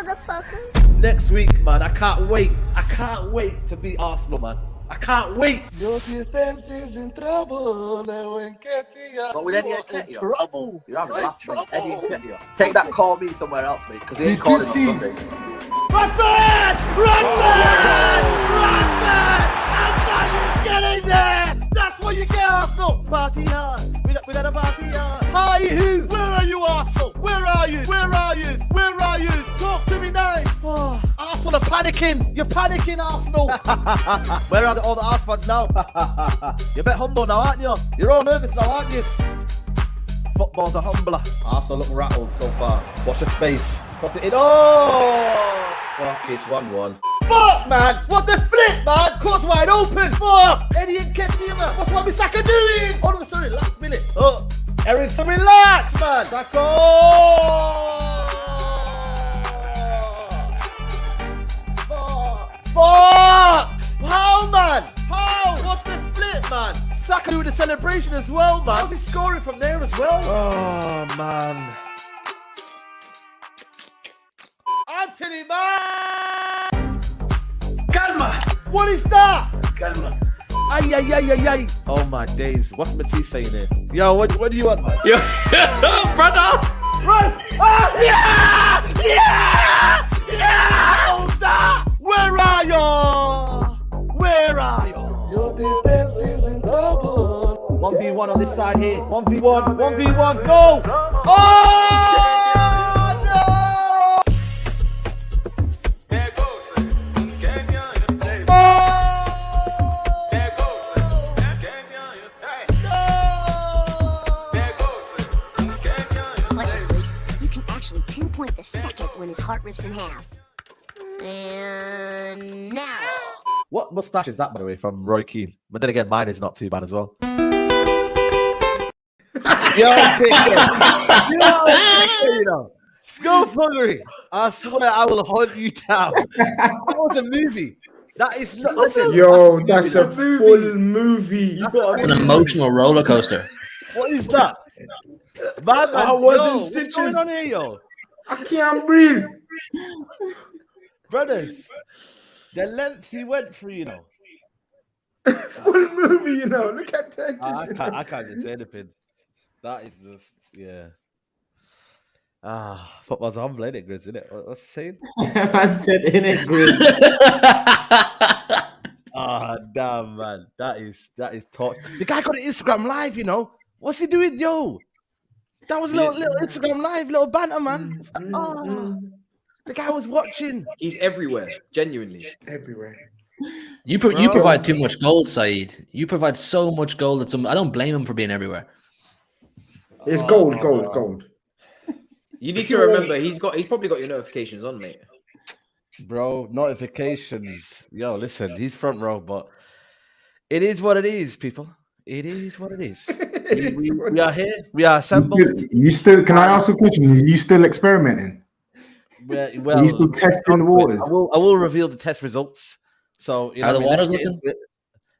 motherfucker. Next week, man, I can't wait. I can't wait to beat Arsenal, man. I can't wait. Your defense is in trouble. But with Eddie Nketiah, trouble. you're having a laugh, mate. Trouble. Eddie Nketiah. Take that call me somewhere else, mate, because he ain't calling on Sunday. Radford! Get in there! That's what you get, Arsenal! Party hard! We got a party hard! Hi, who? Where are you, Arsenal? Where are you? Where are you? Where are you? Talk to me nice! Oh, Arsenal are panicking! You're panicking, Arsenal! Where are all the Arsenal fans now? You're a bit humble now, aren't you? You're all nervous now, aren't you? Football's a humbler. Arsenal look rattled so far. Watch the space. Cross it in. Oh! Fuck, it's 1-1. Fuck, man! What the flip, man? Course wide open. Fuck! Eddie Nketiah, man. What's Wan-Bissaka doing? All of a sudden, last minute. Oh, Ericsson, relax, man. Back on. Fuck! How, man? How? What the flip, man? Saka doing the celebration as well, man. How's he scoring from there as well? Oh, man. Anthony, man! Calma! What is that? Calma. Ay, ay, ay, ay, ay. Oh, my days. What's Matisse saying here? Yo, what do you want, man? Yo, brother! Right! Ah, yeah! Yeah! Yeah! How's that? Where are you? Where are you? Your defense is in trouble. 1v1 on this side here. 1v1. 1v1. No! Oh! Pinpoint the second when his heart rips in half. And now. What mustache is that, by the way, from Roy Keane? But then again, mine is not too bad as well. Thuggery. I swear I will hunt you down. That was a movie. That is not. Listen, yo, that's a full movie. It's an emotional roller coaster. What is that? Man, I was in what's stitches. going on here, yo? I can't breathe. Brothers, the lengths he went through, you know. Full movie, you know. Look at that. I can't even say anything. That is just, yeah. Football's humble, isn't it, GRIZZ, isn't it? What's it saying? I said in it, GRIZZ. Damn, man. That is torture. The guy got an Instagram live, you know. What's he doing, yo? That was a little Instagram live, little banter, man. The guy was watching. He's everywhere, genuinely. Everywhere. You provide too much gold, SAEED. You provide so much gold. I don't blame him for being everywhere. It's gold. You need to remember he's probably got your notifications on, mate. Bro, notifications. Yo, listen, he's front row, but it is what it is, people. It is what it is. We are here. We are assembled. You still? Can I ask a question? Are you still experimenting? Well, Are you still testing the waters? I will reveal the test results. So How the water's looking?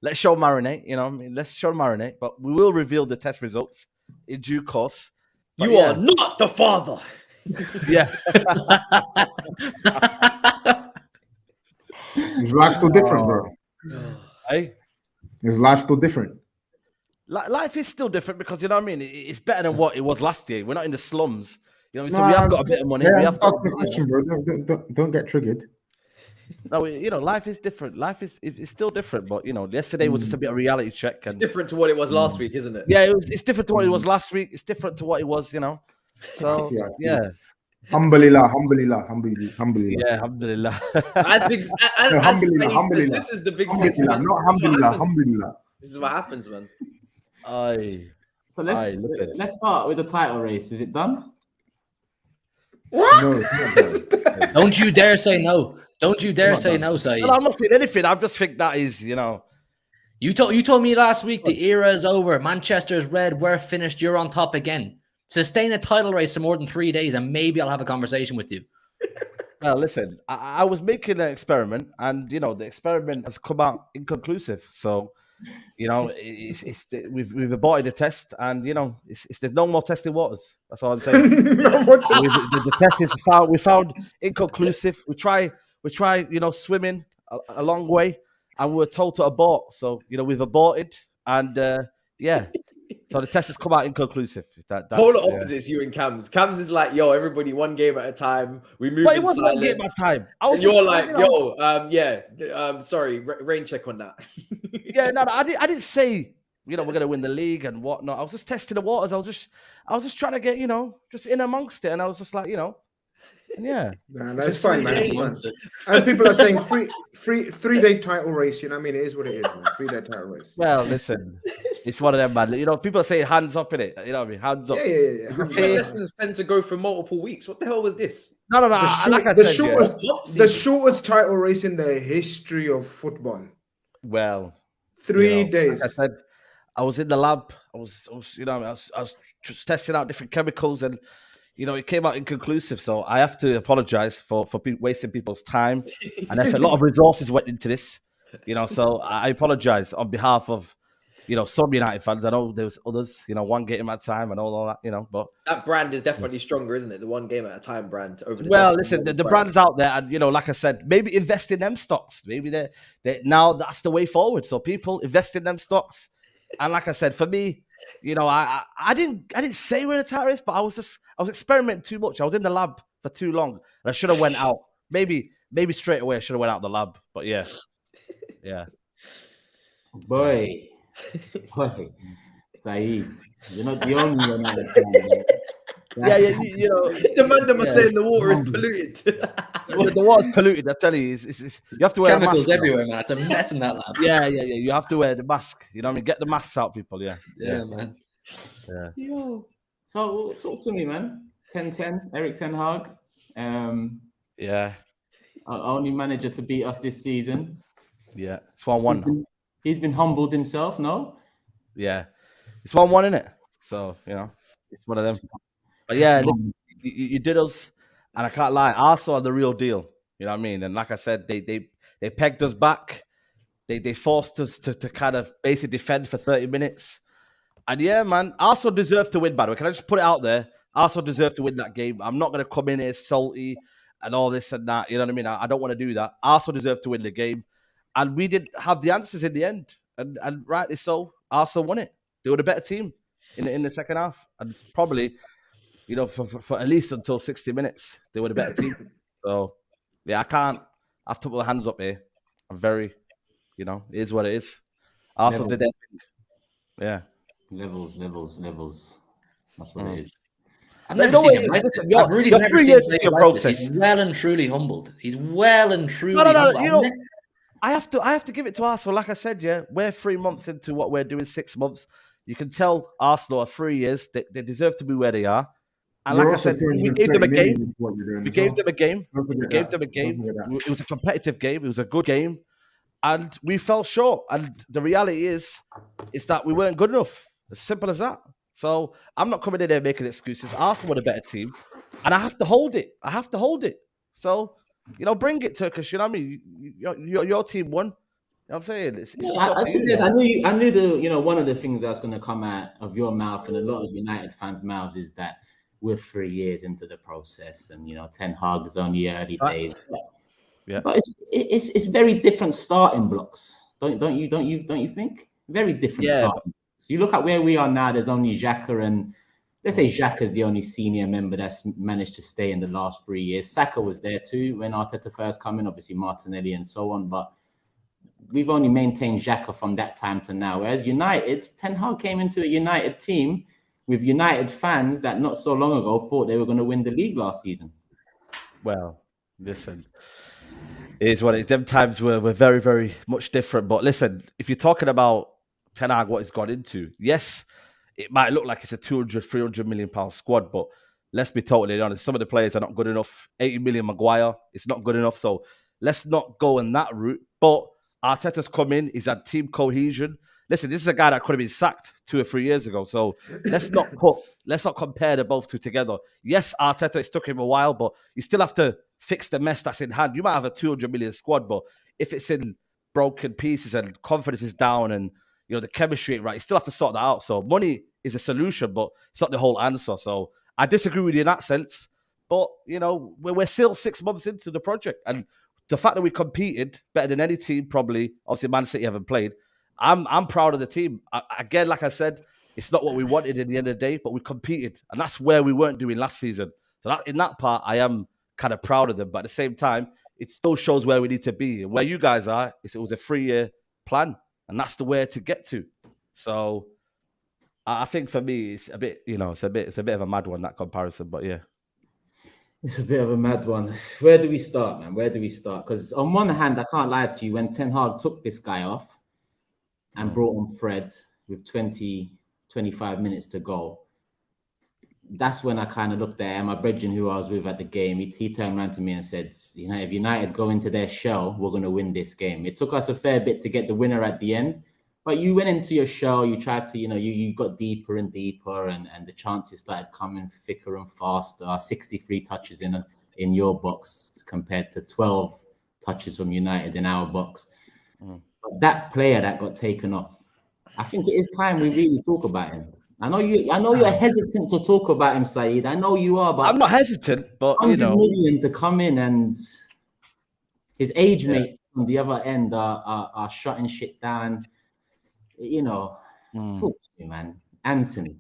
Let's show marinate. You know, let's show marinate. But we will reveal the test results in due course. But you are not the father. Yeah. Is life still different, bro? Hey, is life still different? Life is still different because, you know what I mean? It's better than what it was last year. We're not in the slums. You know, so we have got a bit of money. Yeah, we have ask the question, bro. Don't get triggered. No, you know, life is different. Life is still different. But, you know, yesterday was just a bit of reality check. And, it's different to what it was last week, isn't it? Yeah, it's different to what it was last week. It's different to what it was, you know. So, yeah. Alhamdulillah. Yeah, alhamdulillah. Alhamdulillah. This is the big alhamdulillah, not alhamdulillah. This is what happens, man. So let's start with the title race. Is it done? What? No, don't you dare say no. Don't you dare say no, SAEED. Well, I'm not saying anything. I just think that is, you know. You told me last week the era is over. Manchester's red. We're finished. You're on top again. Sustain a title race for more than 3 days, and maybe I'll have a conversation with you. Well, listen, I was making an experiment, and you know the experiment has come out inconclusive. So we've aborted the test, and there's no more testing waters. That's all I'm saying. The test is we found inconclusive. We try swimming a long way, and we were told to abort. So we've aborted, and so the test has come out inconclusive. Polar opposites, you and Cams. Cams is like, yo, everybody one game at a time. We move. But it wasn't one game at a time. And you're like, sorry, rain check on that. I didn't say we're gonna win the league and whatnot. I was just testing the waters. I was just trying to get just in amongst it, and I was just like Nah, that's fine, man. As people are saying, 3-day title race. You know what I mean? It is what it is, man. 3-day title race. Well, listen, it's one of them, man. People are saying hands up in it. You know what I mean? Hands up. Yeah. Lessons tend to go for multiple weeks. What the hell was this? No. The shortest title race in the history of football. Well, 3 days. Like I said, I was in the lab. I was just testing out different chemicals, and it came out inconclusive. So I have to apologize for wasting people's time, and if a lot of resources went into this, So I apologize on behalf of some United fans. I know there's others, one game at a time and all that, but that brand is definitely stronger, isn't it? The one game at a time brand over the listen, the brand's out there, and like I said, maybe invest in them stocks. Maybe they now that's the way forward. So people invest in them stocks, and like I said, for me, I didn't say we're a title race, but I was experimenting too much. I was in the lab for too long, and I should have went out. Maybe straight away I should have went out the lab. But yeah. Boy, SAEED, you're not the only one. The man are saying the water is polluted. The water's polluted. I tell you, it's you have to wear chemicals a mask everywhere, man. It's a mess in that lab. Yeah. You have to wear the mask. You know what I mean? Get the masks out, people. Yeah, man. Yeah. Yo. So talk to me, man. 10-10, Eric Ten Hag. Our only manager to beat us this season. Yeah, it's 1-1. He's been humbled himself, no? Yeah, it's 1-1, isn't it? So it's one of them. But yeah, you did us, and I can't lie. Arsenal are the real deal. You know what I mean? And like I said, they pegged us back. They forced us to kind of basically defend for 30 minutes. And yeah, man, Arsenal deserved to win, by the way. Can I just put it out there? Arsenal deserved to win that game. I'm not going to come in here salty and all this and that. You know what I mean? I don't want to do that. Arsenal deserved to win the game. And we didn't have the answers in the end. And rightly so, Arsenal won it. They were the better team in the second half. And it's probably, for at least until 60 minutes, they were the better team. So, yeah, I have to put my hands up here. I'm very, it is what it is. Arsenal did everything. Yeah. Levels. That's what it is. I've never seen him. Right? I've really never 3 seen years him into your like process. this. He's well and truly humbled. He's well and truly No. humbled. I have to give it to Arsenal. Like I said, we're 3 months into what we're doing, 6 months. You can tell Arsenal are 3 years. They deserve to be where they are. And like I said, we gave them a game. We gave them a game. It was a competitive game. It was a good game. And we fell short. And the reality is that we weren't good enough. As simple as that. So I'm not coming in there making excuses. Arsenal were the better team. And I have to hold it. So, bring it, Turkish. You know what I mean? Your team won. You know what I'm saying? I knew one of the things that's going to come out of your mouth and a lot of United fans' mouths is that we're 3 years into the process, and Ten Hag is only early days. Yeah, but it's very different starting blocks. Don't you think? Very different starting blocks. You look at where we are now. There's only Xhaka, and let's say Xhaka is the only senior member that's managed to stay in the last 3 years. Saka was there too when Arteta first came in. Obviously Martinelli and so on, but we've only maintained Xhaka from that time to now. Whereas United, Ten Hag came into a United team with United fans that not so long ago thought they were going to win the league last season. Well, listen, it is what it is. Them times were very, very much different. But listen, if you're talking about Ten Hag, what he's got into, yes, it might look like it's a 200-300 million pound squad, but let's be totally honest. Some of the players are not good enough. 80 million Maguire, it's not good enough. So let's not go in that route. But Arteta's come in. He's had team cohesion. Listen, this is a guy that could have been sacked 2 or 3 years ago. So let's not compare the both two together. Yes, Arteta, it's took him a while, but you still have to fix the mess that's in hand. You might have a 200 million squad, but if it's in broken pieces and confidence is down and the chemistry ain't right. You still have to sort that out. So money is a solution, but it's not the whole answer. So I disagree with you in that sense. But, we're still 6 months into the project. And the fact that we competed better than any team, probably, obviously Man City haven't played, I'm proud of the team. Again, like I said, it's not what we wanted in the end of the day, but we competed. And that's where we weren't doing last season. So in that part, I am kind of proud of them. But at the same time, it still shows where we need to be. And where you guys are, it was a 3-year plan. And that's the way to get to. So I think for me, it's a bit, it's a bit of a mad one, that comparison. But yeah. It's a bit of a mad one. Where do we start, man? Where do we start? Because on one hand, I can't lie to you, when Ten Hag took this guy off and brought on Fred with 25 minutes to go, that's when I kind of looked at my brethren who I was with at the game. He turned around to me and said, if United go into their shell, we're going to win this game. It took us a fair bit to get the winner at the end, but you went into your shell, you tried to, you got deeper and deeper, and the chances started coming thicker and faster. 63 touches in your box compared to 12 touches from United in our box. But that player that got taken off, I think it is time we really talk about him. I know you're hesitant to talk about him, Saeed. I know you are, but I'm not hesitant. But 100 million to come in, and his age mates on the other end are shutting shit down. Talk to me, man. Anthony.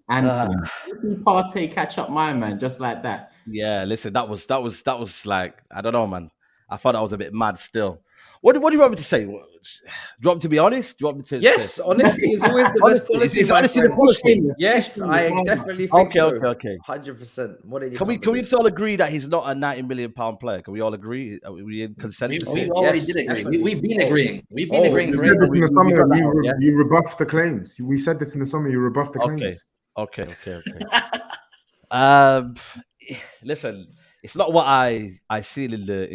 Listen, Partey catch up my man just like that. Yeah, listen, that was like, I don't know, man. I thought that was a bit mad still. What do you want me to say? Do you want me to be honest? Do you want me to? Yes, honesty is always the best policy. Is honesty the policy? Yes, I definitely think so. Okay. 100%. Can we all agree that he's not a £90 million player? Can we all agree? Are we in consensus? We already did agree. We've been agreeing. We've been agreeing. You said this in the summer. You rebuffed the claims. We said this in the summer. You rebuffed the claims. Okay. Listen. It's not what I see in the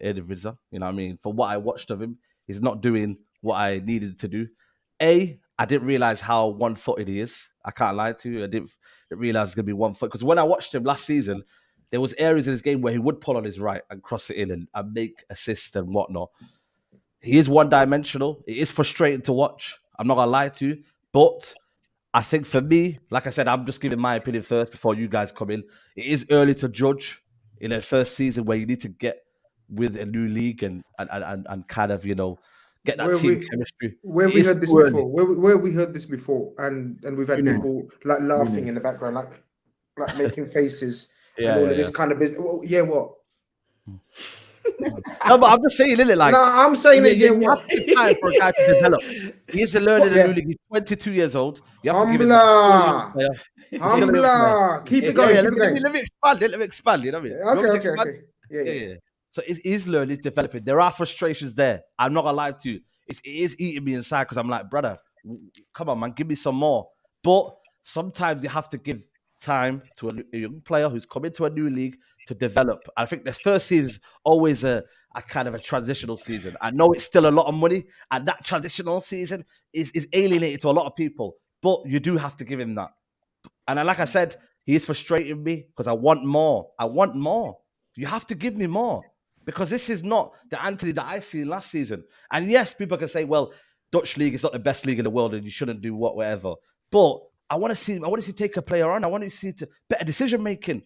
Eredivisie. You know what I mean? For what I watched of him, he's not doing what I needed to do. I didn't realize how one-footed he is. I can't lie to you. I didn't realize it's going to be 1 foot. Because when I watched him last season, there was areas in his game where he would pull on his right and cross it in and make assists and whatnot. He is one-dimensional. It is frustrating to watch. I'm not going to lie to you. But I think for me, like I said, I'm just giving my opinion first before you guys come in. It is early to judge in a first season where you need to get with a new league and kind of, get that team chemistry. Where we heard this before, where we heard this before, and we've had people like laughing in the background, like making faces and all of this kind of business. Well, yeah, what? No, but I'm just saying, isn't it? Like, no, I'm saying it. You have to give time for a guy to develop. He is a learner in the new league. He's 22 years old. You have to give him keep it going. Let me expand. You know what I mean? Okay. Yeah. So it is learning, developing. There are frustrations there. I'm not gonna lie to you. It is eating me inside because I'm like, brother, come on, man, give me some more. But sometimes you have to give time to a young player who's come into a new league to develop. I think this first season is always a kind of a transitional season. I know it's still a lot of money, and that transitional season is alienated to a lot of people. But you do have to give him that. And like I said, he is frustrating me because I want more. You have to give me more. Because this is not the Anthony that I seen last season. And yes, people can say, well, Dutch league is not the best league in the world and you shouldn't do whatever. But I want to see take a player on. I want to see better decision making.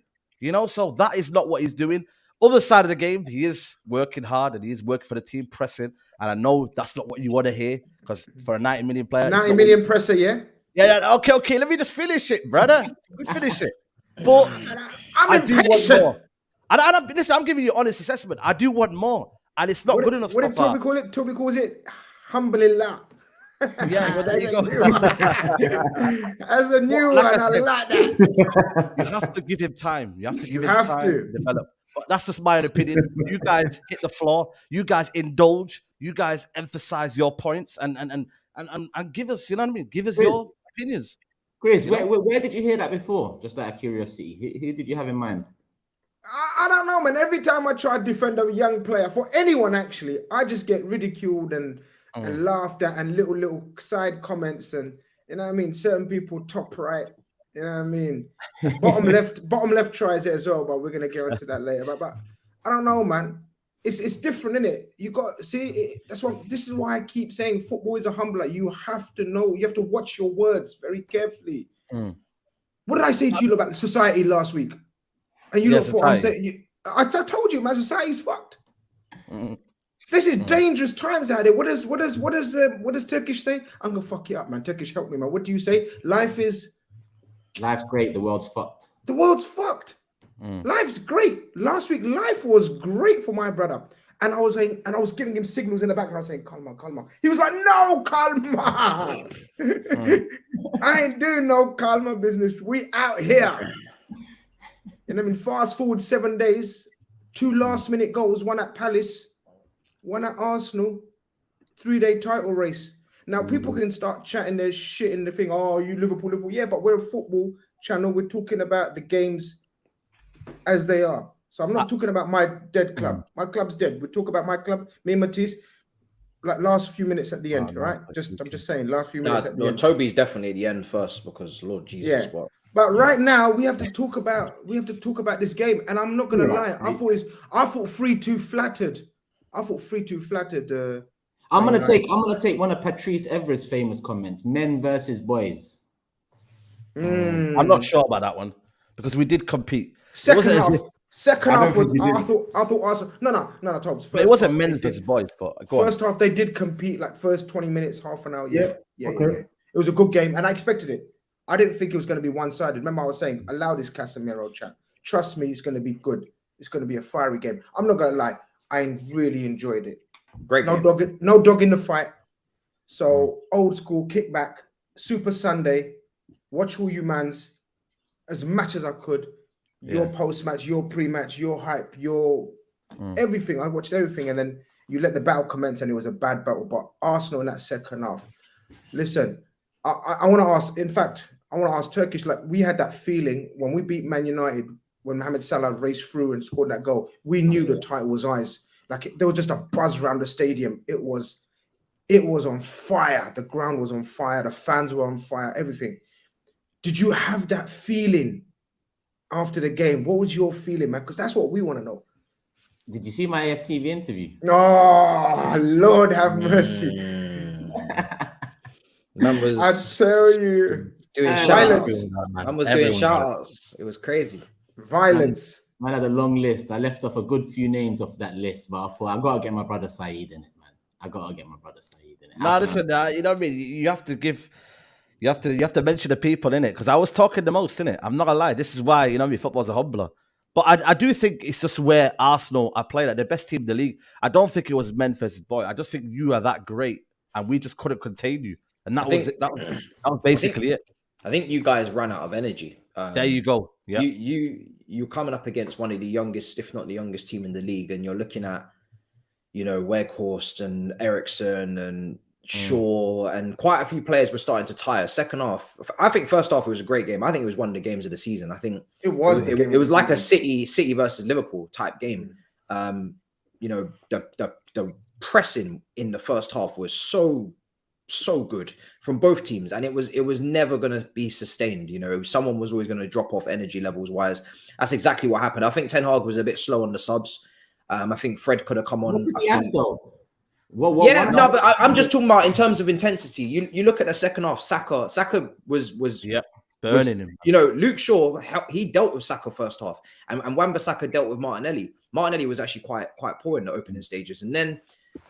So that is not what he's doing. Other side of the game, he is working hard and he is working for the team, pressing. And I know that's not what you want to hear because for a 90 million player, 90 million presser, yeah. Yeah. Okay. Let me just finish it, brother. Let me finish it. But I do want more. And listen, I'm giving you an honest assessment. I do want more, and it's not good enough. What did Toby call it? Toby calls it alhamdulillah. Yeah, well, there you go. As a new one, I like that. You have to give him time. You have to give him time to develop. But that's just my opinion. You guys hit the floor. You guys indulge. You guys emphasize your points and give us, you know what I mean? Give us your opinions. Grizz, where did you hear that before? Just out of curiosity, who did you have in mind? I don't know, man. Every time I try to defend a young player, for anyone actually, I just get ridiculed and laughed at and little side comments and, you know what I mean? Certain people top right, you know what I mean? Bottom left tries it as well, but we're going to get onto that later. But I don't know, man. it's different, isn't it? You got see. This is why I keep saying football is a humbler. You have to know. You have to watch your words very carefully. What did I say to you about society last week? And you know what I'm saying? I told you, man, society's fucked. This is dangerous times out there. What does Turkish say? I'm gonna fuck you up, man. Turkish, help me, man. What do you say? Life's great. The world's fucked. The world's fucked. Life's great. Last week, life was great for my brother. And I was giving him signals in the background. I was saying, calma. He was like, no, calma. I ain't doing no calma business. We out here. And I mean, fast forward 7 days, 2 last-minute goals, one at Palace, one at Arsenal, 3-day title race. Now, people can start chatting their shit in the thing. Oh, you Liverpool. Yeah, but we're a football channel. We're talking about the games as they are. So I'm not talking about my dead club. My club's dead. We talk about my club, me and Matisse, like last few minutes at the end, right? I'm just saying, last few minutes at the end. Toby's definitely at the end first because Lord Jesus. Yeah. But right now we have to talk about this game, and I'm not gonna lie. I thought 3-2 flattered. I'm gonna take one of Patrice Evra's famous comments: "Men versus boys." I'm not sure about that one because we did compete. Second half was I thought Arsenal. No, Tops. It wasn't men's versus boys, but first half they did compete, like first 20 minutes, half an hour. Yeah. It was a good game, and I expected it. I didn't think it was going to be one-sided. Remember, I was saying, allow this Casemiro chat. Trust me, it's going to be good. It's going to be a fiery game. I'm not going to lie. I really enjoyed it. Great game. No dog in the fight. So old school kickback, Super Sunday. Watch all you mans as much as I could. Your post-match, your pre-match, your hype, your everything. I watched everything, and then you let the battle commence, and it was a bad battle. But Arsenal in that second half. Listen, I want to ask. In fact, I want to ask Turkish. Like we had that feeling when we beat Man United, when Mohamed Salah raced through and scored that goal. We knew the title was ours. Like there was just a buzz around the stadium. It was on fire. The ground was on fire. The fans were on fire. Everything. Did you have that feeling after the game? What was your feeling, man? Because that's what we want to know. Did you see my FTV interview? Oh, Lord have mercy. Man was, I tell you, doing shout-outs. Man was doing shout-outs. It was crazy. Violence. Man had a long list. I left off a good few names off that list, but I thought I gotta get my brother SAEED in it, man. I gotta get my brother SAEED in it. Nah, listen, you know what I mean? You have to mention the people in it because I was talking the most in it. I'm not gonna lie. This is why, you know, football's a humbler. But I do think it's just where Arsenal are playing at the best team in the league. I don't think it was men versus boy. I just think you are that great, and we just couldn't contain you. And that was it. That was basically it. I think you guys ran out of energy. There you go. Yeah, you're coming up against one of the youngest, if not the youngest team in the league, and you're looking at, you know, Weghorst and Eriksson and Shaw, and quite a few players were starting to tire. Second half, I think first half it was a great game. I think it was one of the games of the season. I think it was like a City versus Liverpool type game. You know, the pressing in the first half was so good from both teams, and it was never going to be sustained. You know, someone was always going to drop off energy levels wise. That's exactly what happened. I think Ten Hag was a bit slow on the subs. I think Fred could have come on. But I'm just talking about in terms of intensity. You look at the second half. Saka was burning him. You know, Luke Shaw, he dealt with Saka first half, and Wan-Bissaka dealt with Martinelli. Martinelli was actually quite poor in the opening stages, and then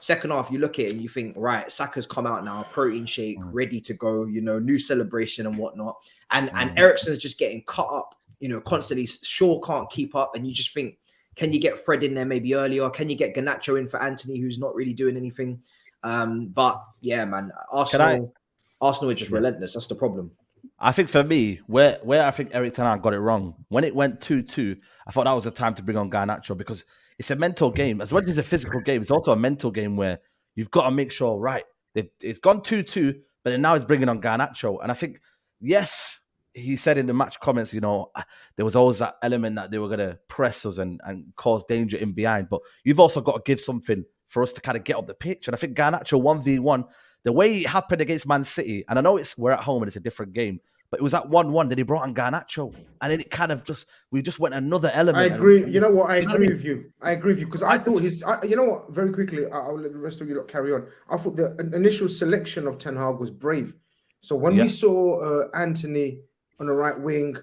second half you look at it and you think, right, Saka's come out now, protein shake, ready to go. You know, new celebration and whatnot, and Eriksson's just getting cut up. You know, constantly. Shaw can't keep up, and you just think, can you get Fred in there maybe earlier? Can you get Garnacho in for Anthony, who's not really doing anything? But yeah, man, Arsenal are just relentless. That's the problem. I think for me, where I think Erik ten Hag got it wrong, when it went 2-2, I thought that was the time to bring on Garnacho because it's a mental game. As well as it's a physical game, it's also a mental game where you've got to make sure, right, it's gone 2-2, but then now it's bringing on Garnacho. And I think, yes, he said in the match comments, you know, there was always that element that they were going to press us and cause danger in behind. But you've also got to give something for us to kind of get up the pitch. And I think Garnacho 1v1, the way it happened against Man City, and I know we're at home and it's a different game, But it was at 1-1. Then he brought on Garnacho, and then it kind of we just went another element. I agree. You know what? I agree with you. I agree with you because I thought you know what? Very quickly, I'll let the rest of you lot carry on. I thought the initial selection of Ten Hag was brave. So when we saw Anthony on the right wing,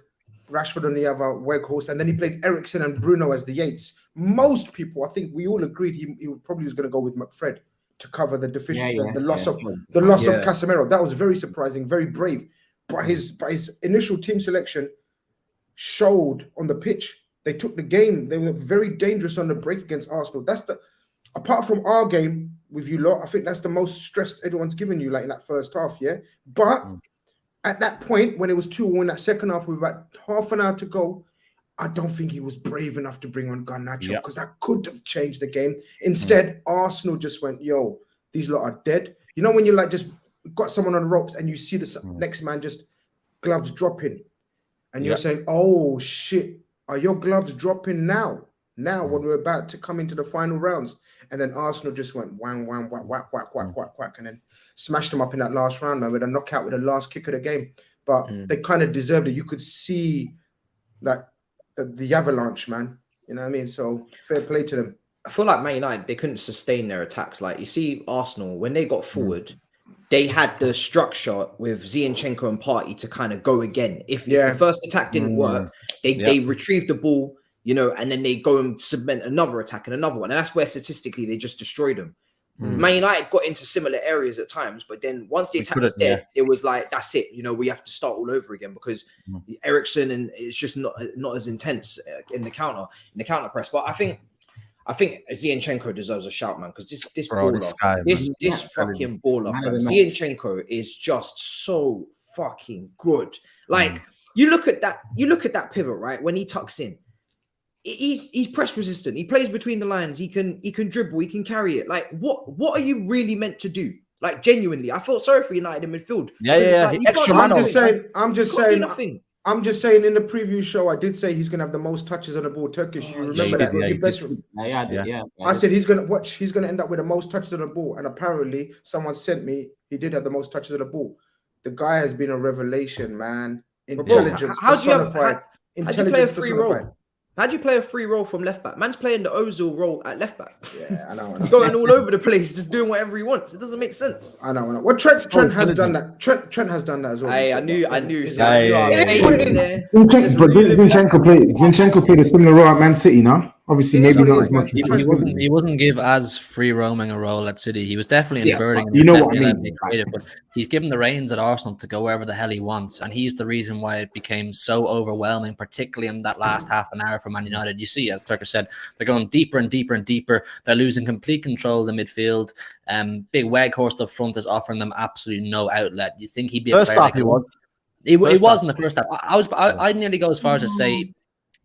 Rashford on the other, Weghorst, and then he played Eriksen and Bruno as the Yates. Most people, I think we all agreed he probably was going to go with McFred to cover the the loss of Casemiro. That was very surprising, very brave. But his initial team selection showed on the pitch. They took the game. They were very dangerous on the break against Arsenal. Apart from our game with you lot, I think that's the most stress everyone's given you, like in that first half, yeah? But at that point, when it was 2-1 in that second half with about half an hour to go, I don't think he was brave enough to bring on Garnacho because that could have changed the game. Instead, Arsenal just went, yo, these lot are dead. You know when you like just got someone on the ropes and you see the next man just gloves dropping and you're saying, oh shit, are your gloves dropping now when we're about to come into the final rounds? And then Arsenal just went whang, whang, whack, whack, whack, whack, whack, whack, and then smashed them up in that last round, man, with a knockout with the last kick of the game. But they kind of deserved it. You could see like the avalanche, man. You know what I mean? So fair play to them. I feel like Man United, they couldn't sustain their attacks. Like you see Arsenal, when they got forward, they had the structure with Zinchenko and Partey to kind of go again. If the first attack didn't work, they retrieved the ball, you know, and then they go and cement another attack and another one. And that's where statistically they just destroyed them. Man United got into similar areas at times, but then once the attack was dead, it was like, that's it. You know, we have to start all over again because Eriksen and it's just not as intense in the counter press. But I think Zinchenko deserves a shout, man, because this baller, this fucking baller, Zinchenko is just so fucking good. Like you look at that pivot, right? When he tucks in, he's press resistant. He plays between the lines. He can dribble. He can carry it. Like what are you really meant to do? Like genuinely, I felt sorry for United in midfield. I'm just saying in the preview show, I did say he's going to have the most touches on the ball. Turkish, you remember that? I said he's going to end up with the most touches on the ball. And apparently someone sent me, he did have the most touches on the ball. The guy has been a revelation, man. Intelligence personified. How'd you play a free role? How'd you play a free role from left back? Man's playing the Ozil role at left back. Yeah, I know. Going all over the place, just doing whatever he wants. It doesn't make sense. I know. Well, Trent has done that. Trent has done that as well. I knew. Zinchenko played a similar role at Man City, no? Obviously, maybe not as much. He wasn't give as free roaming a role at City. He was definitely inverting. You know what I mean? But he's given the reins at Arsenal to go wherever the hell he wants, and he's the reason why it became so overwhelming, particularly in that last half an hour for Man United. You see, as Turkish said, they're going deeper and deeper and deeper. They're losing complete control of the midfield. Big Weghorst up front is offering them absolutely no outlet. You think he'd be a player? He was in the first half. I'd nearly go as far as to say,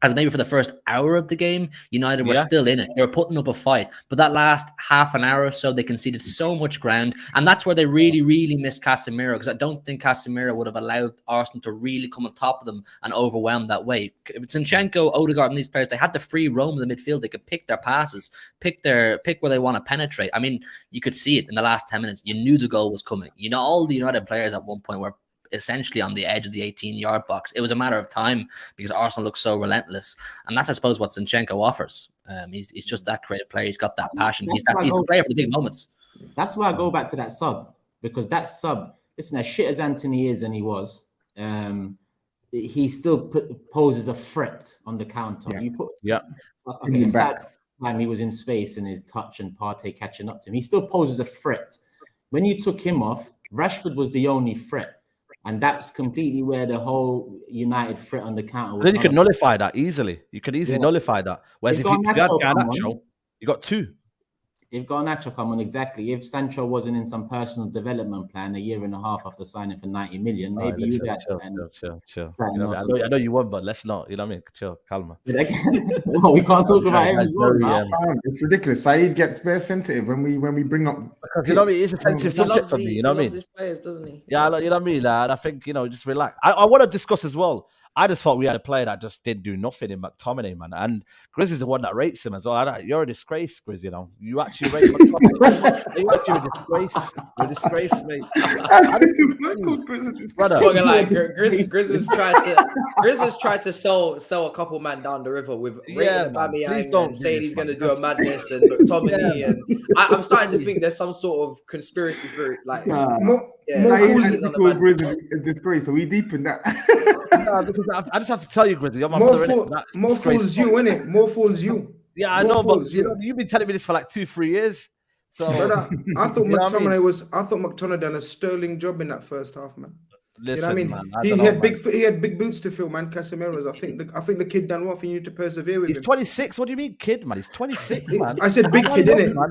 as maybe for the first hour of the game, United were still in it. They were putting up a fight. But that last half an hour or so, they conceded so much ground. And that's where they really, really missed Casemiro, because I don't think Casemiro would have allowed Arsenal to really come on top of them and overwhelm that way. Zinchenko, Odegaard, and these players, they had the free roam in the midfield. They could pick their passes, pick where they want to penetrate. I mean, you could see it in the last 10 minutes. You knew the goal was coming. You know, all the United players at one point were essentially on the edge of the 18-yard box. It was a matter of time because Arsenal looked so relentless, and that's, I suppose, what Zinchenko offers. He's just that great player. He's got that passion. He's the player for the big moments. That's why I go back to that sub, because that sub, listen, as shit as Anthony is and he was, he still poses a threat on the counter. Time he was in space and his touch and Partey catching up to him, he still poses a threat. When you took him off, Rashford was the only threat. And that's completely where the whole United threat on the counter was. Then you could nullify that easily. You could easily nullify that. Whereas if you had Garnacho, you got two. If Garnacho come on, exactly. If Sancho wasn't in some personal development plan a year and a half after signing for 90 million, maybe you'd have chill. I know you won, but let's not. You know what I mean? Chill, calma. No, we can't talk about him as well. It's ridiculous. SAEED gets very sensitive when we bring up. Because, you know what I mean? It's a sensitive subject for me. You know what I mean? His players, doesn't he? Yeah, you know what I mean. And I think, just relax. I want to discuss as well. I just thought we had a player that just didn't do nothing in McTominay, man. And Grizz is the one that rates him as well. You're a disgrace, Grizz, you know. You actually rate McTominay. You're a disgrace. You're a disgrace, mate. Grizz has tried to sell a couple man down the river with Aubameyang and saying he's going to do a madness and McTominay. And I'm starting to think there's some sort of conspiracy theory. Like, Grizz is disgrace. So we deep in that. Because I just have to tell you, Grizz, you're my more fools you, innit? More fools you. Yeah, I know, but you've been telling me this for like 2-3 years. So I thought McTominay done a sterling job in that first half, man. Listen, you know what I mean? He had big boots to fill, man. Casemiro's. I think the kid done well for you to persevere with. He's 26. What do you mean, kid, man? He's 26, man. I said big kid, innit? I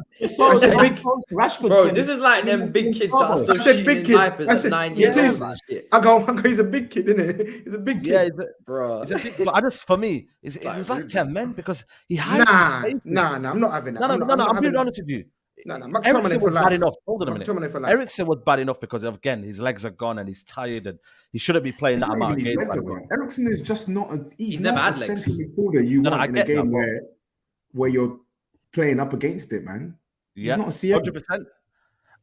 said big. Rashford. Bro, this is like them big kids that are still shitting big kid. Diapers at 9 years old. I go. He's a big kid, innit? He's a big kid. Yeah, bro. It's a big. But for me, it was like 10 men because he hides. Nah. I'm not having that. No. I'm being honest with you. No, Eriksen was bad enough. Hold on a minute. McTominay Eriksen was bad enough because again his legs are gone and he's tired and he shouldn't be playing that amount of games. Eriksen is just not a he's never had legs. Central midfielder you want in a game where you're playing up against it, man. Yeah, 100%.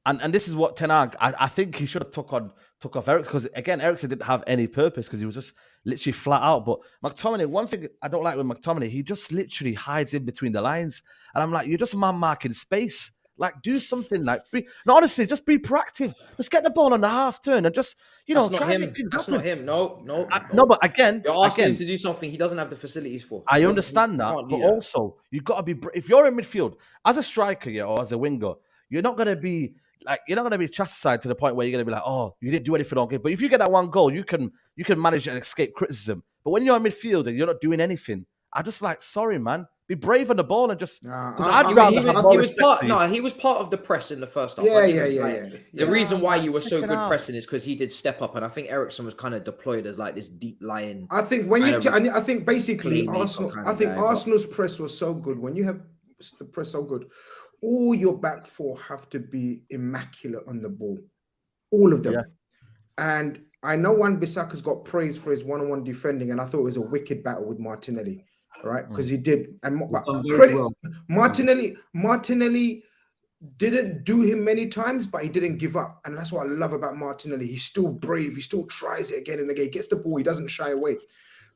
And this is what Ten Hag. I think he should have took off Eriksen because again Eriksen didn't have any purpose because he was just literally flat out. But McTominay, one thing I don't like with McTominay, he just literally hides in between the lines, and I'm like, you're just man marking space. Like, do something. Like, honestly, just be proactive. Just get the ball on the half turn and just, try him. That's not him. No. No, but again, you're asking him to do something he doesn't have the facilities for. I understand that, but also you've got to be. If you're in midfield as a striker, or as a winger, you're not gonna be chastised to the point where you're gonna be like, oh, you didn't do anything all game. But if you get that one goal, you can manage and escape criticism. But when you're in midfield and you're not doing anything, I just like, sorry, man. Be brave on the ball and just. He was part of the press in the first half. The reason why you were so good pressing is because he did step up, and I think Eriksen was kind of deployed as like this deep lying. I think I think basically Arsenal. I think Arsenal's press was so good. When you have the press so good, all your back four have to be immaculate on the ball, all of them. Yeah. And I know Wan-Bissaka's got praise for his one-on-one defending, and I thought it was a wicked battle with Martinelli. Right, because he did, and Martinelli didn't do him many times, but he didn't give up, and that's what I love about Martinelli. He's still brave. He still tries it again and again. He gets the ball. He doesn't shy away.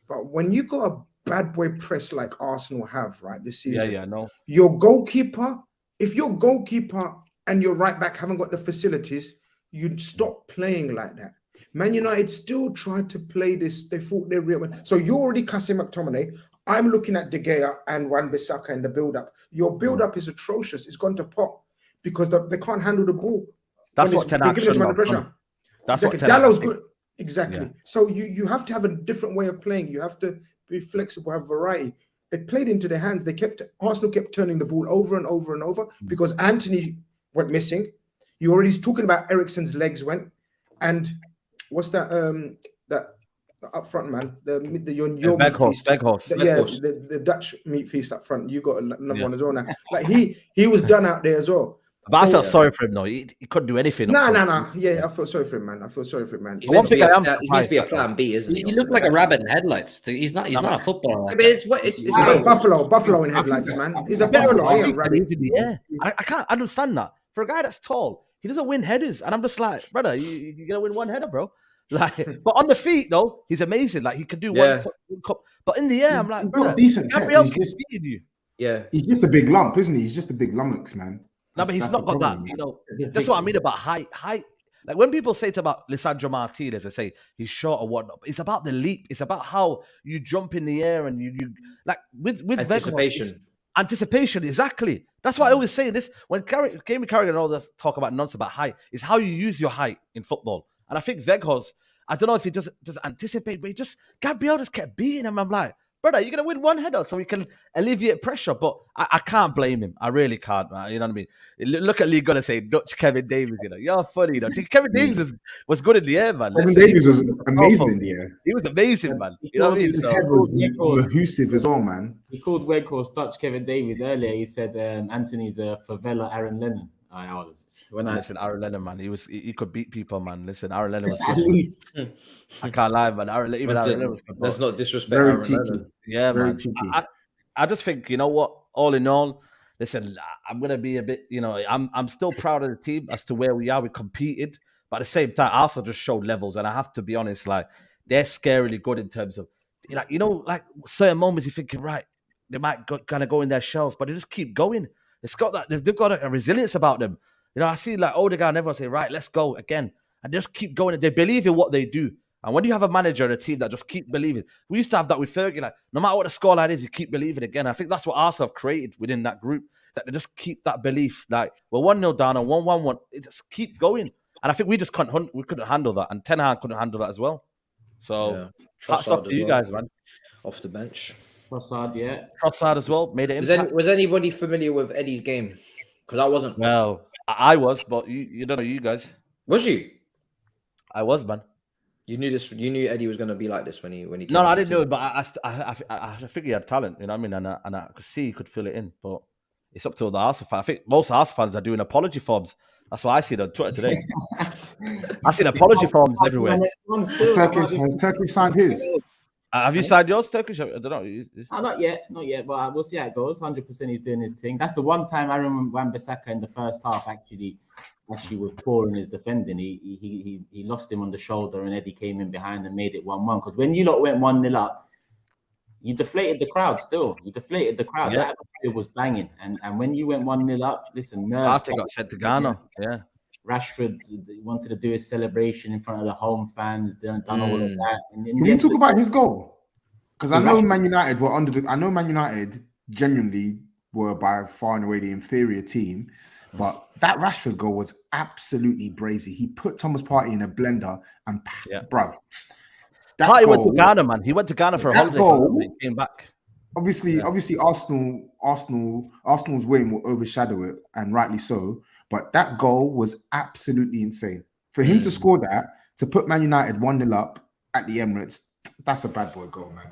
But when you got a bad boy press like Arsenal have right this season, your goalkeeper. If your goalkeeper and your right back haven't got the facilities, you'd stop playing like that. Man United still tried to play this. They thought they're real. So you're already cussing McTominay. I'm looking at De Gea and Wan-Bissaka in the build-up. Your build-up is atrocious. It's gone to pot because they can't handle the ball. That's what Ten Hag should have done. That's what Ten Hag Dallow's good. Exactly. Yeah. So you have to have a different way of playing. You have to be flexible, have variety. It played into their hands. Arsenal kept turning the ball over and over and over because Anthony went missing. You already talking about Eriksen's legs went, and what's that? That up front, man. The Dutch meat feast up front. You got another one as well now. Like he was done out there as well. But I felt sorry for him though. He couldn't do anything. No. Yeah, I feel sorry for him, man. He needs to be a plan B, isn't he? He looked like a rabbit in headlights. He's not a footballer. Like it's Buffalo in headlights, man. He's a Buffalo. I can't understand that. For a guy that's tall, he doesn't win headers, and I'm just like, brother, you're gonna win one header, bro. Like, but on the feet though, he's amazing. Like he could do one cup, but in the air, I'm like, brother, decent. You. Yeah, he's just a big lump, isn't he? He's just a big lummox, man. No, but he's not got that. You know, that's what I mean about height. Like when people say about Lisandro Martinez, they say he's short or whatnot. But it's about the leap. It's about how you jump in the air and you like with anticipation. Anticipation, exactly. That's why I always say this when Jamie Carragher and all this talk about nonsense about height is how you use your height in football. And I think Weghorst, I don't know if he doesn't anticipate, but Gabriel just kept beating him. I'm like, brother, you're going to win one header so we can alleviate pressure. But I can't blame him. I really can't, man. You know what I mean? Look at Lee Gunner saying, Dutch Kevin Davies, you're funny. You know? Kevin Davies was good in the air, man. Kevin Davies was amazing in the air. He was amazing, man. You know what I mean? His head was elusive as well, man. He called Weghorst Dutch Kevin Davies earlier. He said Anthony's a favela Aaron Lennon. I was when I Listen, Aaron Lennon, man, he could beat people, man. Listen, Aaron Lennon was good. at least I can't lie, man. Aaron Lennon was good. Let's not disrespect Very Aaron cheeky. Lennon. Yeah, Very man. cheeky. I just think, you know what? All in all, listen, I'm gonna be a bit, you know, I'm still proud of the team as to where we are. We competed, but at the same time, Arsenal just showed levels, and I have to be honest, like they're scarily good in terms of, like, you know, like certain moments you're thinking, right, they might kind of go in their shells, but they just keep going. It's got that they've got a resilience about them. You know, I see like Odegaard and everyone say, right, let's go again, and they just keep going. And they believe in what they do. And when you have a manager and a team that just keep believing, we used to have that with Fergie. Like, no matter what the scoreline is, you keep believing again. I think that's what Arsenal have created within that group. That they just keep that belief. Like, we're 1-0 down and 1-1-1. It just keep going. And I think we just couldn't handle that. And Ten Hag couldn't handle that as well. So hats off to you guys, man. Off the bench. Trossard, yeah. Trossard as well made it impact. Was anybody familiar with Eddie's game? Because I wasn't. Well, I was, but you don't know you guys. Was you? I was, man. You knew this. You knew Eddie was going to be like this when he. No, I didn't know it, but I think he had talent. You know what I mean? And I could see he could fill it in. But it's up to the Arsenal fans. I think most Arsenal fans are doing apology forms. That's what I see on Twitter today. I seen apology forms everywhere. Has Turkey signed his? Have you signed yours, Turkish? I don't know. Not yet. But we'll see how it goes. 100% he's doing his thing. That's the one time I remember Wan-Bissaka in the first half actually was poor in his defending. He lost him on the shoulder, and Eddie came in behind and made it 1-1. Because when you lot went 1-0 up, you deflated the crowd. Yeah. That atmosphere was banging, and when you went 1-0 up, listen, nerves. After got sent to Ghana, yeah. Rashford wanted to do his celebration in front of the home fans, done all of that. And Can we talk about his goal? Because I know Man United were I know Man United genuinely were by far and away the inferior team, but that Rashford goal was absolutely brazy. He put Thomas Partey in a blender, and bruv. Partey went to Ghana, man. He went to Ghana for a holiday. And he came back. Obviously, Arsenal's win will overshadow it, and rightly so. But that goal was absolutely insane. For him to score that, to put Man United 1-0 up at the Emirates, that's a bad boy goal, man.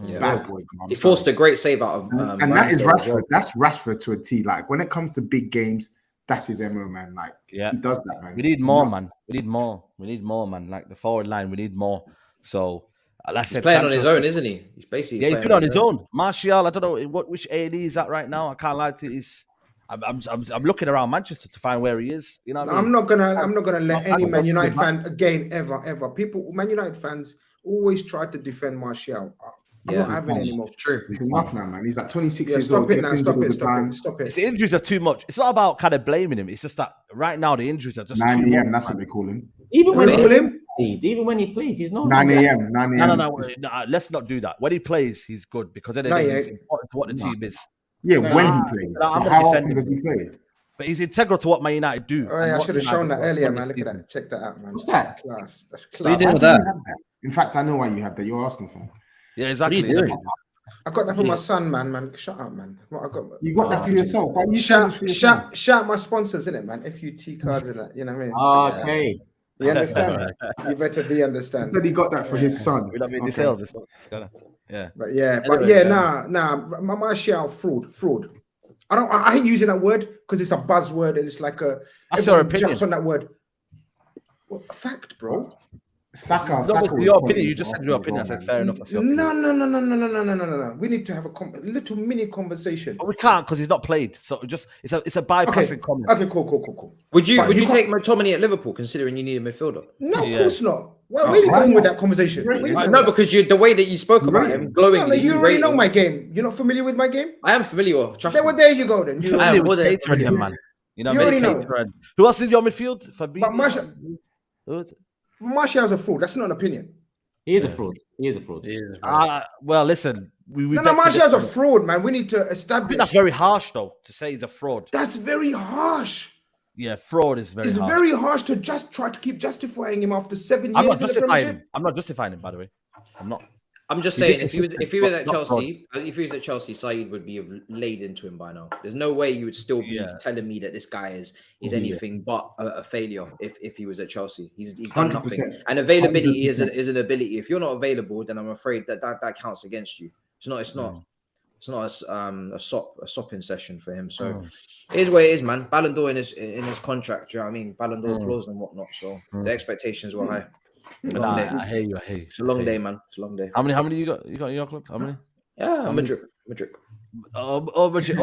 Yeah, bad boy goal. He forced a great save out of and that is Rashford. Well. That's Rashford to a T. Like, when it comes to big games, that's his MO, man. Like, he does that, man. We need more, man. We need more, man. Like, the forward line, we need more. So, like I said, he's playing on his own, isn't he? He's basically he's been on his own. Martial, I don't know which A&E he's at right now. I can't lie to you. I'm looking around Manchester to find where he is. You know, what I mean? I'm not gonna let any Man United fan again ever. People, Man United fans always try to defend Martial. I'm not having it anymore. It's true. He's enough now, man. He's like 26 years stop old. It now. Stop it. His injuries are too much. It's not about kind of blaming him. It's just that right now the injuries are just 9 too a.m. much, That's what they call him. Even when he plays, he's not 9 a.m. 9 a.m. No, let's not do that. When he plays, he's good because then it's important to what the team is. Yeah, when he plays. How often does he play? But he's integral to what Man United do. Oh, yeah, I should have shown that earlier, man. Look at that. Check that out, man. What's that? Class. That's class. What are you doing with that? In fact, I know why you have that. You're Arsenal fan. Yeah, exactly. What are you doing? I got that for my son, man. Shut up, man. What I got? You got that for yourself. Why you shout my sponsors, innit, man? FUT cards and that. You know what I mean? Okay. You understand? You better be understand. He said he got that for his son. We don't make the sales this one. My Martial fraud. I hate using that word because it's a buzzword and it's like a. That's your opinion. Jumps on that word. Well, a fact, bro. Saka your opinion. You just said your opinion. I said fair enough. That's your opinion. No. We need to have a little mini conversation. But we can't because he's not played. So it's a bypassing comment. Okay, cool. Would you take McTominay at Liverpool considering you need a midfielder? No, of course not. Where are you going with that conversation? No, because the way that you spoke about him, glowingly. No, you already know my game. You're not familiar with my game? I am familiar. There you go then. Man. You already know. Who else in your midfield? But Martial's a fraud. That's not an opinion. He is a fraud. Well, listen. Martial's a fraud, man. We need to establish. I think that's very harsh, though, to say he's a fraud. That's very harsh. Yeah, fraud is very harsh. It's very harsh to just try to keep justifying him after 7 years. I'm not justifying him. I'm not justifying him, by the way. I'm not. I'm just saying, if he was at Chelsea, SAEED would be laid into him by now. There's no way you would still be telling me that this guy is anything but a failure if he was at Chelsea. He's done nothing. And availability 100%. is an ability. If you're not available, then I'm afraid that counts against you. It's not. It's not a sopping session for him. So it is what it is, man. Ballon d'Or in his contract. Do you know what I mean? Ballon d'Or clause and whatnot. So the expectations were high. Nah, I hear you. It's a long day, man. It's a long day. How many you got? You got in your club? How many? Yeah, Madrid. Madrid. Madrid. Okay.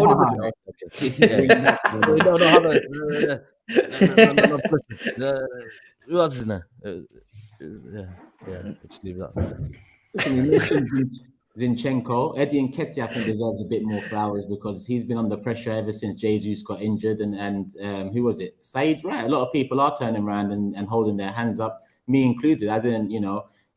No. Who else is in there? Let's leave that. Zinchenko, Eddie Nketiah, I think deserves a bit more flowers because he's been under pressure ever since Jesus got injured, and who was it? SAEED, right? A lot of people are turning around and holding their hands up, me included. I didn't,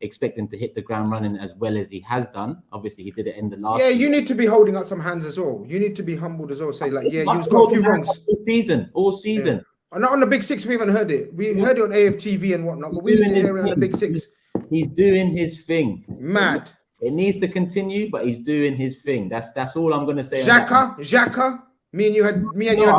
expect him to hit the ground running as well as he has done. Obviously, he did it in the last. Yeah, you need to be holding up some hands as well. You need to be humbled as well. Say like, yeah, you've got a few wrongs all season. Yeah. Not on the Big Six. We haven't heard it. We heard it on AFTV and whatnot, but we didn't hear it on the Big Six. He's doing his thing. Mad. It needs to continue, but he's doing his thing. That's all I'm gonna say. Xhaka. Me and you had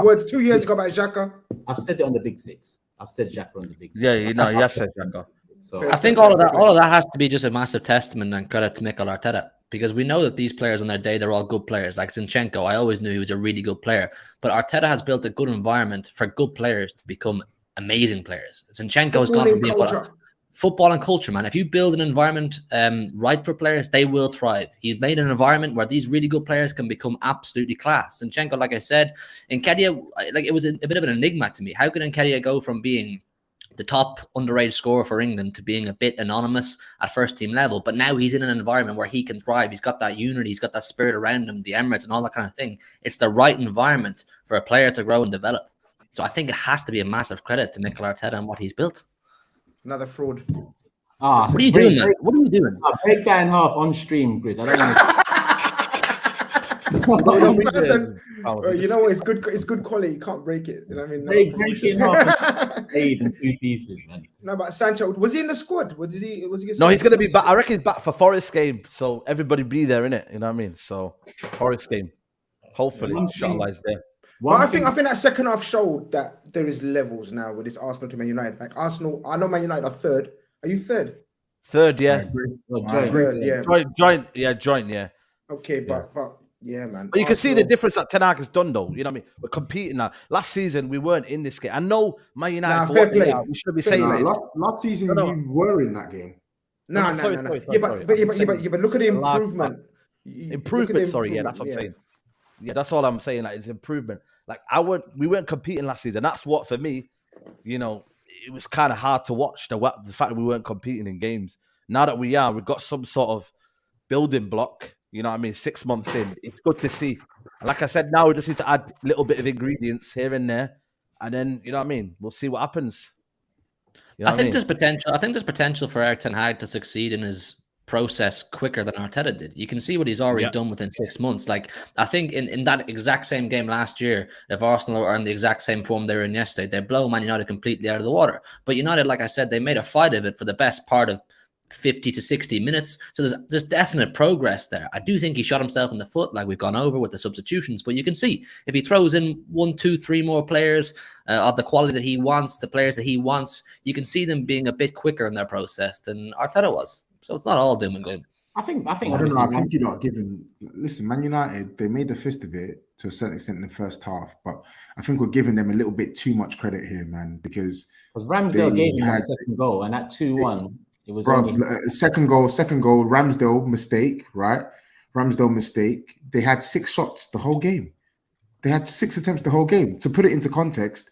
words 2 years ago about Xhaka. I've said it on the Big Six. I've said Xhaka on the Big Six. Yeah, yes, said Xhaka. So I think all of that has to be just a massive testament and credit to Mikel Arteta, because we know that these players on their day, they're all good players. Like Zinchenko, I always knew he was a really good player, but Arteta has built a good environment for good players to become amazing players. Zinchenko has gone from being football and culture, man. If you build an environment right for players, they will thrive. He's made an environment where these really good players can become absolutely class. Zinchenko, like I said, Nketiah, like it was a bit of an enigma to me. How could Nketiah go from being the top underrated scorer for England to being a bit anonymous at first team level? But now he's in an environment where he can thrive. He's got that unity. He's got that spirit around him, the Emirates and all that kind of thing. It's the right environment for a player to grow and develop. So I think it has to be a massive credit to Mikel Arteta and what he's built. Another fraud. What are you doing, man? What are you doing? Break that in half on stream, GRIZZ. I don't want to. You know what? It's good. It's good quality. You can't break it. You know what I mean? Break it in half. In 2 pieces, man. No, but Sancho, was he in the squad? Was he? No, he's gonna be back. I reckon he's back for Forest game. So everybody be there, innit? You know what I mean? So Forest game. Hopefully, inshallah is there. Well, I think that second half showed that there is levels now with this Arsenal to Man United. Like Arsenal, I know Man United are third. Are you third? Third, yeah. Joint, yeah. Okay, but yeah, man. But you can see the difference that Ten Hag has done, though. You know what I mean? We're competing now. Last season, we weren't in this game. I know Man United. Fair play. We should be saying this. Last season, you were in that game. No. Yeah, but look at the improvement. Improvement. Sorry, yeah, that's what I'm saying. Yeah, that's all I'm saying. Like, it's improvement. Like we weren't competing last season. That's what, for me, it was kind of hard to watch the fact that we weren't competing in games. Now that we are, we've got some sort of building block. You know what I mean? 6 months in, it's good to see. And like I said, now we just need to add a little bit of ingredients here and there, and then you know what I mean. We'll see what happens. I think there's potential. I think there's potential for Erik ten Hag to succeed in his process quicker than Arteta did. You can see what he's already done within 6 months. Like, I think in that exact same game last year, if Arsenal are in the exact same form they were in yesterday, they blow Man United completely out of the water. But United, like I said, they made a fight of it for the best part of 50 to 60 minutes. So there's definite progress there. I do think he shot himself in the foot, like we've gone over with the substitutions, but you can see if he throws in 1, 2, 3 more players of the quality that he wants, the players that he wants, you can see them being a bit quicker in their process than Arteta was. So it's not all doom and gloom. I think I don't know. I think you're not giving. Listen, Man United, they made the fist of it to a certain extent in the first half, but I think we're giving them a little bit too much credit here, man, because Ramsdale gave him that second goal, and at 2-1, it was second goal, Ramsdale mistake, right? Ramsdale mistake. They had 6 shots the whole game. They had 6 attempts the whole game. To put it into context,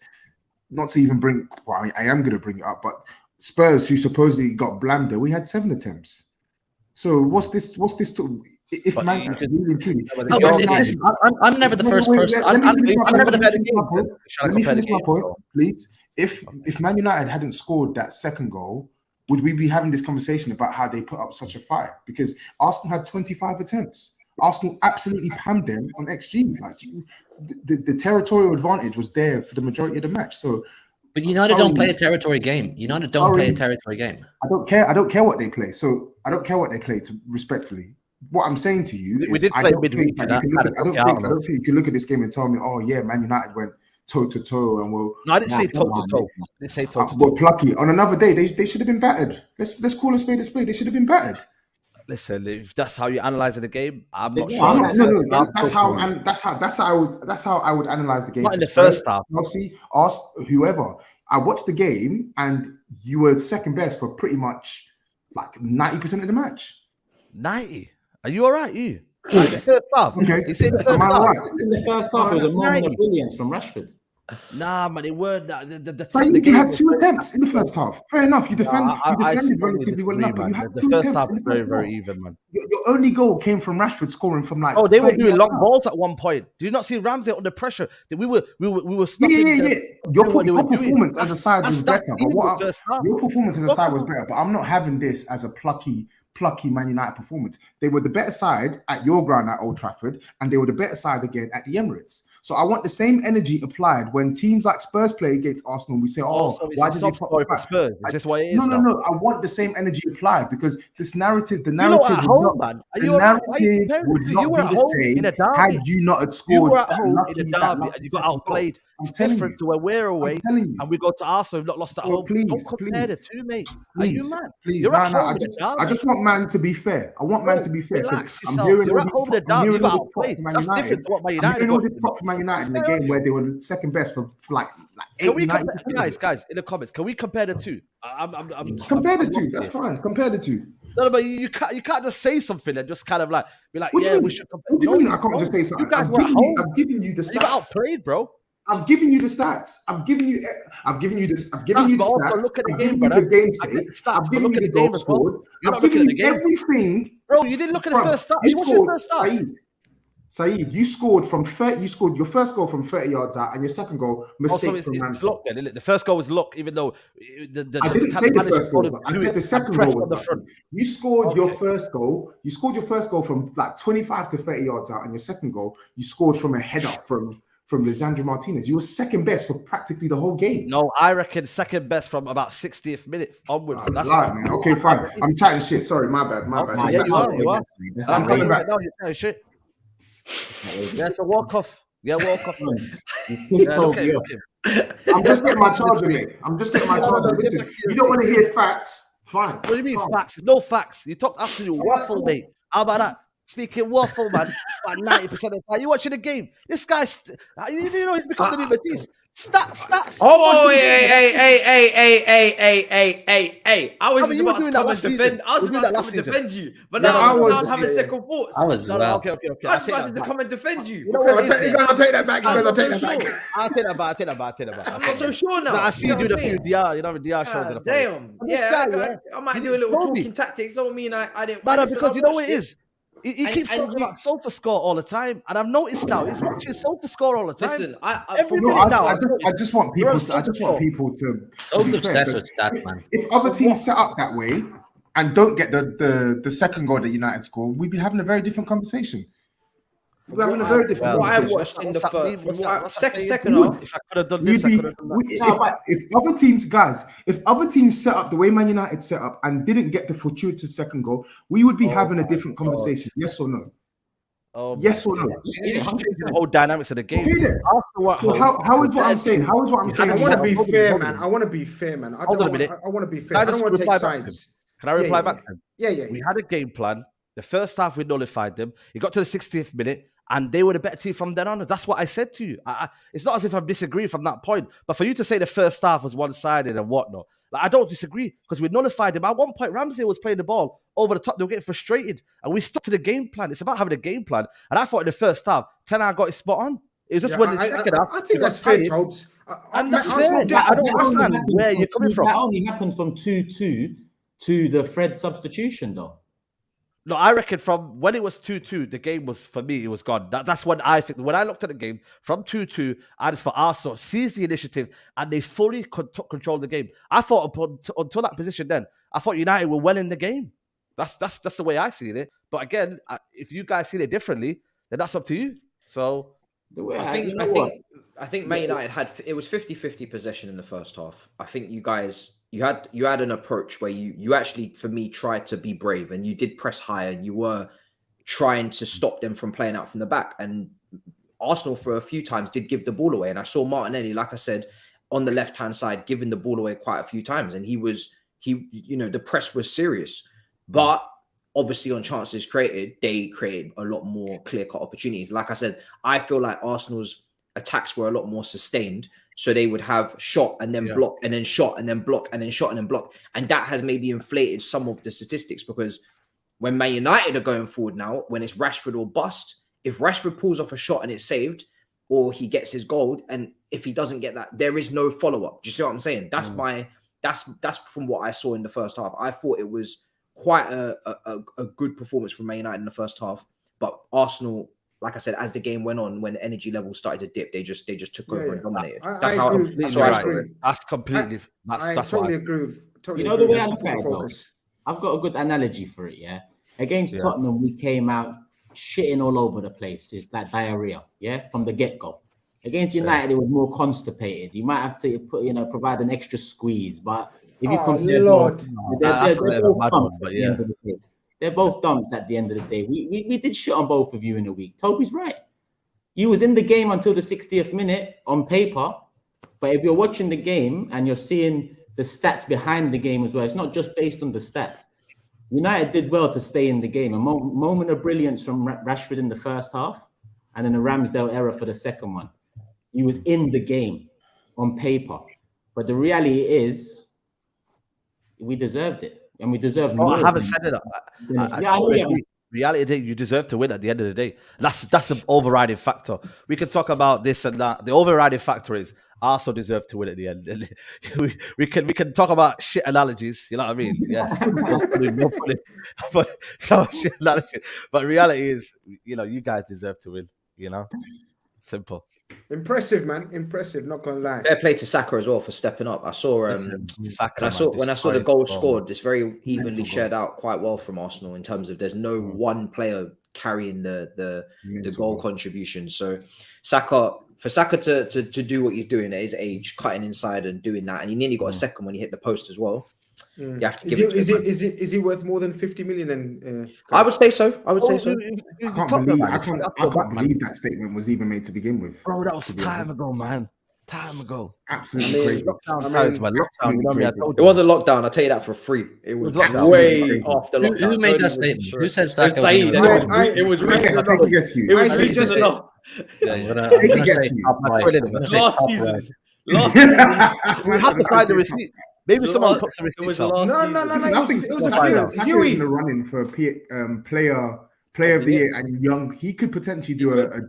not to even bring. Well, I am going to bring it up, but Spurs, who supposedly got blamed there, we had 7 attempts. So what's this? If but man, really truly, I'm never the first person. I'm never the first person. Let me finish my point, please. If Man United hadn't scored that second goal, would we be having this conversation about how they put up such a fight? Because Arsenal had 25 attempts. Arsenal absolutely pammed them on XG. Like the territorial advantage was there for the majority of the match. So. But United don't play a territory game. United don't play a territory game. I don't care. I don't care what they play. So I don't care what they play. Respectfully, what I'm saying to you is, I don't think you can look at this game and tell me, oh yeah, Man United went toe to toe and well. No, I didn't say toe to toe. I didn't say toe to toe. Well, plucky. On another day, they should have been battered. Let's call a spade a spade. They should have been battered. Listen, if that's how you analyze the game, I'm not Yeah, sure. I'm not, no, no, I'll that's go how, for it. and that's how I would analyze the game. Not in For the first Spurs, half. Chelsea, us, whoever. I watched the game, and you were second best for pretty much like 90% of the match. 90. Are you all right? You? Like the first half. Okay. You say the first Am I half. right? In the first half, it was a moment 90. of brilliance from Rashford. Nah, man, it weren't. The So you had 2 attempts in the first half. Fair enough. You defended strongly relatively well disagree, enough, but you man. had The 2 first attempts half in was the first very, half. very even, man. Your only goal came from Rashford scoring from like. Oh, they were 30 doing yards long out. balls at one point. Do you not see Ramsey under pressure? We were Yeah, stopping yeah, them yeah. Your doing what they were doing. performance as a side was That's better. even But what the first half. your performance as a side was better. But I'm not having this as a plucky Man United performance. They were the better side at your ground at Old Trafford, and they were the better side again at the Emirates. So I want the same energy applied when teams like Spurs play against Arsenal. We say, "Oh, so it's why a did you soft pop story the for back?" Spurs. Is this what it is No, no, now? no. I want the same energy applied because this narrative, the You know, narrative, at would home, not, man. Are the you all right? Why are you narrative comparing would the two? not You were be at the home same in a had derby. you not had You scored were at that home in a lucky derby and you got second goal. outplayed. I'm It's telling different you. to when we're away I'm telling you. and we go to Arsenal. We've not lost at So home. please, Don't compare the please. two, mate. Are you Please, mad? please, You're no, at no. home in a I derby. just want man to be fair. I want man Bro, to be fair because relax I'm yourself. hearing You're all at these, home in a I'm derby. You hearing all got this prop outplayed. for Man That's United. different to what Man I'm United hearing all got this to. prop for Man United in the Stay game on. where they were second best for like Can 80, we 90 compare, guys, in the comments? Can we compare the two? compare the I'm two. lost That's here. fine. Compare the two. No, but you can't just say something and just kind of like be like, What do yeah, you we mean? should compare. What do you No, mean? you I can't just say don't. something. You guys were at home. I've given you the And you got stats. outplayed, bro. I've given you the stats. I've given you this. I've given you the But also stats. look at the I've game, given you brother. the game I get state. the stats, I've but given look you at the the game goal as well. scored. You're I've not looking given at the you game. everything. Bro, you didn't look at the Bro, first start. you You watched the scored, first start. Saeed, you scored from 30. You scored your first goal from 30 yards out, and your second goal Also, mistake from it's Ramsey. luck then, isn't it? The first goal was luck, even though I didn't say the first goal. I said the second goal was on the lucky. front. You scored your first goal. You scored your first goal from like 25 to 30 yards out, and your second goal you scored from a header from Lisandro Martinez. You were second best for practically the whole game. No, I reckon second best from about 60th minute onwards. That's right, man. Okay, fine. I'm chatting shit. Sorry, my bad. My bad. Nah, Yeah, you are. I'm coming back. No, you're chatting shit. Yeah, so walk off. Yeah, walk off. Okay. I'm just getting my charger, mate. I'm just getting my charger. Listen, you don't want to hear facts. Fine. What do you mean facts? There's no facts. You talked absolute waffle, mate. How about that? Speaking waffle, man. About 90% of the time. You watching the game. This guy's, you know, he's become the new Matisse. Stats. Oh, hey. I was I mean, just you were about to doing come that and last defend. season. I was You were doing about to that come last and season. defend you, but Yeah, now I I'm having was- second thoughts. I was well. Okay. I was about to come and defend you. You know what it is? You guys will take that back. You guys will I'm take not that so back. I'll take that back. I'm not so sure now. I see you know doing a what few I'm saying? DR, you know, DR shows in the Damn. This Yeah, guy, I might he do a needs little Toby. talking tactics. Don't mean I didn't. No, listen, because I've you know what watched it is. He And- keeps and talking you- about Sofa Score all the time, and I've noticed now he's watching Sofa Score all the time. Listen, Every for No, me- minute now. I just want people You're to. I just on want people to. So be fair, obsessed because with stats, man. if other teams set up that way and don't get the second goal that United score, we'd be having a very different conversation. We're having a very different what I conversation. watched in the What's that mean? first What's that second saying? half. If I could have done We'd this, I be, could have done that. if other teams, guys, if other teams set up the way Man United set up and didn't get the fortuitous second goal, we would be having a different conversation. Yes or no? Oh, Yes or no? It's changing the whole dynamics of the game. Okay then. So how is what I'm saying? How is what I'm saying? I Hold want on, to hold be on, fair, hold man. on. I want to be fair, man. I Hold on a minute. want to be Can fair. I I don't just want to take reply back to him? sides. Can I reply yeah. back to him? Yeah. We had a game plan. The first half, we nullified them. It got to the 60th minute, and they were the better team from then on. That's what I said to you. It's not as if I'm disagreeing from that point, but for you to say the first half was one-sided and whatnot, like, I don't disagree because we nullified them. At one point, Ramsey was playing the ball over the top. They were getting frustrated, and we stuck to the game plan. It's about having a game plan. And I thought in the first half, Ten Hag got it spot on. It was just when in the second half, I he think got that's fair, tired. Tobes. And that's Arsenal fair. did- I don't Arsenal understand where you're coming from. That only happened from 2-2 to the Fred substitution, though. No, I reckon from when it was 2-2, the game was, for me, it was gone. That's when I think. When I looked at the game, from 2-2, I just thought Arsenal seized the initiative and they fully took control of the game. I thought until that position then, I thought United were well in the game. That's the way I see it. But again, if you guys see it differently, then that's up to you. So The way I think Man United it was 50-50 possession in the first half. I think you guys you had an approach where you actually, for me, tried to be brave and you did press high and you were trying to stop them from playing out from the back. And Arsenal for a few times did give the ball away. And I saw Martinelli, like I said, on the left-hand side, giving the ball away quite a few times. And the press was serious. But obviously on chances created, they created a lot more clear-cut opportunities. Like I said, I feel like Arsenal's attacks were a lot more sustained. So they would have shot and then block and then shot and then block and then shot and then block. And that has maybe inflated some of the statistics, because when Man United are going forward now, when it's Rashford or bust, if Rashford pulls off a shot and it's saved, or he gets his goal, and if he doesn't get that, there is no follow-up. Do you see what I'm saying? That's that's from what I saw in the first half. I thought it was quite a good performance from Man United in the first half, but Arsenal, like I said, as the game went on, when the energy levels started to dip, they just took over and dominated. That's how I agree. That's completely. That's totally agree. Totally you know the way agree. I look at it, though? I've got a good analogy for it. Yeah, against Tottenham, we came out shitting all over the place. It's like diarrhea. Yeah, from the get go. Against United, it was more constipated. You might have to provide an extra squeeze, but if you compare both, they're both dumps at the end of the day. They're both dumps at the end of the day. We did shit on both of you in a week. Toby's right. You was in the game until the 60th minute on paper, but if you're watching the game and you're seeing the stats behind the game as well, it's not just based on the stats. United did well to stay in the game. A moment of brilliance from Rashford in the first half, and then a Ramsdale error for the second one. He was in the game on paper, but the reality is we deserved it, and we deserved more. I haven't said it. Reality, you deserve to win at the end of the day. That's an overriding factor. We can talk about this and that. The overriding factor is Arsenal deserve to win at the end. we can talk about shit analogies. You know what I mean? Yeah. Shit analogy. But reality is, you guys deserve to win. Simple. Impressive, man. Impressive. Not gonna lie. Fair play to Saka as well for stepping up. I saw when I saw the goal scored, it's very evenly shared out quite well from Arsenal in terms of there's no one player carrying the goal contribution. So for Saka to do what he's doing at his age, cutting inside and doing that, and he nearly got a second when he hit the post as well. You have to give it to him. Is he worth more than 50 million? I would say so. I can't believe that statement was even made to begin with. Bro, that was time ago, man. Time ago. Absolutely crazy. It was a lockdown. I'll tell you that for free. It was way after lockdown. Who made that statement? Who said Saka? SAEED. It was recent enough. Last season. We have to find the receipt. Maybe someone puts the receipts up. No. I think Saka's in the running for player of the year and young. He could potentially do a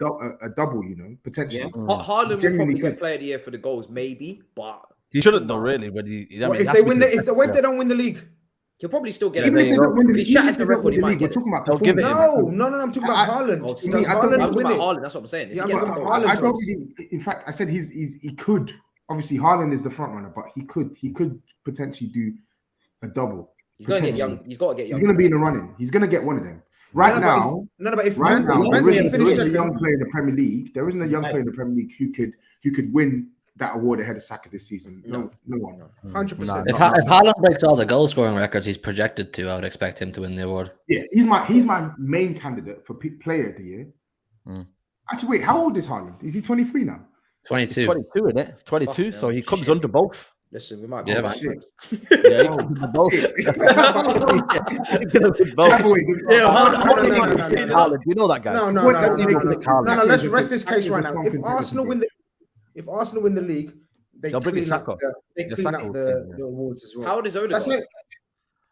double, potentially. Haaland will probably get player of the year for the goals, maybe, but he shouldn't though, really. But if they don't win the league, he'll probably still get it. Even if they don't win the league, we're talking about no. I'm talking about Haaland. I'm talking about Haaland. That's what I'm saying. I don't really. In fact, I said he could. Obviously, Haaland is the front runner, but he could potentially do a double. He's got to get young. He's going to be in the running. He's going to get one of them. Right now, there isn't a young player in the Premier League. There isn't a young player in the Premier League who could win that award ahead of Saka this season. No one. 100%. If Haaland breaks all the goal scoring records he's projected to, I would expect him to win the award. Yeah, he's my main candidate for player of the year. Actually, wait, how old is Haaland? Is he 23 now? 22. 22, isn't it? 22, so he comes under both. Listen, we might be both. He comes under both. Haaland, you know that guy. No. Let's rest this case right now. If Arsenal win the league, they'll clean up the awards as well. How old is Odegaard?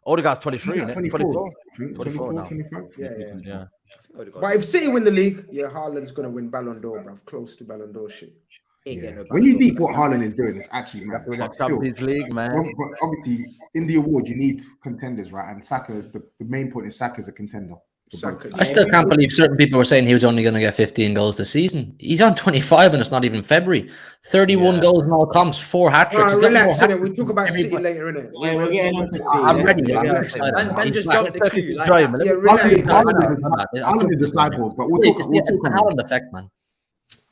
Odegaard's 23, isn't it? 24 now. 25. Yeah. But if City win the league, Haaland's gonna win Ballon d'Or, bruv. Close to Ballon d'Or shit. When you think what Haaland is doing, it's actually Champions League, man. But obviously, in the award, you need contenders, right? And Saka, the main point is Saka's a contender. I still can't believe certain people were saying he was only going to get 15 goals this season. He's on 25 and it's not even February. 31 goals in all comps, 4 hat-tricks. Relax, we talk about City later, innit? Yeah, we're getting on to City. I'm ready. I'm excited. And just jump the queue. Haaland is a cyborg, but we'll talk the Haaland effect, man.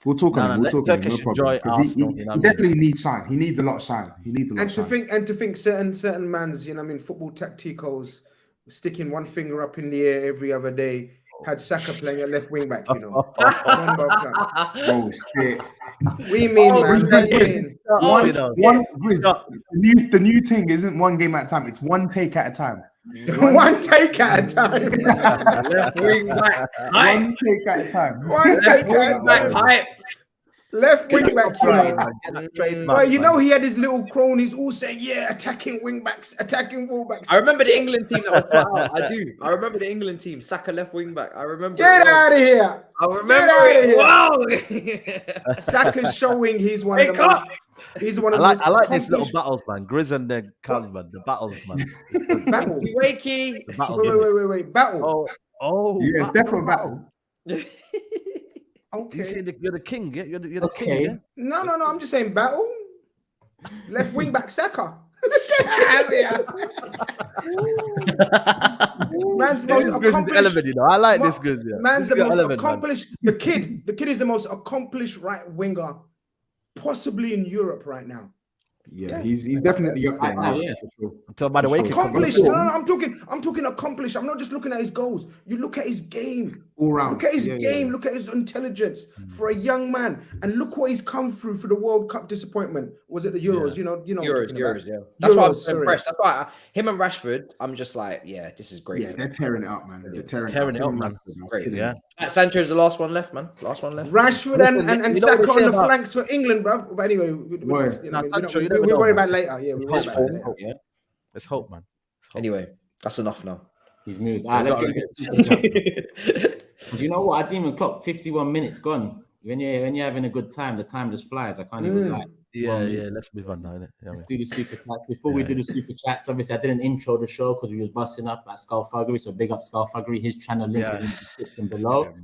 We'll talk on him. No problem. He definitely needs shine. He needs a lot of shine. And to think certain mans, football tacticos, sticking one finger up in the air every other day had Saka playing at left wing back, you know. Oh shit! What do you mean, man? What do you mean? The new thing isn't one game at a time; it's one take at a time. One take at a time. Left wing back. One take at a time. One take at a time. Hype. Left wing back, you know. Well, you man. know he had his little cronies all saying, "Yeah, attacking wing backs, attacking fullbacks." I remember the England team that was put out. I do. I remember the England team. Saka left wing back. I remember. Get out of here! I remember Wow! it. Wow. Saka's showing he's one of the most. He's one of the most I like these little accomplished- battles, man. Grizz and the Cubs, man. The battles, man. battle. Wakey. The battles. Wait, battle. Oh, Yeah, it's definitely battle. Okay. You say you're the king, yeah? You're the Okay. king, yeah? No. I'm just saying battle. Left wing back Saka. Get out of here. Man's the most Grizz is accomplished. element, you know. I like this Grizz, yeah. Man's the This is most element, man. accomplished. The kid is the most accomplished right winger, possibly in Europe right now. Yeah, he's definitely up there now. Yeah. For sure. Until by the way, Accomplished. No, I'm talking accomplished. I'm not just looking at his goals. You look at his game. All round. Look at his Yeah, game. yeah. Look at his intelligence for a young man, and look what he's come through for the World Cup disappointment. Was it the Euros? You know. what I'm talking about. Euros, yeah. That's why I'm Euros, so sorry. impressed. That's why him and Rashford, I'm just like, yeah, this is great. Yeah, they're tearing it up, man. They're tearing Tearing it it up, up, man. Great. Yeah. Sancho's the last one left, man. Last one left. Rashford and You know what Saka they say on the about- flanks for England, bro. But anyway, Word. Sancho, you never we know, worry man. about later. Yeah, we worry about it later. Yeah. Let's hope, man. Anyway, that's enough now. He's moved. All right, let's get into the Super Chat. Do you know what? I didn't even clock 51 minutes gone. When you're having a good time, the time just flies. I can't even lie. Yeah, let's move on now, innit? Yeah, Let's man. do the super chats. Before we do the super chats, obviously I didn't intro the show because we was busting up at Thuggery. So big up Thuggery. His channel link is in the description below.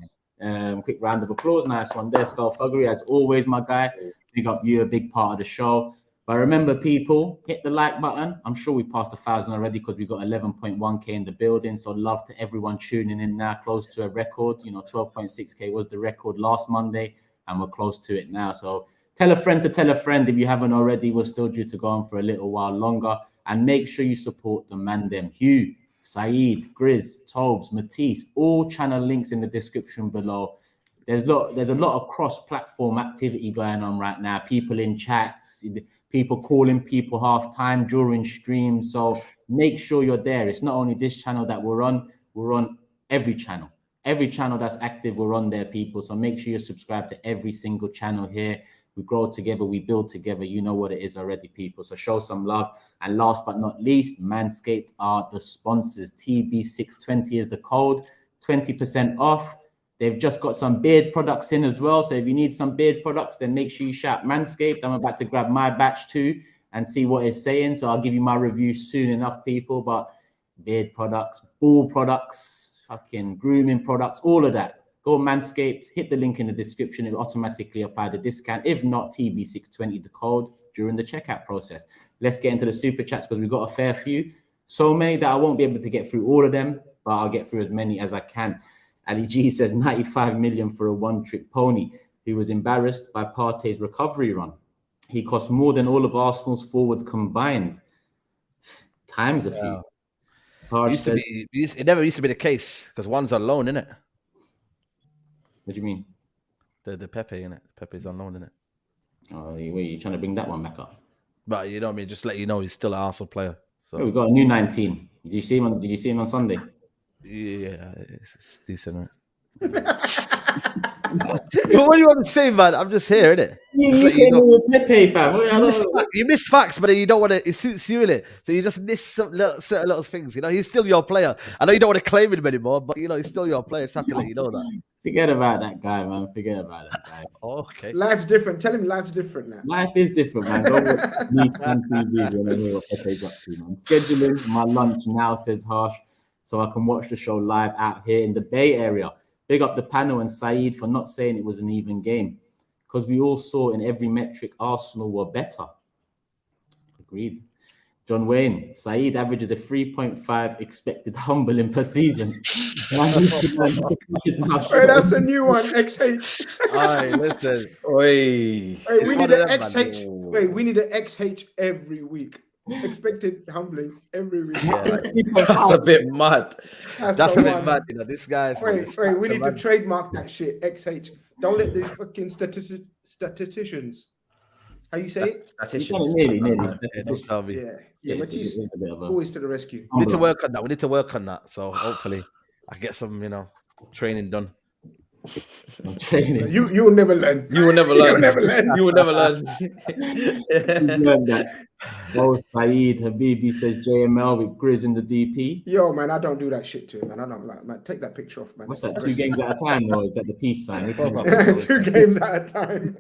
Quick round of applause. Nice one there, Thuggery. As always, my guy. Big up you, a big part of the show. But remember, people, hit the like button. I'm sure we passed 1,000 already because we got 11.1k in the building. So love to everyone tuning in now, close to a record. 12.6k was the record last Monday, and we're close to it now. So tell a friend to tell a friend if you haven't already. We're still due to go on for a little while longer. And make sure you support the man them. HUGH, SAEED, GRIZZ, TOBS, MATISSE, all channel links in the description below. There's a lot of cross-platform activity going on right now. People in chats, people calling people half-time during streams. So make sure you're there. It's not only this channel that we're on every channel. Every channel that's active, we're on there, people. So make sure you subscribe to every single channel here. We grow together, we build together. You know what it is already, people. So show some love. And last but not least, Manscaped are the sponsors. TB620 is the code, 20% off. They've just got some beard products in as well. So if you need some beard products, then make sure you shout Manscaped. I'm about to grab my batch too and see what it's saying. So I'll give you my review soon enough, people. But beard products, ball products, fucking grooming products, all of that. Go Manscaped, hit the link in the description. It'll automatically apply the discount. If not, TB620, the code, during the checkout process. Let's get into the super chats because we've got a fair few. So many that I won't be able to get through all of them, but I'll get through as many as I can. Ali G says 95 million for a one-trick pony. He was embarrassed by Partey's recovery run. He cost more than all of Arsenal's forwards combined. Times a few. It never used to be the case because one's on loan, innit? What do you mean? The Pepe, innit? Pepe's on loan, innit? Oh, you trying to bring that one back up? But you know what I mean? Just let you know he's still an Arsenal player. So we've got a new 19. Did you see him on Sunday? Yeah, it's decent, right? But what do you want to say, man? I'm just here, innit? Pepe, fam. You miss facts, but you don't want to. It suits you, innit? So you just miss certain little things. He's still your player. I know you don't want to claim him anymore, but he's still your player. Just have to let you know that. Forget about that guy, man. Forget about that guy. Okay. Life's different. Tell him life's different now. Life is different, man. Go watch Nice on TV when I hear what Pepe's up to, man. Scheduling my lunch now, says Harsh, so I can watch the show live out here in the Bay Area. Big up the panel and SAEED for not saying it was an even game, because we all saw in every metric Arsenal were better. Agreed. John Wayne, SAEED averages a 3.5 expected humbling per season. Wait, that's a new one, XH. All right, listen. Oi. Wait, we need an XH. Wait, we need an XH every week. expected humbling every week. That's a bit mad. That's a bit mad, you know. This guy's wait, we need to trademark that shit. XH. Don't let these fucking statisticians. How you say it? Statisticians. Nearly. Don't tell me. Yeah. Matisse, always to the rescue. We need to work on that. We need to work on that. So hopefully, I get some, training done. Training. You will never learn. You will never learn. You will never learn. Oh, Saeed Habibi says JML with GRIZZ in the DP. Yo, man, I don't do that shit to him, man. I don't like, man. Take that picture off, man. What's that? 2 games at a time, or is that the peace sign? 2 games at a time.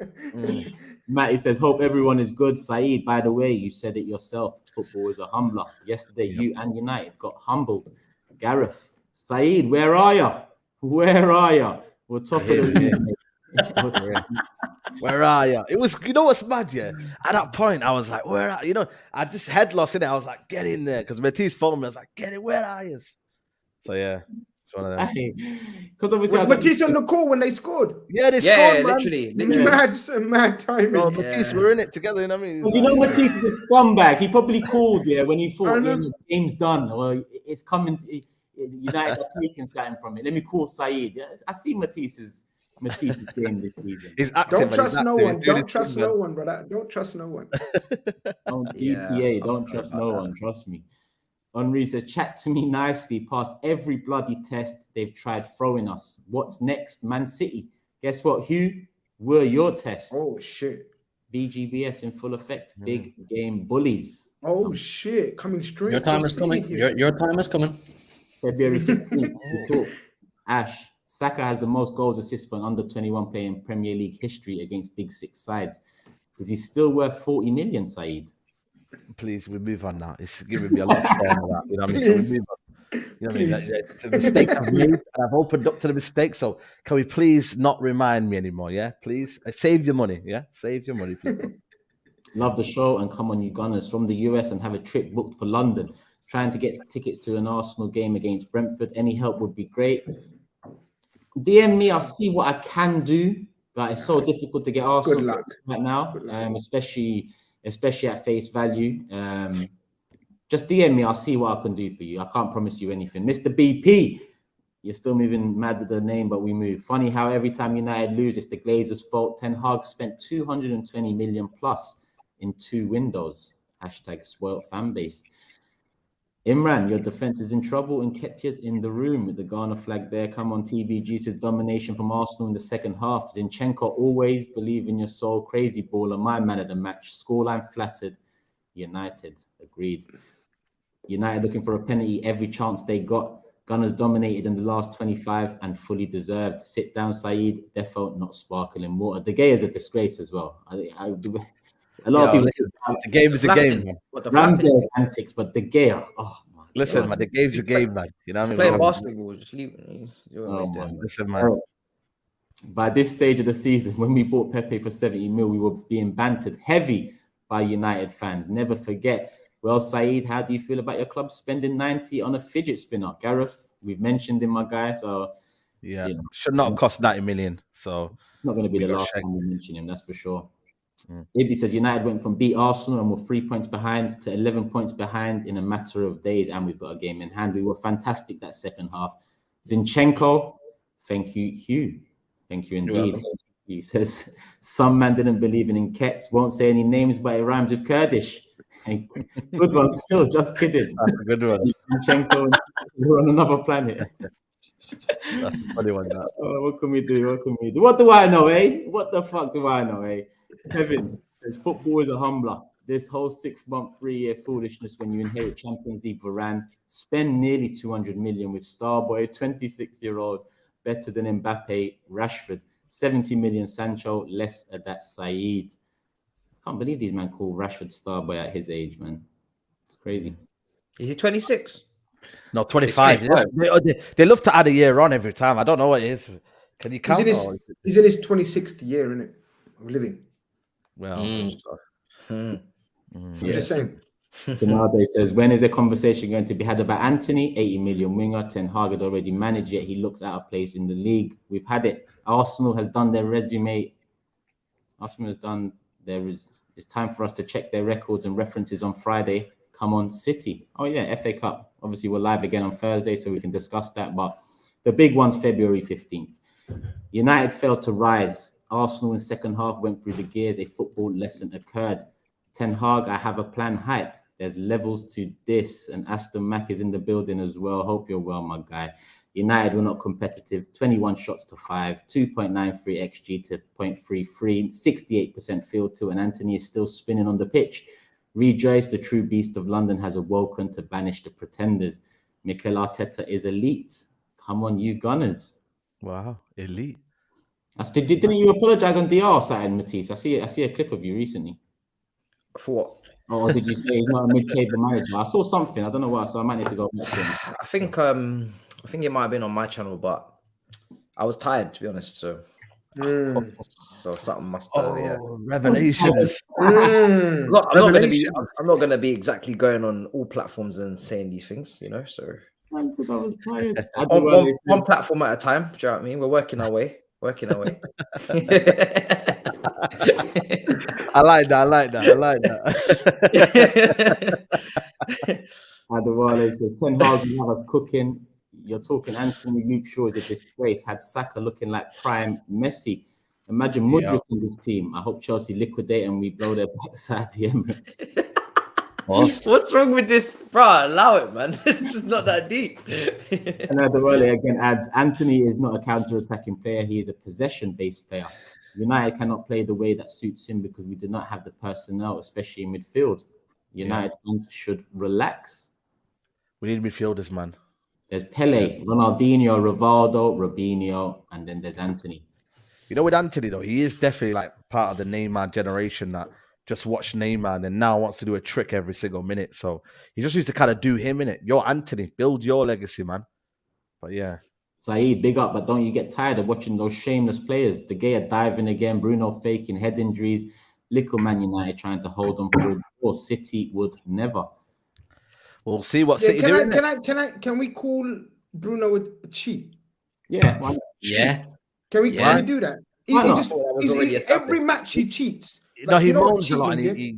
Matty says, hope everyone is good. Saeed, by the way, you said it yourself. Football is a humbler. Yesterday, you and United got humbled. Gareth, Saeed, where are you? Where are you? We're top of the league. Where are you? It was, what's mad, yeah? At that point, I was like, where are you? I just head lost in it. I was like, get in there. Because Matisse followed me. I was like, get it, where are you? So, yeah. It's one of them. Because obviously, was Matisse on the call when they scored? Yeah, they scored, man. Literally. Mad timing. No, Matisse, we're in it together, you know what I mean? Well, you know, Matisse is a scumbag. He probably called, when he thought the game's done, or it's coming to United are taking something from it. Let me call Saeed. Yeah, I see Matisse's game this season. He's active. Don't trust no one. Don't trust no one, brother. Don't trust no one. Don't trust no one. Trust me. Henri says, chat to me nicely past every bloody test they've tried throwing us. What's next? Man City. Guess what, Hugh? We're your test. Oh, shit. BGBS in full effect. Big game bullies. Oh, shit. Coming straight. Your time is coming. Your time is coming. February 16th, we talk. Ash, Saka has the most goals assists for an under-21 player in Premier League history against Big Six sides. Is he still worth 40 million, Saeed? Please, we move on now. It's giving me a lot of trauma. That, you know what I mean? So we move on. You know what I mean? It's a mistake I've made, and I've opened up to the mistake. So can we please not remind me anymore? Yeah, please. Save your money. Yeah, save your money, people. Love the show and come on, you Gunners, from the US and have a trip booked for London. Trying to get tickets to an Arsenal game against Brentford. Any help would be great. DM me, I'll see what I can do. But it's so difficult to get Arsenal right now, especially at face value. Just DM me, I'll see what I can do for you. I can't promise you anything. Mr. BP, you're still moving mad with the name, but we move. Funny how every time United lose, it's the Glazers' fault. Ten Hag spent 220 million plus in 2 windows. Hashtag spoiled fan base. Imran, your defense is in trouble and Nketiah's in the room with the Ghana flag there. Come on, TBG says domination from Arsenal in the second half. Zinchenko, always believe in your soul. Crazy baller, my man of the match. Scoreline flattered. United, agreed. United looking for a penalty every chance they got. Gunners dominated in the last 25 and fully deserved. Sit down, Saeed. Defo, not sparkling water. De Gea is a disgrace as well. A lot of people. Listen, the game is a game, man. Ramsdale's antics, but De Gea. Oh my. Listen, man, the game's a game, man. You know what I mean? Playing basketball, just leave it. Listen, man. By this stage of the season, when we bought Pepe for 70 mil, we were being bantered heavy by United fans. Never forget. Well, Saeed, how do you feel about your club spending 90 on a fidget spinner? Gareth, we've mentioned him, my guy. So yeah, should not have cost 90 million. So it's not going to be the last time we mention him, that's for sure. Ibby says United went from beat Arsenal and were 3 points behind to 11 points behind in a matter of days, and we've got a game in hand. We were fantastic that second half. Zinchenko, thank you, Hugh. Thank you indeed. He says some man didn't believe in Nketiah. Won't say any names, but it rhymes with Kurdish. Good one, still. Just kidding. That's a good one. Zinchenko, we're on another planet. That's a funny one. That. Oh, what can we do? What can we do? What do I know, eh? What the fuck do I know, eh? Kevin says football is a humbler. This whole 6-month, 3-year foolishness when you inherit Champions League Varane, spend nearly 200 million with Starboy, 26-year-old, better than Mbappe, Rashford, 70 million Sancho, less of that Saeed. Can't believe these man call Rashford Starboy at his age, man. It's crazy. Is he 26? No, 25. They love to add a year on every time. I don't know what it is. Can you count? He's in his 26th year, isn't it, of living? Well, I'm just saying. Bernardo says, when is a conversation going to be had about Anthony? 80 million winger. Ten Hag had already managed it. He looks out of place in the league. We've had it. Arsenal has done their resume. Arsenal has done their It's time for us to check their records and references on Friday. Come on, City. Oh yeah, FA Cup. Obviously, we're live again on Thursday, so we can discuss that. But the big one's February 15th. United failed to rise. Arsenal in second half went through the gears. A football lesson occurred. Ten Hag, I have a plan hype. There's levels to this. And Aston Mac is in the building as well. Hope you're well, my guy. United were not competitive. 21 shots to 5, 2.93 XG to 0.33, 68% field to, and Anthony is still spinning on the pitch. Rejoice, the true beast of London, has awoken to banish the pretenders. Mikel Arteta is elite. Come on, you Gunners. Wow, elite. Didn't you apologize on DR side, Matisse? I see a clip of you recently. For what? Or did you say he's not a mid-table manager? I saw something. I don't know what, so I might need to go back to him. I think it might have been on my channel, but I was tired, to be honest. So something must have. Yeah. Revelations. I'm not going to be exactly going on all platforms and saying these things, you know. So I said I was tired. one platform at a time. Do you know what I mean? We're working our way. I like that. Adewale says, Ten Hag, you have us cooking. You're talking Anthony Luke Shaw is a disgrace. Had Saka looking like prime Messi. Imagine Mudryk in this team. I hope Chelsea liquidate and we blow their backside the Emirates. What's wrong with this? Bro, allow it, man. It's just not that deep. And Adewale again adds, Anthony is not a counter-attacking player. He is a possession-based player. United cannot play the way that suits him because we do not have the personnel, especially in midfield. United fans should relax. We need midfielders, man. There's Pele, Ronaldinho, Rivaldo, Robinho, and then there's Anthony. You know, with Anthony, though, he is definitely like part of the Neymar generation that just watched Neymar and then now wants to do a trick every single minute. So he just needs to kind of do him, innit? You're Anthony. Build your legacy, man. But yeah. SAEED, big up, but don't you get tired of watching those shameless players? De Gea diving again, Bruno faking head injuries, little Man United trying to hold on for it. Or City would never. We'll see what City do. Can we call Bruno a cheat? Yeah. Yeah. Can we do that? Every match he cheats. No, he moans a lot. And he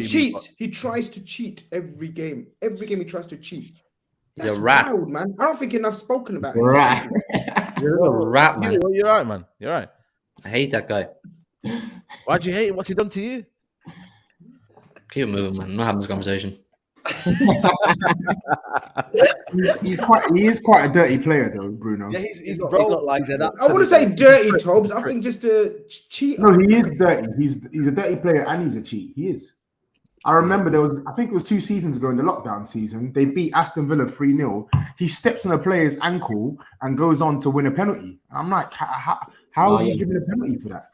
cheats. He tries to cheat every game. Every game he tries to cheat. That's You're right, wild, man. I don't think enough spoken about it. Right. You're a rat, man. You're right, man. You're right. I hate that guy. Why'd you hate him? What's he done to you? Keep it moving, man. I'm not having this conversation. He is quite a dirty player, though, Bruno. Yeah, he's not like that. I wouldn't say dirty, Tobs. I think just a cheat. No, he is dirty. He's a dirty player and he's a cheat. He is. I remember I think it was 2 seasons ago in the lockdown season, they beat Aston Villa 3-0. He steps on a player's ankle and goes on to win a penalty. And I'm like, how are you giving a penalty for that?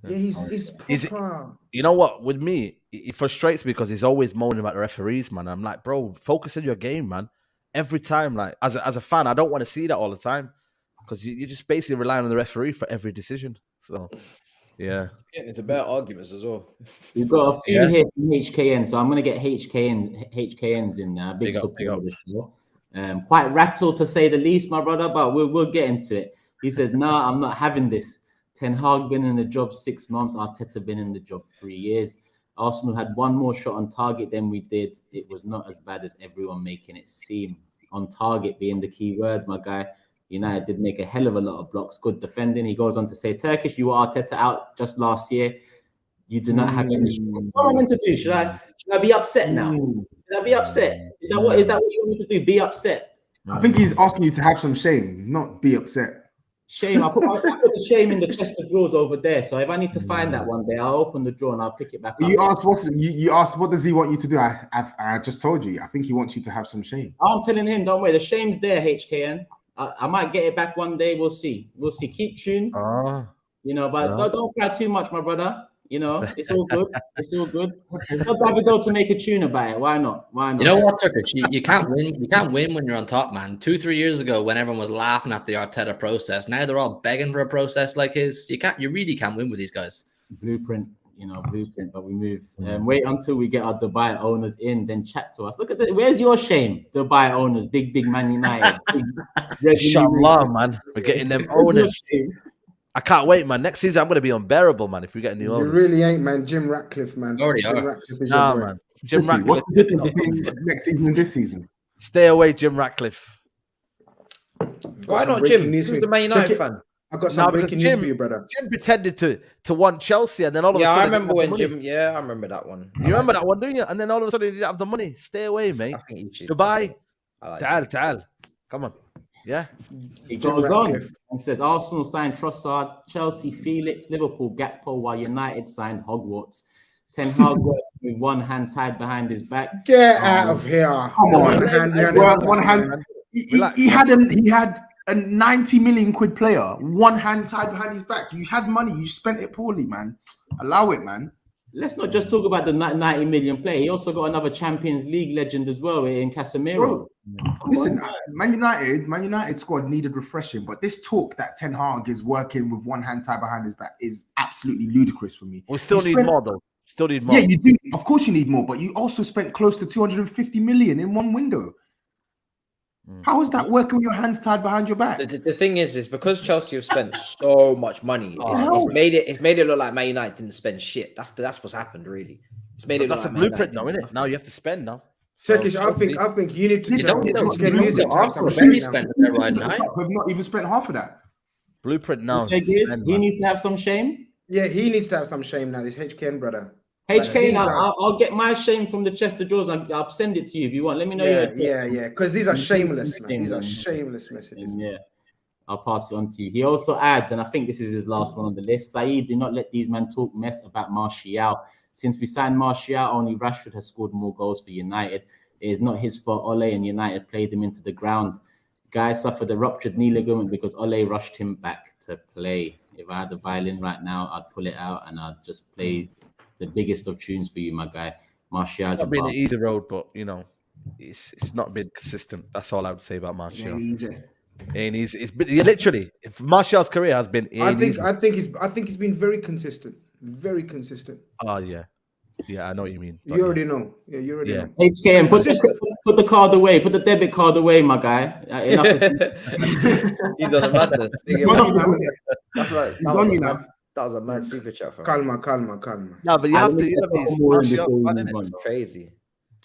Yeah, he's proper. You know what? With me, it frustrates me because he's always moaning about the referees, man. I'm like, bro, focus on your game, man. Every time, like as a fan, I don't want to see that all the time because you're just basically relying on the referee for every decision. So, yeah. Getting into better arguments as well. We've got a few here from HKN, so I'm going to get HKNs in there. Big support of the show. Quite rattled to say the least, my brother, but we'll get into it. He says, "Nah, I'm not having this. Ten Hag been in the job 6 months. Arteta been in the job 3 years. Arsenal had 1 more shot on target than we did. It was not as bad as everyone making it seem. On target being the key word, my guy. United did make a hell of a lot of blocks. Good defending." He goes on to say, "Turkish, you were Arteta out just last year. You do not have any." What am I meant to do? Should I be upset now? Should I be upset? Is that what you want me to do? Be upset? I think he's asking you to have some shame, not be upset. Shame. I put the shame in the chest of drawers over there. So if I need to find that one day, I'll open the drawer and I'll pick it back up. You asked what does he want you to do? I just told you. I think he wants you to have some shame. I'm telling him, don't worry. The shame's there, HKN. I might get it back one day. We'll see. Keep tuned. You know, but don't cry too much, my brother. You know, it's all good. It's all good. Tell Davido to make a tune about it. Why not? Why not? You know what, Turkish? You can't win. You can't win when you're on top, man. 2-3 years ago, when everyone was laughing at the Arteta process, now they're all begging for a process like his. You really can't win with these guys. Blueprint. But we move. Wait until we get our Dubai owners in, then chat to us. Look at that. Where's your shame, Dubai owners? Big Man United. Inshallah, man. We're getting them owners. I can't wait, man. Next season, I'm going to be unbearable, man, if we get a new You owners. really ain't, man. Jim Ratcliffe, man. Already Jim are. Ratcliffe is Nah, your boy. man. Jim Listen, Ratcliffe. what's the difference between next season and this season? Stay away, Jim Ratcliffe. Why some not breaking Jim? news Who's for the you. Man United Check it. fan? I got some Nah, breaking because news Jim- for you, brother. Jim pretended to want Chelsea, and then all of a Yeah, sudden, I he didn't remember have when the money. Jim. Yeah, I remember that one. You remember that one, don't you? And then all of a sudden, he didn't have the money. Stay away, mate. I think you should. Dubai. I like Tal, Jim. tal. Come on. Yeah. He Jim goes on Ratcliffe. and says Arsenal signed Trossard, Chelsea Felix, Liverpool Gakpo, while United signed Hogwarts. Ten Hag worked with one hand tied behind his back. Get out of here. Come on. One hand behind Well, his one back, hand. man. He had a 90 million quid player, one hand tied behind his back. You had money, you spent it poorly, man. Allow it, man. Let's not just talk about the 90 million player. He also got another Champions League legend as well in Casemiro. Bro, listen, Man United squad needed refreshing, but this talk that Ten Hag is working with one hand tied behind his back is absolutely ludicrous for me. We still You need spent- more, though. Still need more. Yeah, you do. Of course, you need more, but you also spent close to 250 million in one window. How is that working with your hands tied behind your back? The thing is because Chelsea have spent so much money, it's made it look like Man United didn't spend shit. That's what's happened, really. It's made But it. that's a look like Man blueprint now, United isn't it? Now you have to spend now. Turkish, So, I think you need to You don't know. get music to have some Very shit now. spent there right now. We've not even spent half of that. Blueprint now. You say this, Spend, he man. needs to have some shame. Yeah, he needs to have some shame now. This HKN brother. HK, Like, I'll get my shame from the chest of drawers. I'll send it to you if you want. Let me know. Yeah. Because these are shameless, man. These are shameless messages. Yeah, I'll pass it on to you. He also adds, and I think this is his last one on the list. SAEED, do not let these men talk mess about Martial. Since we signed Martial, only Rashford has scored more goals for United. It is not his fault. Ole and United played him into the ground. Guy suffered a ruptured knee ligament because Ole rushed him back to play. If I had a violin right now, I'd pull it out and I'd just play the biggest of tunes for you, my guy. Martial's It's not been an easy road, but you know, it's not been consistent. That's all I would say about Martial. And it's been literally, if Martial's career has been. I think he's been very consistent. Very consistent. Oh yeah, I know what you mean. You already know. Yeah, you already know. HKM, put the card away. Put the debit card away, my guy. Enough He's on a madness. That was a mad super chat. Calma. No, but you have to. You know, It's crazy.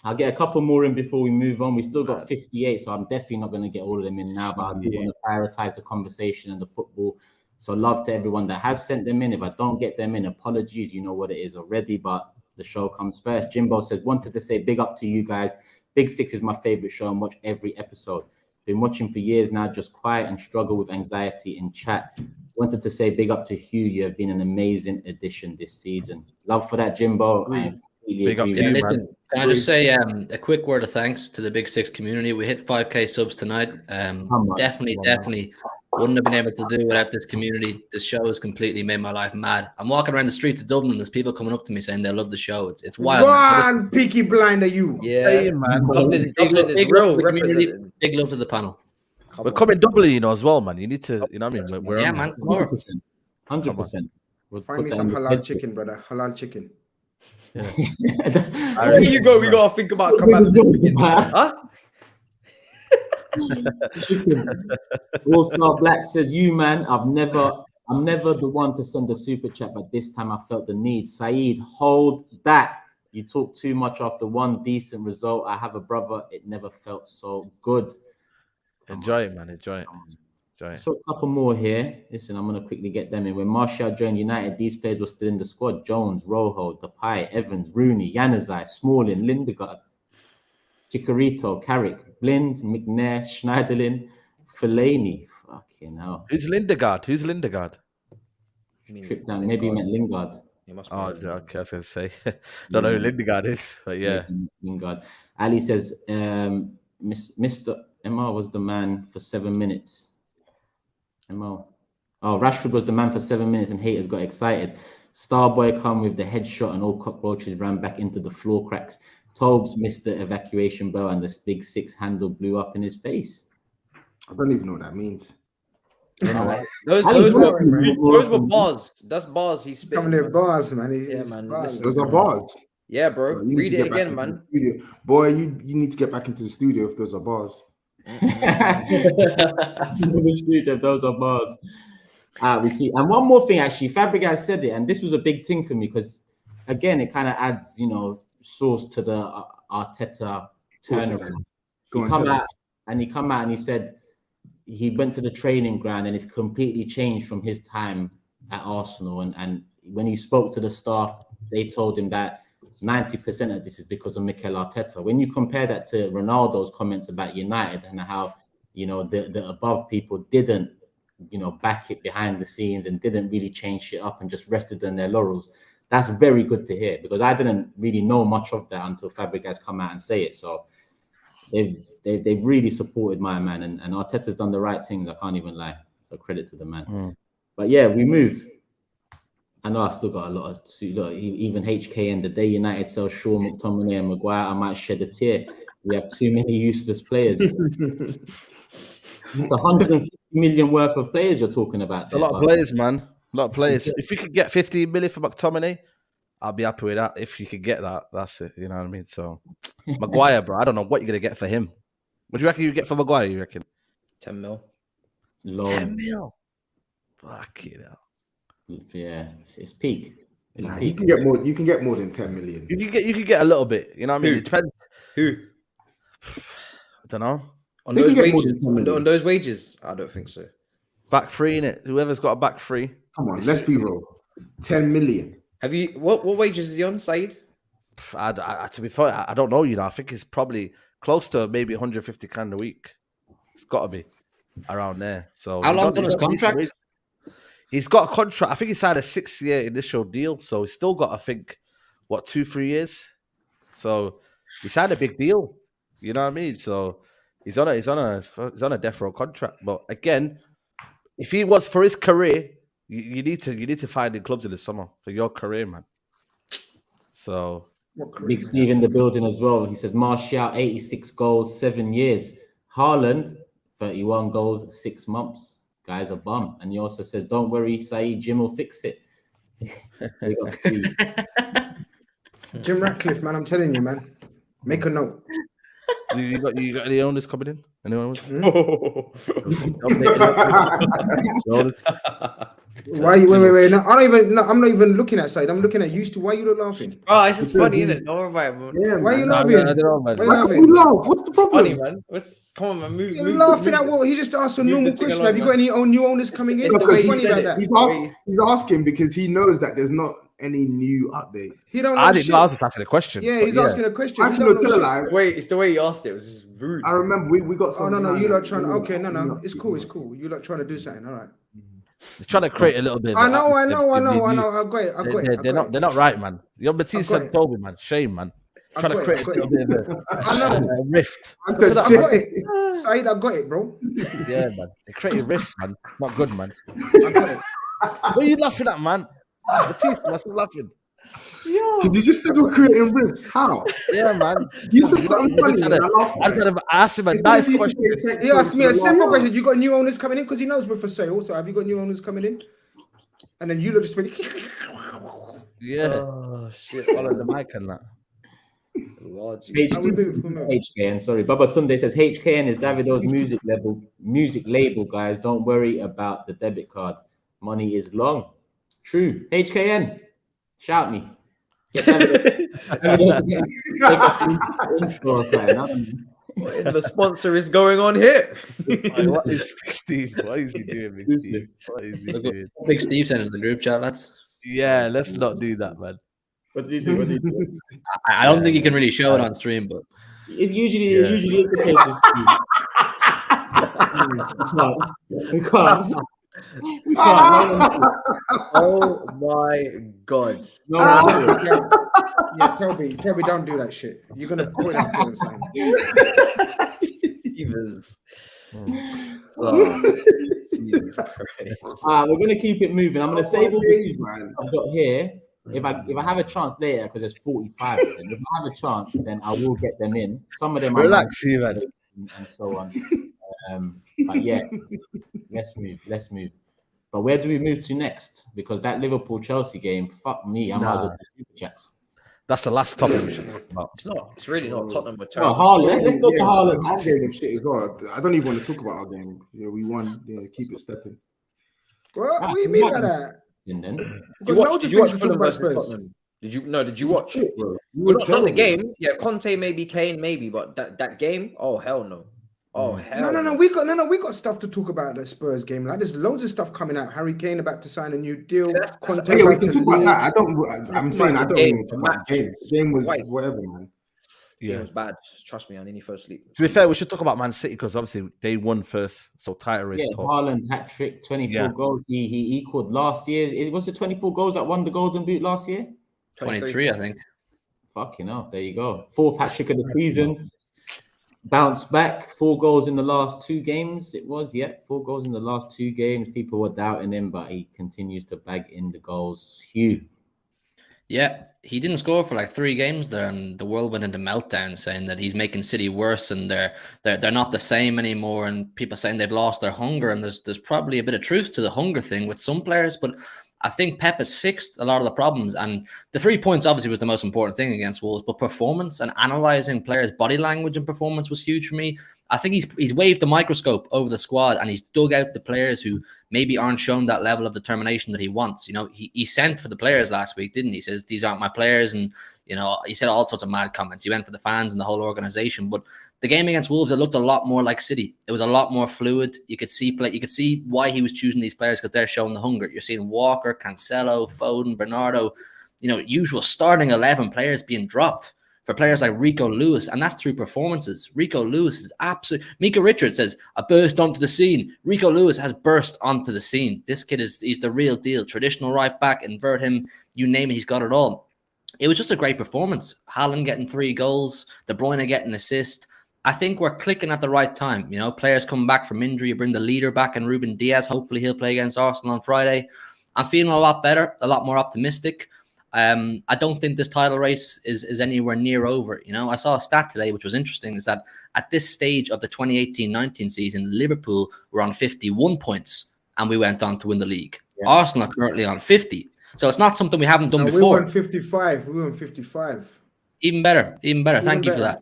I'll get a couple more in before we move on. We still got 58, so I'm definitely not going to get all of them in now, but I do want to prioritize the conversation and the football. So love to everyone that has sent them in. If I don't get them in, apologies. You know what it is already, but the show comes first. Jimbo says, wanted to say big up to you guys. Big Six is my favorite show and watch every episode. Been watching for years now, just quiet and struggle with anxiety in chat. Wanted to say big up to Hugh. You have been an amazing addition this season. Love for that, Jimbo. Big up, yeah, listen, can I just say a quick word of thanks to the Big Six community? We hit 5K subs tonight. Definitely wouldn't have been able to do without this community. The show has completely made my life mad. I'm walking around the streets of Dublin. There's people coming up to me saying they love the show. It's wild. One peaky blinder, you. Yeah, Saying, man. Big love to the community. Big love to the panel. We're coming doubly, you know, as well, man. You need to, you know what I mean? We're yeah, on, man. 100%. Find me some halal chicken, brother. Halal chicken. Yeah. Where you go? We gotta think about Huh? All Star Black says, "You man, I'm never the one to send a super chat, but this time I felt the need. SAEED, hold that. You talk too much after one decent result. I have a brother. It never felt so good. Enjoy it, man. Enjoy it. So a couple more here. Listen, I'm going to quickly get them in. When Martial joined United, these players were still in the squad. Jones, Rojo, Depay, Evans, Rooney, Januzaj, Smalling, Lindegaard, Chicharito, Carrick, Blind, McNair, Schneiderlin, Fellaini. Fucking hell. Who's Lindegaard? Trip down. Maybe he meant Lingard. Oh, okay. I was going to say. Don't know who Lindegaard is, but yeah. Lingard. Ali says, Mr. Emma was the man for 7 minutes. Rashford was the man for 7 minutes and haters got excited. Starboy come with the headshot and all cockroaches ran back into the floor cracks. TOBS missed the evacuation bell and the Big Six handle blew up in his face. I don't even know what that means. Those were bars. That's bars he spit. Coming there, bars, man. Those are bars. Yeah, bro. Read it again, man. Boy, you need to get back into the studio if those are bars. Those are bars. And one more thing, actually, Fabregas said it, and this was a big thing for me because, again, it kind of adds, source to the Arteta turnaround. He come out and he said he went to the training ground and it's completely changed from his time at Arsenal. And when he spoke to the staff, they told him that 90% of this is because of Mikel Arteta. When you compare that to Ronaldo's comments about United and how, the above people didn't, back it behind the scenes and didn't really change shit up and just rested on their laurels. That's very good to hear because I didn't really know much of that until Fabregas come out and say it. So they've really supported my man, and Arteta's done the right things. I can't even lie. So credit to the man. But yeah, we move. I know I still got a lot of even HKN. The day United sell Shaw, McTominay, and Maguire, I might shed a tear. We have too many useless players. It's 150 million worth of players you're talking about. It's a lot of players, man. A lot of players. If you could get 15 million for McTominay, I'll be happy with that. If you could get that, that's it. You know what I mean? So, Maguire, bro, I don't know what you're going to get for him. What do you reckon you get for Maguire, you reckon? 10 mil. Low. 10 mil? Fuck it out. Yeah, it's peak. You can get more. You can get more than 10 million. You can get a little bit. You know what I mean? It depends. Who? I don't know. On those wages? I don't think so. Back free, innit? Whoever's got a back free. Come on, let's be real. 10 million. Have you what wages is he on, SAEED? To be fair, I don't know. I think it's probably close to maybe 150 grand a week. It's got to be around there. So how long's on his contract? He's got a contract. I think he signed a 6-year initial deal, so he's still got, I think, 2-3 years. So he signed a big deal. You know what I mean? So he's on a death row contract. But again, if he was for his career, you need to find in clubs in the summer for your career, man. So Big Steve in the building as well. He says Martial 86 goals, 7 years. Haaland 31 goals, 6 months. Guy's a bum. And he also says, "Don't worry, SAEED, Jim will fix it." Jim Ratcliffe, man, I'm telling you, man. Make a note. You got any owners coming in? Anyone? No. Why you wait? No, I'm not even looking at SAEED. I'm looking at you two. Why you looking? Oh, it's just funny, isn't it? Don't worry about it, man. Yeah, why you laughing? What's the problem? Funny, man. Come on, man. Move. You're laughing at what? He just asked a normal question. Have you got any new owners coming in? He's asking because he knows that there's not any new update. He don't know. I didn't know. I was just asking a question. Yeah, he's asking a question. Wait, it's the way he asked it. It was just rude. I remember we got some. Oh no, you lot trying. Okay, no, it's cool. You lot trying to do something. All right. They're trying to create a little bit. I know. I got it. They're not right, man. You're Matisse and Toby, man. Shame, man. Trying to create a little bit of a rift. I got it. SAEED, I got it, bro. Yeah, man. They created rifts, man. Not good, man. I got it. What are you laughing at, man? Matisse, man, stop laughing. Yo. Did you just say we're creating rifts? How? Yeah, man. You said something funny. I asked him a nice question. He asked me a simple question. You got new owners coming in? Because he knows we're for sale. So have you got new owners coming in? And then you lot just went. Yeah. Oh, shit. Follow the mic and that. HKN, sorry. Baba Tunde says HKN is Davido's music label, guys. Don't worry about the debit card. Money is long. True. HKN. Shout me. Get The sponsor is going on here. What is Steve? What is he doing, Big Steve? What is he doing? Big Steve sent us the group chat, lads. Yeah, let's not do that, man. What did he do? I don't think you can really show it on stream, but it usually is the case with Steve. We can't. Oh my god! No, yeah, Toby, don't do that shit. You're gonna put that on sign. Jesus. Jesus Christ. We're gonna keep it moving. I'm gonna save all these I've got here. If I have a chance later, because there's 45 of them, if I have a chance, then I will get them in. Some of them relax, man, and so on. But yeah, let's move. But where do we move to next? Because that Liverpool-Chelsea game, fuck me, I might as well do Super Chats. That's the last topic we should talk about. It's not. It's really not. Tottenham were terrible. Haaland. Let's go to Haaland. Our game and shit as well. I don't even want to talk about our game. Yeah, we won. Yeah, keep it stepping. What do you mean by that? Did you watch Fulham versus Tottenham? Did you watch it? Well, not the game. Yeah, Conte maybe, Kane maybe, but that game, oh hell no. Oh hell no. We got stuff to talk about the Spurs game. Like there's loads of stuff coming out. Harry Kane about to sign a new deal. Conte we can talk about that. I'm saying I don't even talk about the game. The game was whatever, man. Yeah, it was bad. Trust me, I nearly fell asleep. To be fair, we should talk about Man City because obviously they won first, so title race. Yeah, Haaland hat trick, 24 goals. He equaled last year. It was the 24 goals that won the Golden Boot last year. 23, I think. Fucking hell, there you go. 4th hat trick of the season. Bounced back, 4 goals in the last 2 games. It was 4 goals in the last 2 games. People were doubting him, but he continues to bag in the goals. Hugh. Yeah, he didn't score for like 3 games there, and the world went into meltdown saying that he's making City worse and they're not the same anymore, and people saying they've lost their hunger. And there's probably a bit of truth to the hunger thing with some players, but I think Pep has fixed a lot of the problems. And the 3 points obviously was the most important thing against Wolves, but performance and analysing players' body language and performance was huge for me. I think he's waved the microscope over the squad and he's dug out the players who maybe aren't shown that level of determination that he wants. You know, he sent for the players last week, didn't he? He says, these aren't my players. And, you know, he said all sorts of mad comments. He went for the fans and the whole organisation. But the game against Wolves, it looked a lot more like City. It was a lot more fluid. You could see why he was choosing these players because they're showing the hunger. You're seeing Walker, Cancelo, Foden, Bernardo, you know, usual starting 11 players being dropped for players like Rico Lewis, and that's through performances. Rico Lewis is absolute. Mika Richards says, "I burst onto the scene." Rico Lewis has burst onto the scene. This kid he's the real deal. Traditional right back, invert him, you name it, he's got it all. It was just a great performance. Haaland getting 3 goals, De Bruyne getting an assist. I think we're clicking at the right time. You know, players coming back from injury. You bring the leader back and Ruben Diaz. Hopefully he'll play against Arsenal on Friday. I'm feeling a lot better, a lot more optimistic. I don't think this title race is anywhere near over. You know, I saw a stat today, which was interesting, is that at this stage of the 2018-19 season, Liverpool were on 51 points and we went on to win the league. Yeah. Arsenal are currently on 50. So it's not something we haven't done before. We won 55. We won 55. Even better. Thank you for that.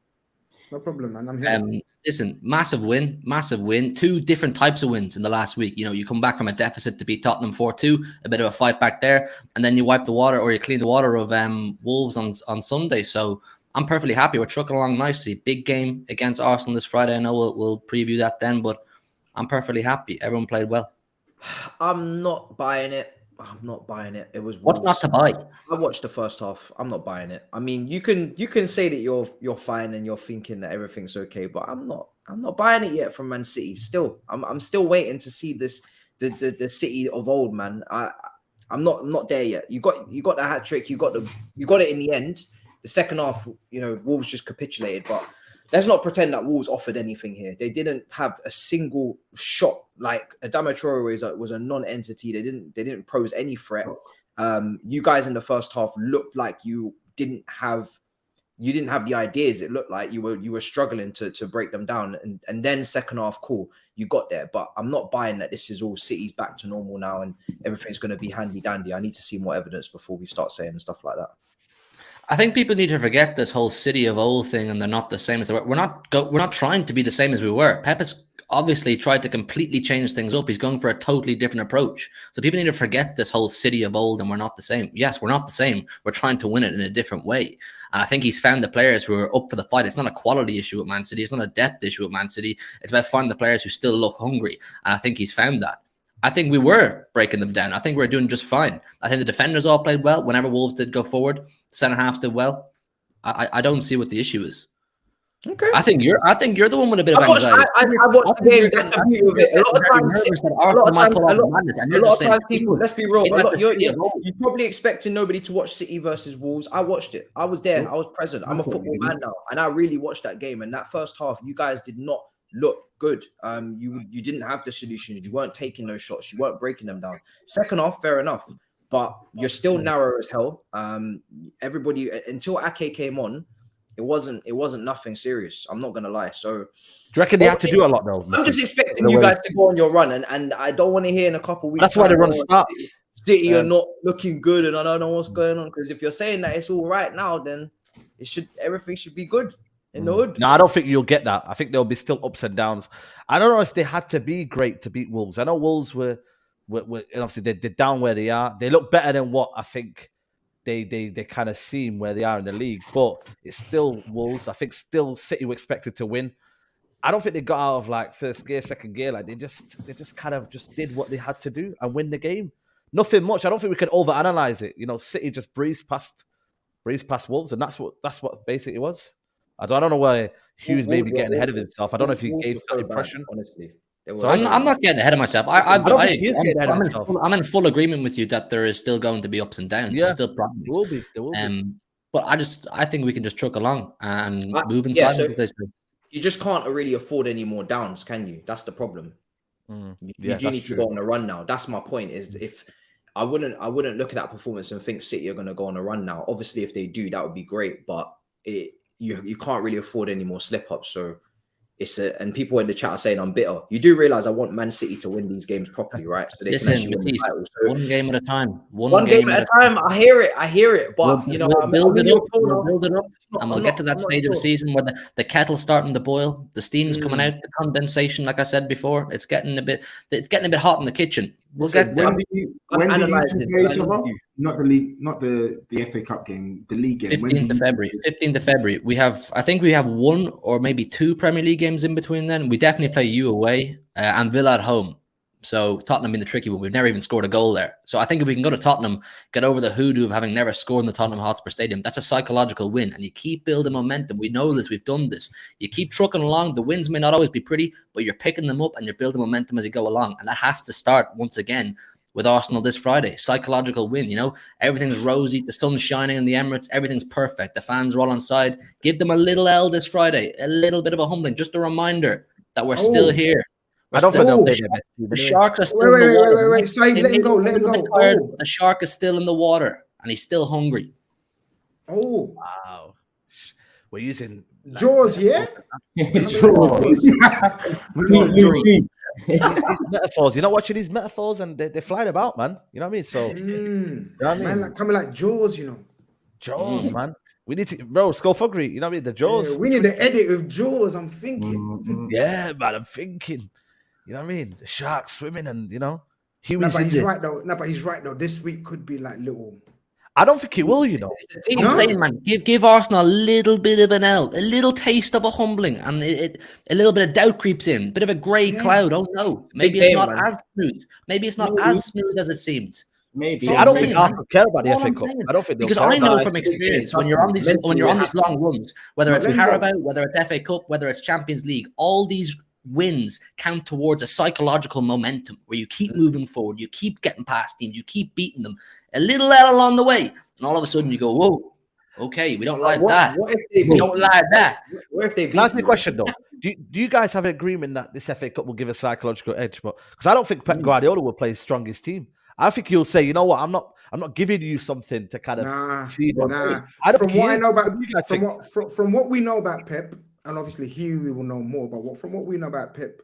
No problem, man. I'm here. Listen, massive win. 2 different types of wins in the last week. You know, you come back from a deficit to beat Tottenham 4-2, a bit of a fight back there, and then you wipe the water or you clean the water of Wolves on Sunday. So I'm perfectly happy. We're trucking along nicely. Big game against Arsenal this Friday. I know we'll preview that then, but I'm perfectly happy. Everyone played well. I'm not buying it. It was what's not to buy? I watched the first half. I'm not buying it. I mean, you can say that you're fine and you're thinking that everything's okay, but I'm not buying it yet from Man City. Still, I'm still waiting to see this the City of old, man. I'm not there yet. You got the hat trick. You got it in the end. The second half, you know, Wolves just capitulated, but let's not pretend that Wolves offered anything here. They didn't have a single shot. Like Adama Traore was a non-entity. They didn't pose any threat. You guys in the first half looked like you didn't have the ideas. It looked like you were struggling to break them down. And then second half, cool, you got there. But I'm not buying that this is all City's back to normal now and everything's going to be handy dandy. I need to see more evidence before we start saying stuff like that. I think people need to forget this whole City of old thing, and they're not the same as they were. We're not trying to be the same as we were. Pep has obviously tried to completely change things up. He's going for a totally different approach. So people need to forget this whole City of old, and we're not the same. Yes, we're not the same. We're trying to win it in a different way. And I think he's found the players who are up for the fight. It's not a quality issue with Man City. It's not a depth issue with Man City. It's about finding the players who still look hungry. And I think he's found that. I think we were breaking them down. I think we were doing just fine. I think the defenders all played well. Whenever Wolves did go forward, the centre halves did well. I don't see what the issue is. Okay. I think you're the one with a bit of anxiety. I watched the game. That's the beauty of it. A lot of times, people. Let's be real. You're probably expecting nobody to watch City versus Wolves. I watched it. I was there. I was present. I'm a football man now, and I really watched that game. And that first half, you guys did not look good. You didn't have the solutions. You weren't taking those shots. You weren't breaking them down. Second half, fair enough. But you're still narrow as hell. Everybody until Ake came on, it wasn't nothing serious. I'm not gonna lie. So, do you reckon they had to do a lot though? I'm just expecting you guys to go on your run, and I don't want to hear in a couple of weeks. That's why the run starts. City are not looking good, and I don't know what's going on. Because if you're saying that it's all right now, then everything should be good in the hood. No, I don't think you'll get that. I think there'll be still ups and downs. I don't know if they had to be great to beat Wolves. I know Wolves were and obviously they're down where they are. They look better than what I think they kind of seem where they are in the league, but it's still Wolves. I think still City were expected to win. I don't think they got out of like first gear, second gear. Like they just kind of just did what they had to do and win the game. Nothing much. I don't think we can overanalyze it. You know, City just breezed past Wolves, and that's what basically it was. I don't know why Hugh's maybe getting ahead of himself. I don't know if he gave that impression. Honestly. So I'm not getting ahead of myself. I don't think he is getting ahead of himself. I'm in full agreement with you that there is still going to be ups and downs. Yeah, There's still problems. There will be. But I think we can just truck along and move Yeah, inside. you just can't really afford any more downs, can you? That's the problem. You do need to go on a run now. That's my point. Is if I wouldn't look at that performance and think City are going to go on a run now. Obviously, if they do, that would be great. But you can't really afford any more slip ups. So and people in the chat are saying I'm bitter. You do realize I want Man City to win these games properly, right? So they can actually win the title. So one game at a time. One game at a time. I hear it. But we'll build it up, and we'll get to that stage of the season where the kettle's starting to boil, the steam's coming out, the condensation. Like I said before, it's getting a bit hot in the kitchen. We'll get there. When do you play each other? Not the league, not the FA Cup game, the league game. 15th of February. 15th of February. I think we have one or maybe two Premier League games in between then. We definitely play you away and Villa at home. So Tottenham being the tricky one. We've never even scored a goal there. So I think if we can go to Tottenham, get over the hoodoo of having never scored in the Tottenham Hotspur Stadium, that's a psychological win. And you keep building momentum. We know this. We've done this. You keep trucking along. The wins may not always be pretty, but you're picking them up and you're building momentum as you go along. And that has to start once again with Arsenal this Friday. Psychological win, you know. Everything's rosy. The sun's shining in the Emirates. Everything's perfect. The fans are all on side. Give them a little L this Friday. A little bit of a humbling. Just a reminder that we're still here. I don't think the Sharks are still in the water. Wait. Saeed, let him go. The Shark is still in the water, and he's still hungry. Oh, wow. We're using Jaws, yeah? Jaws. These metaphors, you're not watching these metaphors, and they're flying about, man. You know what I mean? So, you know what I mean? Man, like, coming like Jaws, you know. Jaws, man. We need to, bro, Skullfuggery. You know what I mean? The Jaws. Yeah, we need to edit with Jaws. I'm thinking. Yeah, man, I'm thinking. You know what I mean? The sharks swimming, and you know, but he's right though. This week could be like little. I don't think he will, you know. I'm saying, man, give Arsenal a little bit of an L, a little taste of a humbling, and a little bit of doubt creeps in, a bit of a grey cloud. Oh no, maybe it's not as smooth. Maybe it's not as smooth as it seemed. Maybe. See, I don't think Arsenal care about the FA Cup. I don't think because I know from experience when you're on these long runs, whether it's Carabao, whether it's FA Cup, whether it's Champions League, all these wins count towards a psychological momentum where you keep moving forward, you keep getting past teams, you keep beating them, a little L along the way, and all of a sudden you go, whoa, okay, we don't like that. We don't like that. What if they ask me a question though? Do you guys have an agreement that this FA Cup will give a psychological edge? But because I don't think Pep Guardiola will play his strongest team. I think he'll say, you know what, I'm not giving you something to kind of feed on. From what we know about Pep. And obviously, Hugh will know more. But from what we know about Pep,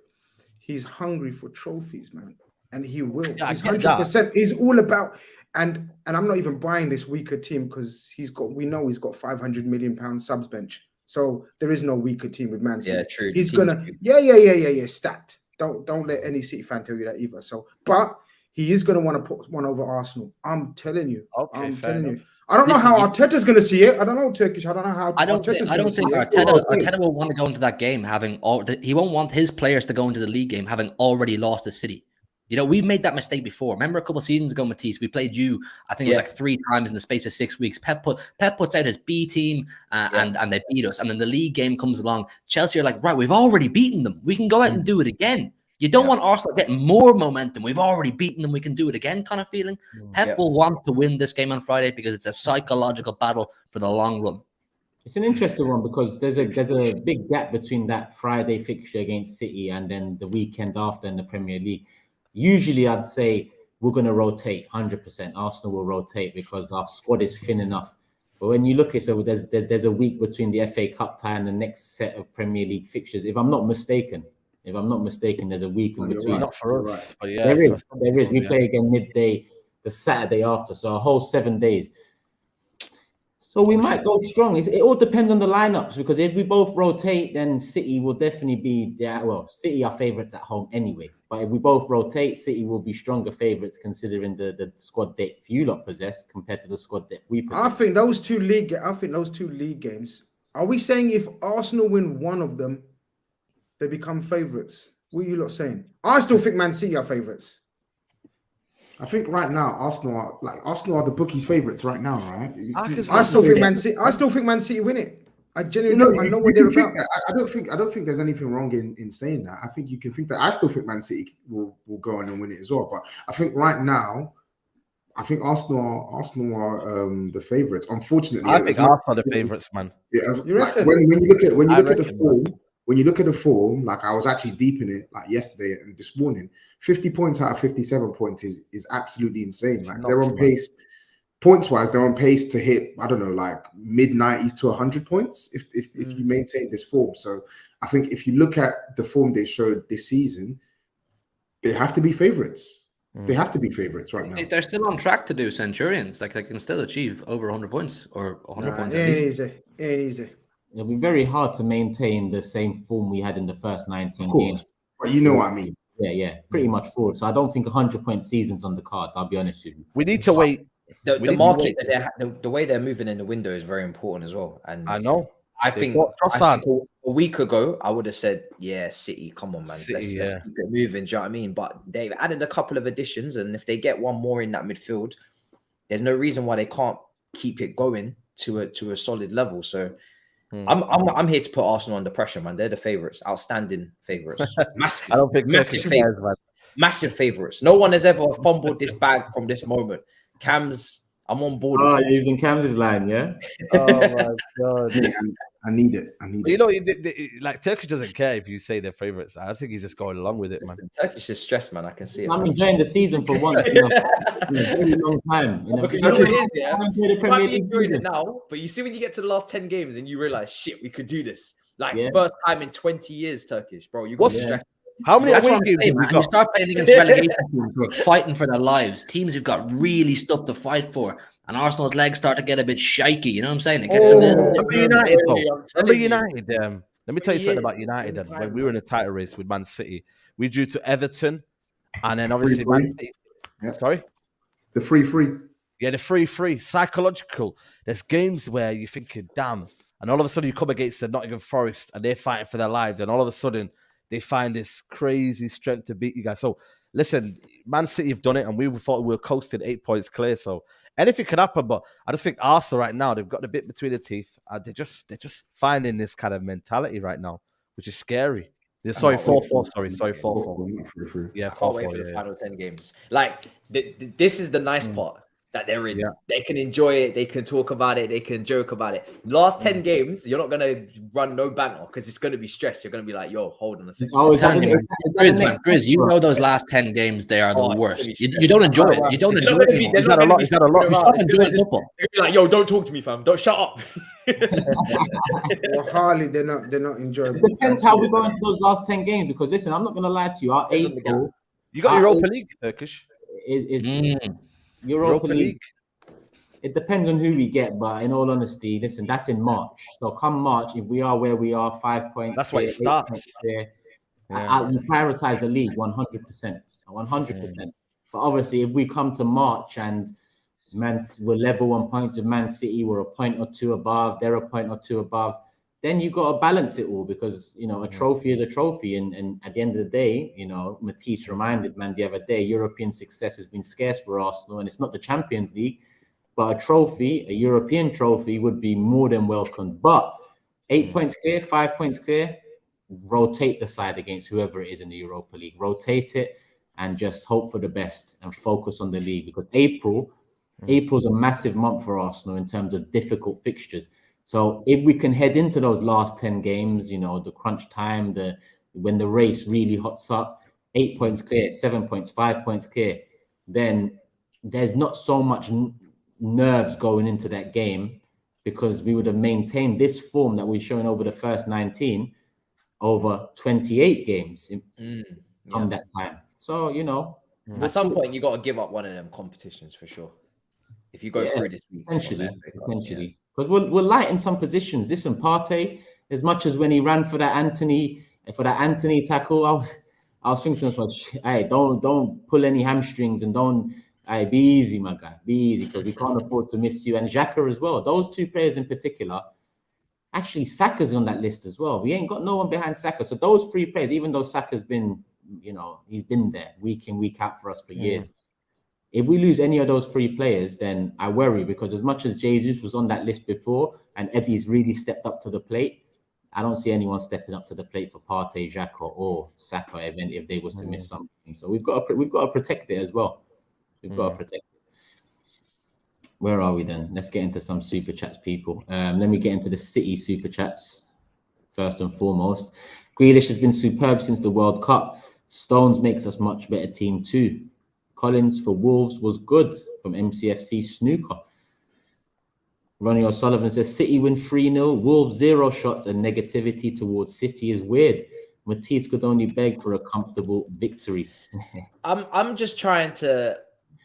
he's hungry for trophies, man, and he will. Yeah, he's 100%. He's all about. And I'm not even buying this weaker team because we know he's got £500 million subs bench. So there is no weaker team with Man City. Yeah, true. He's gonna. Yeah. Stacked. Don't let any City fan tell you that either. So, but he is gonna want to put one over Arsenal. I'm telling you. Okay, I'm telling you. I don't know how Arteta's going to see it. I don't know Turkish. I don't know how. I don't think Arteta will want to go into that game he won't want his players to go into the league game having already lost to City. You know, we've made that mistake before. Remember a couple of seasons ago, Matisse, we played you, I think it was like 3 times in the space of 6 weeks. Pep puts out his B team and they beat us. And then the league game comes along. Chelsea are like, right, we've already beaten them. We can go out and do it again. You don't want Arsenal getting more momentum. We've already beaten them. We can do it again kind of feeling. Pep will want to win this game on Friday because it's a psychological battle for the long run. It's an interesting one because there's a big gap between that Friday fixture against City and then the weekend after in the Premier League. Usually I'd say we're going to rotate 100%. Arsenal will rotate because our squad is thin enough. But when you look at it, so there's a week between the FA Cup tie and the next set of Premier League fixtures. If I'm not mistaken, there's a week in between. Not for us. Right. But yeah, there is. We play again midday, the Saturday after. So a whole 7 days. So we might go strong. It all depends on the lineups, because if we both rotate, then City will definitely be there. Well, City are favourites at home anyway. But if we both rotate, City will be stronger favourites considering the squad depth you lot possess compared to the squad depth we possess. I think those two league games. Are we saying if Arsenal win one of them, they become favourites? What are you lot saying? I still think Man City are favourites. I think right now Arsenal are the bookies' favourites right now, right? I still think Man City win it. I genuinely I know what they're about. I don't think there's anything wrong in saying that. I think you can think that. I still think Man City will go on and win it as well. But I think right now, I think Arsenal are the favourites. Unfortunately, I think Arsenal are the favourites, man. Yeah, like when you look at the form. When you look at the form, like I was actually deep in it like yesterday and this morning, 50 points out of 57 points is absolutely insane. Like they're on pace, points-wise, they're on pace to hit, I don't know, like mid-90s to 100 points if you maintain this form. So I think if you look at the form they showed this season, they have to be favourites. They have to be favourites right now. They're still on track to do Centurions. Like they can still achieve over 100 points or 100 points at least. Easy. It'll be very hard to maintain the same form we had in the first 19 games. But you know what I mean. Yeah, pretty much forward. So I don't think 100-point season's on the cards. I'll be honest with you. We need to wait. The market, the way they're moving in the window is very important as well. And I know. I think a week ago, I would have said, yeah, City, come on, man. Let's keep it moving, do you know what I mean? But they've added a couple of additions, and if they get one more in that midfield, there's no reason why they can't keep it going to a solid level. So I'm here to put Arsenal under pressure, man. They're the favourites, outstanding favourites. Massive. I don't think massive favourites. No one has ever fumbled this bag from this moment. Cam's, I'm on board. Oh, you're using Cam's line, yeah? Oh my god. I need it. You know, like Turkish doesn't care if you say they're favourites. I think he's just going along with it, man. Turkish is stressed, man. I can see it. I'm enjoying the season for once in a very long time. Because you know what it is, yeah? You might be enjoying it now, but you see when you get to the last 10 games and you realise, shit, we could do this. Like first time in 20 years, Turkish, bro. You got stressed. How many That's away what I'm games saying, have we man. got? You start playing against relegation teams who are fighting for their lives, teams who've got really stuff to fight for, and Arsenal's legs start to get a bit shaky. You know what I'm saying? It gets a little bit. Remember United? Let me tell you something about United. Then. When we were in a title race with Man City, we drew to Everton, and then obviously Man City. Yeah. Sorry, the free. Yeah, the free. Psychological. There's games where you're thinking, damn, and all of a sudden you come against the Nottingham Forest, and they're fighting for their lives, and all of a sudden they find this crazy strength to beat you guys. So listen, Man City have done it, and we thought we were coasting 8 points clear. So anything could happen, but I just think Arsenal right now, they've got a bit between the teeth. They're just finding this kind of mentality right now, which is scary. Sorry, 4-4. Sorry, 4-4. Yeah, 4-4. I can't wait for the final 10 games. Like this is the nice part that they're in. Yeah. They can enjoy it. They can talk about it. They can joke about it. Last 10 games, you're not going to run no banter because it's going to be stressed. You're going to be like, yo, hold on a second. GRIZZ, you know those last 10 games, they are the worst. You don't enjoy it. You don't enjoy it. Is that a lot? You stop enjoying football. You're like, yo, don't talk to me, fam. Don't shut up. Well, hardly they're not enjoying it. It depends how we go into those last 10 games, because listen, I'm not going to lie to you. Our April, you got Europa League, Turkish. Europa League. It depends on who we get, but in all honesty, listen, that's in March. So come March, if we are where we are, 5 points. That's why it starts. We prioritize the league 100%. 100%. But obviously, if we come to March and we're level on points with Man City, we're a point or two above, they're a point or two above, then you got to balance it all, because, you know, a trophy is a trophy. And at the end of the day, you know, Matisse reminded man the other day, European success has been scarce for Arsenal, and it's not the Champions League, but a trophy, a European trophy would be more than welcome. But 8 points clear, 5 points clear, rotate the side against whoever it is in the Europa League. Rotate it and just hope for the best and focus on the league, because April's a massive month for Arsenal in terms of difficult fixtures. So if we can head into those last 10 games, you know, the crunch time, when the race really hots up, 8 points clear, 7 points, 5 points clear, then there's not so much nerves going into that game, because we would have maintained this form that we're showing over the first 19 over 28 games from that time. So, you know. At some point, you got to give up one of them competitions for sure. If you go through this week. Potentially. Because we're light in some positions. Listen, Partey, as much as when he ran for that Anthony tackle, I was thinking to myself, hey, don't pull any hamstrings and don't. Hey, be easy, my guy. Be easy, because we can't afford to miss you. And Xhaka as well. Those two players in particular. Actually, Saka's on that list as well. We ain't got no one behind Saka. So those three players, even though Saka's been, he's been there week in, week out for us for years. If we lose any of those three players, then I worry, because as much as Jesus was on that list before and Eddie's really stepped up to the plate, I don't see anyone stepping up to the plate for Partey, Xhaka, or Saka if they was to miss something. So we've got to protect it as well. We've got to protect it. Where are we then? Let's get into some super chats, people. Let me get into the City super chats first and foremost. Grealish has been superb since the World Cup. Stones makes us much better team too. Collins for Wolves was good from MCFC Snooker. Ronnie O'Sullivan says City win 3-0, Wolves 0 shots, and negativity towards City is weird. Matisse could only beg for a comfortable victory. I'm just trying to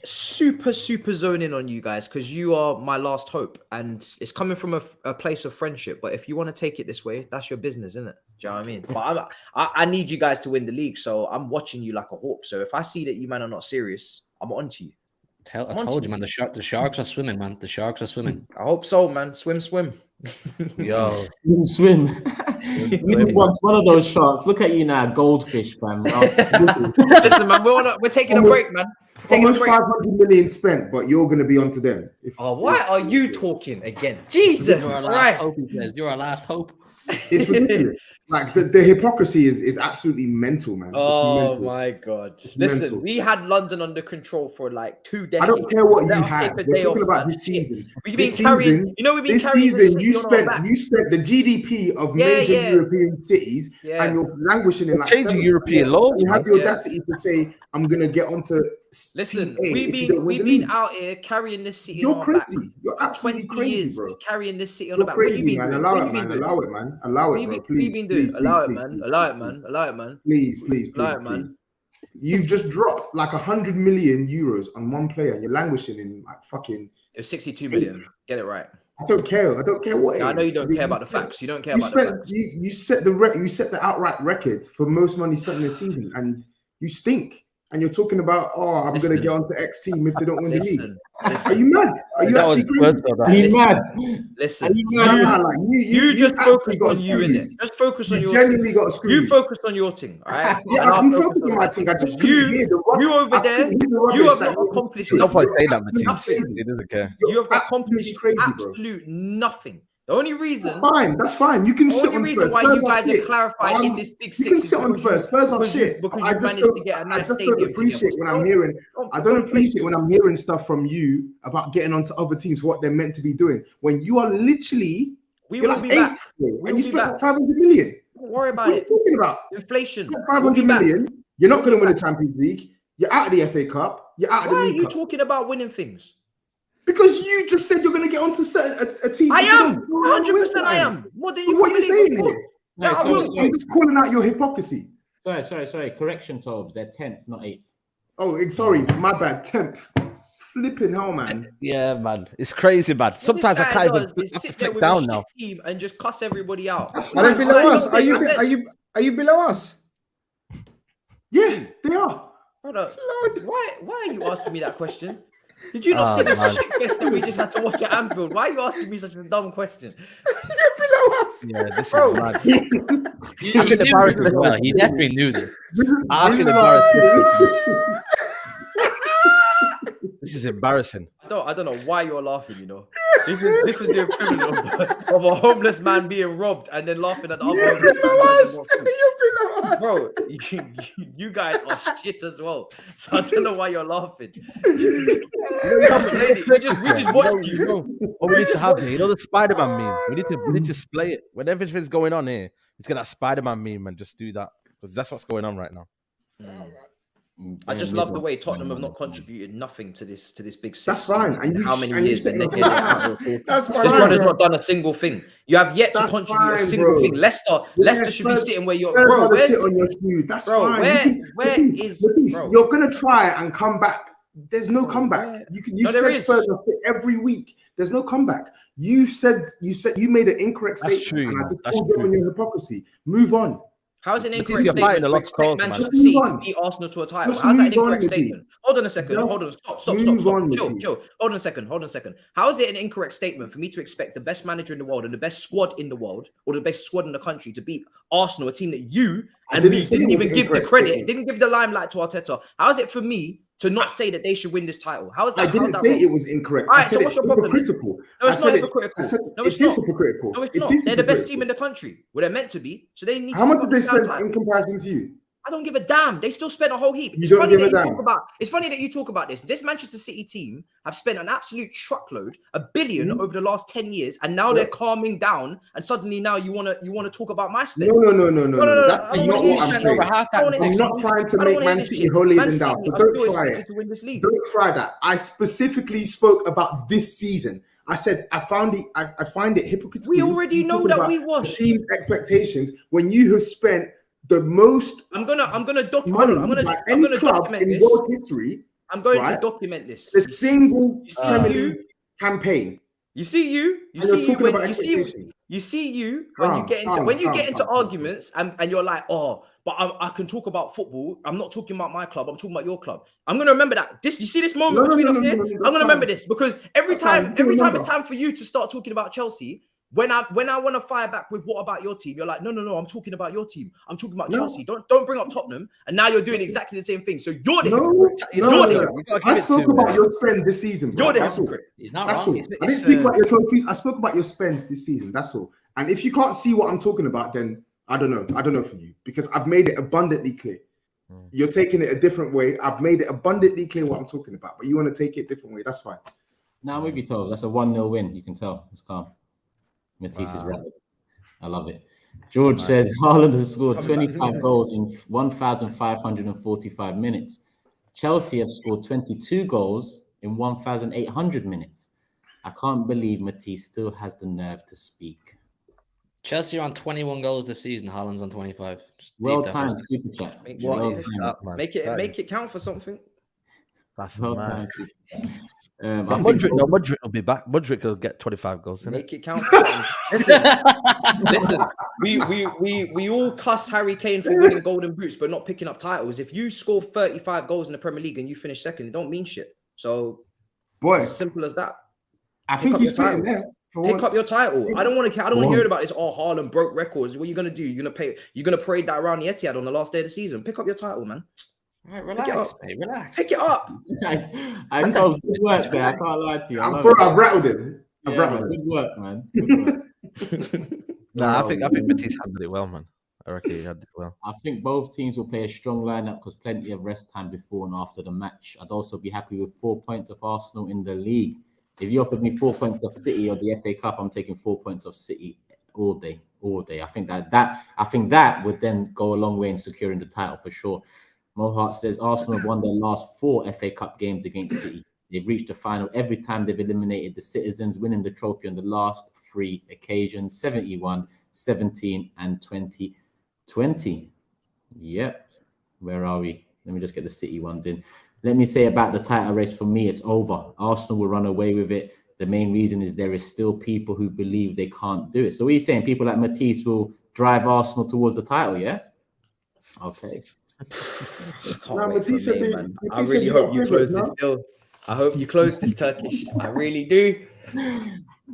super zone in on you guys, because you are my last hope, and it's coming from a place of friendship. But if you want to take it this way, that's your business, isn't it? Do you know what I mean? But I need you guys to win the league, so I'm watching you like a hawk. So if I see that you man are not serious, I'm on to you. I told you, man. The sharks are swimming, man. The sharks are swimming. I hope so, man. Swim. Yo, swim. You want one of those sharks? Look at you now, goldfish, fam. Listen, man. We're taking a break, man. Almost 500 million spent, but you're going to be onto them. Why are you talking again? Jesus Christ! You're our last hope. It's ridiculous. Like the hypocrisy is absolutely mental, man. Oh my God! Listen, we had London under control for like 2 decades. I don't care what you had. We're talking about this season. We've been carrying. This season, you spent the GDP of major European cities, and you're languishing in like changing European laws. You have the audacity to say, "I'm gonna get onto." Listen, we've been out here carrying this city. You're on crazy. Our back. You're absolutely crazy, bro. Carrying this city on You're the back. crazy, man. Allow it, man. Allow it, man. Allow it, bro. Please, please, allow it, man. Allow it, man. Allow it, man. Please, allow it, man. You've just dropped like 100 million euros on one player, and you're languishing in like fucking. It's 62 million. Get it right. I don't care. I don't care what it is. I know you don't care about the facts. You don't care about the facts. You set the outright record for most money spent in the season, and you stink. And you're talking about, I'm going to get onto X team if they don't win the league. Are you mad? Are you actually crazy? Are you mad? Listen, you just focus on you, innit? Just focus on your genuinely got screwed. You focus on your thing, all right? Yeah, I'm focused on my thing. I just you over there, you have not accomplished nothing. He doesn't care. You have accomplished absolute nothing. The only reason that's fine. You can sit on Spurs. Why you guys are clarifying in this big six. You can sit on Spurs. Spurs are shit. Because you managed to get a nice stadium. I don't appreciate when I'm hearing stuff from you about getting onto other teams, what they're meant to be doing. When you are literally, you're like eighth, and you spent like 500 million. Don't worry about it. What are you talking about? Inflation. 500 million. You're not going to win the Champions League. You're out of the FA Cup. You're out of the League Cup. Why are you talking about winning things? Because you just said you're going to get onto a team. I am 100%. I am. What are you saying here? I'm just calling out your hypocrisy. Sorry. Correction, Tobs. They're 10th, not 8th. Oh, sorry. My bad. 10th. Flipping hell, man. Yeah, man. It's crazy, man. Sometimes I can't even sit there with down your now. Team and just cuss everybody out. Are they below us? Are you below us? Yeah, they are. Brother, why are you asking me that question? Did you not see this shit fest that we just had to watch at Anfield? Why are you asking me such a dumb question? You're below us. Yeah, this is mad. I feel embarrassed as well. He definitely knew this. I feel embarrassed. This is embarrassing. I don't know why you're laughing, you know. This is the equivalent of a homeless man being robbed and then laughing at the other man. Bro, you guys are shit as well. So I don't know why you're laughing. We just watched you. What we need to have here, the Spider-Man meme. We need to display it. When everything's going on here, let's get that Spider-Man meme and just do that. Because that's what's going on right now. I just love the way Tottenham have not contributed nothing to this big six. That's fine. And how many years that they've been That's this one has not done a single thing. You have yet to contribute a single thing. Leicester should be sitting where you're. Bro, that's fine. Where is? You're gonna try and come back. There's no comeback. You said Spurs are fit every week. There's no comeback. You made an incorrect That's statement, true, and I just that's called you on true. your hypocrisy. Move on. How's it an Matisse, incorrect you're fighting statement a to lot of expect calls, man. Manchester Just City move to on. beat Arsenal to a title? Just How's that an move on, incorrect Matisse. statement? Hold on a second. Just Hold on. Stop. move on, Chill. Matisse. Hold on a second. How is it an incorrect statement for me to expect the best manager in the world and the best squad in the world or the best squad in the country to beat Arsenal, a team that you and me didn't even give the credit, didn't give the limelight to Arteta? How is it for me to not say that they should win this title? How is that? I didn't say it was incorrect. All I right, said so what's it's your problem? hypocritical. No, it's I not said hypocritical. I said No, it it's is not. hypocritical. No, it's It not. is They're the best hypocritical. team in the country. Well, they're meant to be. So they need to How much pick did up they the damn spend title. in comparison to you? I don't give a damn. They still spent a whole heap. You It's don't funny give that a you damn. talk about. It's funny that you talk about this. This Manchester City team have spent an absolute truckload, $1 billion over the last 10 years, and now they're calming down. And suddenly now you wanna talk about my spend. No. That's I don't not wanna hear what this I'm shit. saying. I'm not trying to I don't make wanna hear Man this City shit. holier Man than thou. City So are don't still try expected it. to win this league. Don't try that. I specifically spoke about this season. I said I find it hypocritical. We already You know talking that about we washed. team expectations when you have spent the most I'm gonna money by I'm any gonna club document in this. world history. I'm going right? to document this. The single You see Premier you- League campaign. You see you And you're talking when about you see expectation. you see you when you get into arguments and you're like, oh, but I can talk about football. I'm not talking about my club. I'm talking about your club. I'm gonna remember that. You see this moment between us here. I'm gonna remember this because every time it's time for you to start talking about Chelsea. When I want to fire back with what about your team, you're like, no, I'm talking about your team. I'm talking about Chelsea. Don't bring up Tottenham. And now you're doing exactly the same thing. So you're the hypocrite. I spoke about your spend this season. You're the That's all. hypocrite. He's not That's wrong. all. I didn't speak about your trophies. I spoke about your spend this season. That's all. And if you can't see what I'm talking about, then I don't know. I don't know for you because I've made it abundantly clear. You're taking it a different way. I've made it abundantly clear what I'm talking about, but you want to take it a different way. That's fine. Now, with you, Tob. That's a 1-0 win. You can tell. It's calm. Matisse is rapid. I love it. George says Haaland has scored 25 goals in 1,545 minutes. Chelsea have scored 22 goals in 1,800 minutes. I can't believe Matisse still has the nerve to speak. Chelsea are on 21 goals this season. Haaland's on 25. Well timed, super chat. Make it count for something. That's well mad. timed. Mudryk will be back. Mudryk will get 25 goals. Make it count for something. Listen. We all cuss Harry Kane for winning golden boots, but not picking up titles. If you score 35 goals in the Premier League and you finish second, it don't mean shit. So, boy, it's as simple as that. I think he's fitting there. Pick up your title. I don't want to hear about this. Oh, Haaland broke records. What are you gonna do? You're gonna parade that around the Etihad on the last day of the season. Pick up your title, man. All right, relax, mate. Relax. Pick it up. I told good work there. I can't lie to you. I've rattled him. Good work, man. Good work. Nah, I think Matisse handled it well, man. I reckon he handled it well. I think both teams will play a strong lineup because plenty of rest time before and after the match. I'd also be happy with 4 points of Arsenal in the league. If you offered me 4 points of City or the FA Cup, I'm taking 4 points of City all day. I think that would then go a long way in securing the title for sure. Mohart says Arsenal have won their last 4 FA Cup games against City. They've reached the final every time they've eliminated the Citizens, winning the trophy on the last 3 occasions, 71, 17, and 2020. Yep. Where are we? Let me just get the City ones in. Let me say about the title race, for me, it's over. Arsenal will run away with it. The main reason is there is still people who believe they can't do it. So what are you saying? People like Matisse will drive Arsenal towards the title, yeah? Okay. I really hope you close this deal. I hope you close this, Turkish. I really do.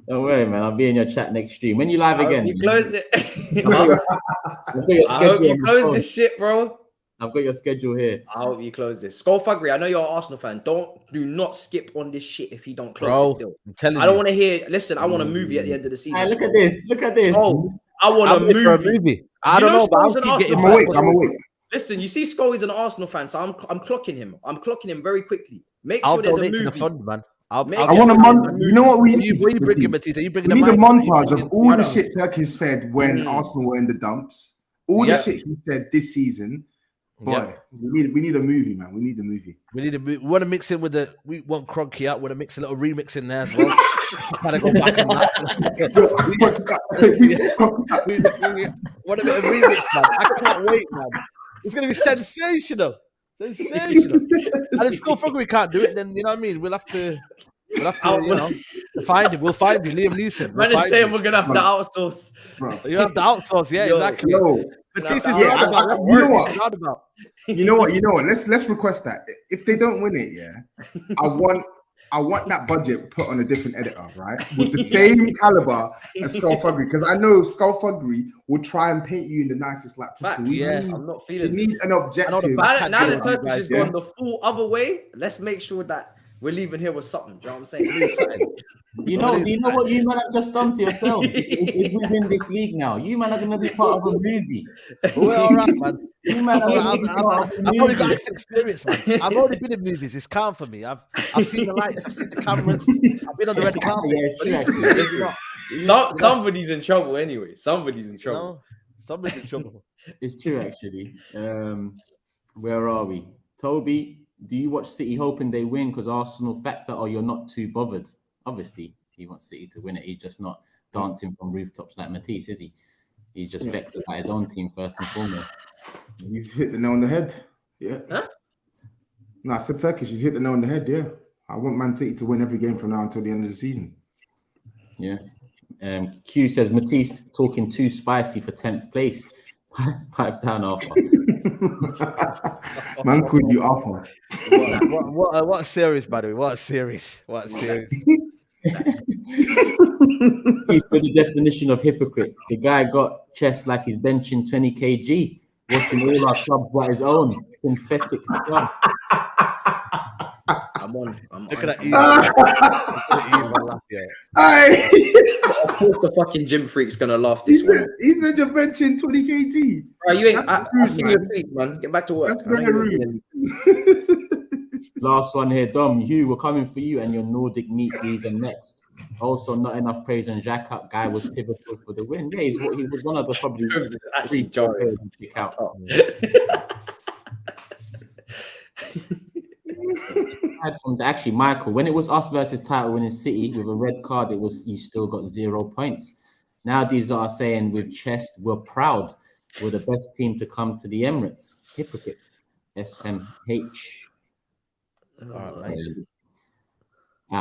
Don't worry, man. I'll be in your chat next stream. When you live again? You close it. I hope you close this shit, bro. I've got your schedule here. I hope you close this. Skull Thuggery, I know you're an Arsenal fan. Do not skip on this shit if you don't close this deal. I'm telling you. I don't want to hear. Listen, I want a movie at the end of the season. Hey, look at this. Look at this. Oh, I want a movie. I don't know, but I'll keep getting. I'm awake. Listen, you see, Skull is an Arsenal fan, so I'm clocking him. I'm clocking him very quickly. Make I'll sure there's a donate movie. to the fund, man. I want a montage. You know what we need? What are you bringing, Matisse? Are you bringing we need a montage of all Right the on. shit Turkish said when Arsenal were in the dumps. All the shit he said this season. Boy, we need a movie, man. We need a movie. We want to mix in with the. We want Kroenke out. We want to mix a little remix in there as well. Kind of go back on that. we want a bit of remix, man. I can't wait, man. It's gonna be sensational. Sensational. And if Skull Thuggery can't do it, then you know what I mean. We'll have to. You know, Find him. We'll find you, Liam Neeson. We'll Man is find saying you. we're gonna have to outsource. Bro. You have the outsource, yeah, Yo, exactly. Yo, Matisse is yeah, roundabout. That's you know Matisse what? is roundabout. You know what? Let's request that. If they don't win it, yeah, I want that budget put on a different editor, right? With the same caliber as Skullfuggery, because I know Skullfuggery will try and paint you in the nicest light possible. Facts, Yeah. I'm not You feeling need this. an objective. Now that you Turkish guys, has gone the full other way, let's make sure that we're leaving here with something. Do you know what I'm saying? Need something. You know what you man have just done to yourself. If we win this league now, you man are gonna be part of a movie. We're all right, man. You man are gonna be part of a I've only got movie. acting experience, man. I've already been in movies. It's calm for me. I've seen the lights. I've seen the cameras. I've been on the red carpet. Yeah, But sure, these actually. movies, you know, Somebody's in trouble anyway. Somebody's in trouble. no, somebody's in trouble. It's true, actually. Where are we? Toby, do you watch City hoping they win because Arsenal factor, or you're not too bothered? Obviously, he wants City to win it. He's just not dancing from rooftops like Matisse, is he? He's just vexed about his own team first and foremost. You've hit the nail on the head. Yeah. Huh? No, I said Turkish. He's hit the nail on the head. Yeah. I want Man City to win every game from now until the end of the season. Yeah. Q says Matisse talking too spicy for 10th place. Pipe down, Arthur. Man called you Alpha. What a series, by the way. What a series. What a series. He's for the definition of hypocrite. The guy got chest like he's benching 20 kg, watching all our clubs by his own synthetic club. Look at that evil. Of course, the fucking gym freak's gonna laugh this one. He said you're benching 20 kg. Bro, you ain't. That's I rude, see man. your tweet, man. Get back to work. That's I know very you're- rude. Last one here, Dom. Hugh, we're coming for you and your Nordic meat reason next. Also, not enough praise on Xhaka. Guy was pivotal for the win. Yeah, he was one of the probably It's actually three jarring. players to pick out. From actually, Michael, when it was us versus title winning City with a red card, it was you still got 0 points. Now these lot are saying with chest, we're proud. We're the best team to come to the Emirates. Hypocrites. SMH.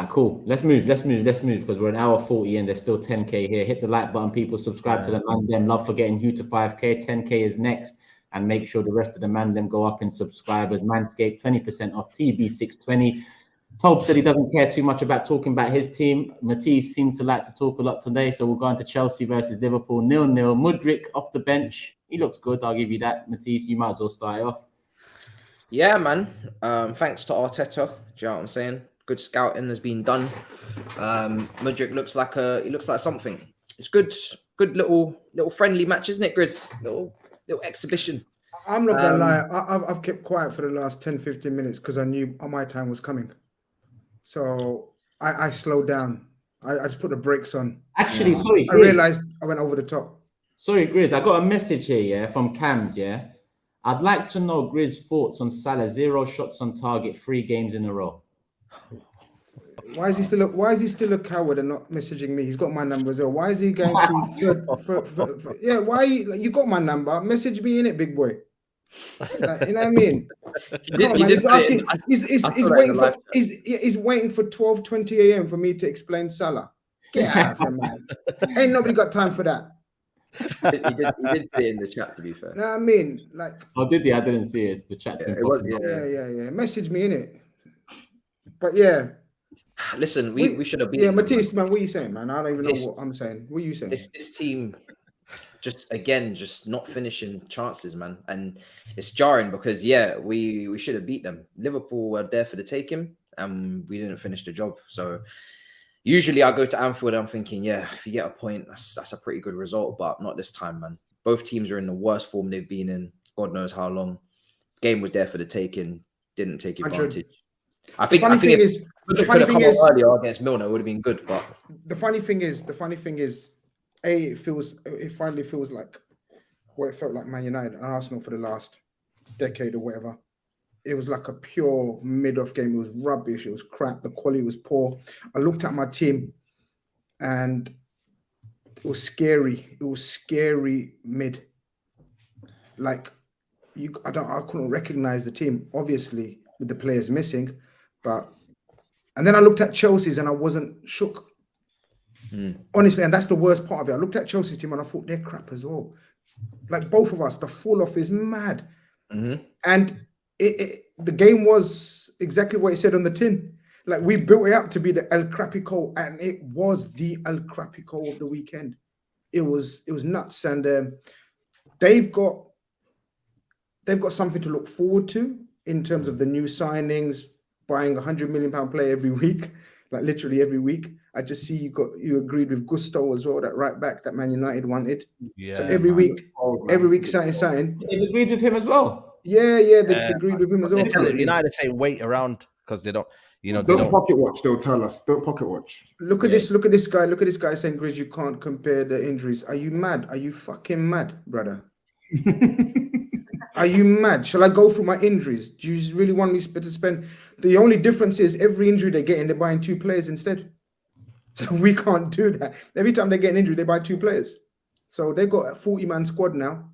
Cool. Let's move because we're an hour 40 and there's still 10k here. Hit the like button, people. Subscribe to the man them. Love for getting you to 5k. 10k is next. And make sure the rest of the man them go up in subscribers. Manscaped 20% off TB620. Tob said he doesn't care too much about talking about his team. Matisse seemed to like to talk a lot today, so we'll go into Chelsea versus Liverpool 0-0. Mudryk off the bench. He looks good. I'll give you that, Matisse. You might as well start it off. Yeah, man. Thanks to Arteta. Do you know what I'm saying? Good scouting has been done. Mudryk looks like something. It's good little friendly match, isn't it, Grizz? Little exhibition. I'm not gonna lie. I've kept quiet for the last 10-15 minutes because I knew my time was coming. So I slowed down. I just put the brakes on. Actually, sorry, I realized I went over the top. Sorry, Grizz. I got a message here, yeah, from Cams, yeah. I'd like to know Grizz's thoughts on Salah. 0 shots on target, 3 games in a row. Why is he still a coward and not messaging me? He's got my number as well. Why is he going through? Yeah, why you got my number? Message me in it, big boy. Like, you know what I mean? He's waiting for 12:20 a.m. for me to explain Salah. Get out of here, man. Ain't nobody got time for that. He did say in the chat, to be fair. Know what I mean? Like, oh, did he? I didn't see it. The chat's been popping up. Yeah. Message me in it. But yeah. Listen, we should have been. Yeah, Matisse, man, what are you saying, man? I don't even know what I'm saying. What are you saying? This team just not finishing chances, man. And it's jarring because we should have beat them. Liverpool were there for the taking and we didn't finish the job. So usually I go to Anfield and I'm thinking, if you get a point, that's a pretty good result, but not this time, man. Both teams are in the worst form they've been in God knows how long. Game was there for the taking, didn't take advantage. I think if it could have come up earlier against Milner, it would have been good. But the funny thing is, it finally feels like what it felt like Man United and Arsenal for the last decade or whatever. It was like a pure mid-off game. It was rubbish. It was crap. The quality was poor. I looked at my team and it was scary. It was scary mid. Like I couldn't recognize the team, obviously, with the players missing. And then I looked at Chelsea's and I wasn't shook. Honestly, and that's the worst part of it. I looked at Chelsea's team and I thought they're crap as well. Like both of us, the fall off is mad. And the game was exactly what it said on the tin. Like we built it up to be the El Crapico, and it was the El Crapico of the weekend. It was nuts, and they've got something to look forward to in terms of the new signings, buying £100 million player every week, like literally every week. I just see you agreed with Gusto as well, that right back that Man United wanted. Yeah. So every week something. They've agreed with him as well. Yeah, they just agreed with him as well. They tell United say wait around because they don't, don't pocket watch. They'll tell us. Don't pocket watch. Look at this guy saying, Grizz, you can't compare the injuries. Are you mad? Are you fucking mad, brother? Are you mad? Shall I go through my injuries? Do you really want me to spend? The only difference is every injury they get in, they're buying 2 players instead. So we can't do that. Every time they get an injury, they buy 2 players. So they got a 40-man squad now,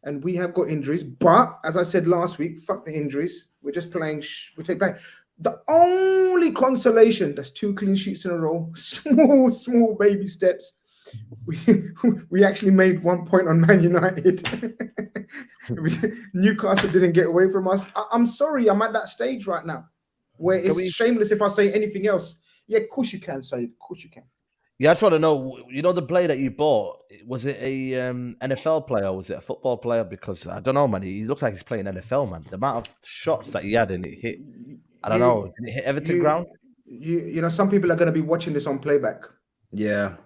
and we have got injuries. But as I said last week, fuck the injuries. We're just playing. We're playing. The only consolation, that's 2 clean sheets in a row, small baby steps. We actually made 1 point on Man United. Newcastle didn't get away from us. I'm sorry, I'm at that stage right now where it's shameless if I say anything else. Yeah, of course you can say it. Of course you can. Yeah, I just want to know, the player that you bought, was it a NFL player or was it a football player? Because I don't know, man. He looks like he's playing NFL, man. The amount of shots that he had and it hit, I don't know, did it hit Everton ground? You know, some people are going to be watching this on playback. Yeah.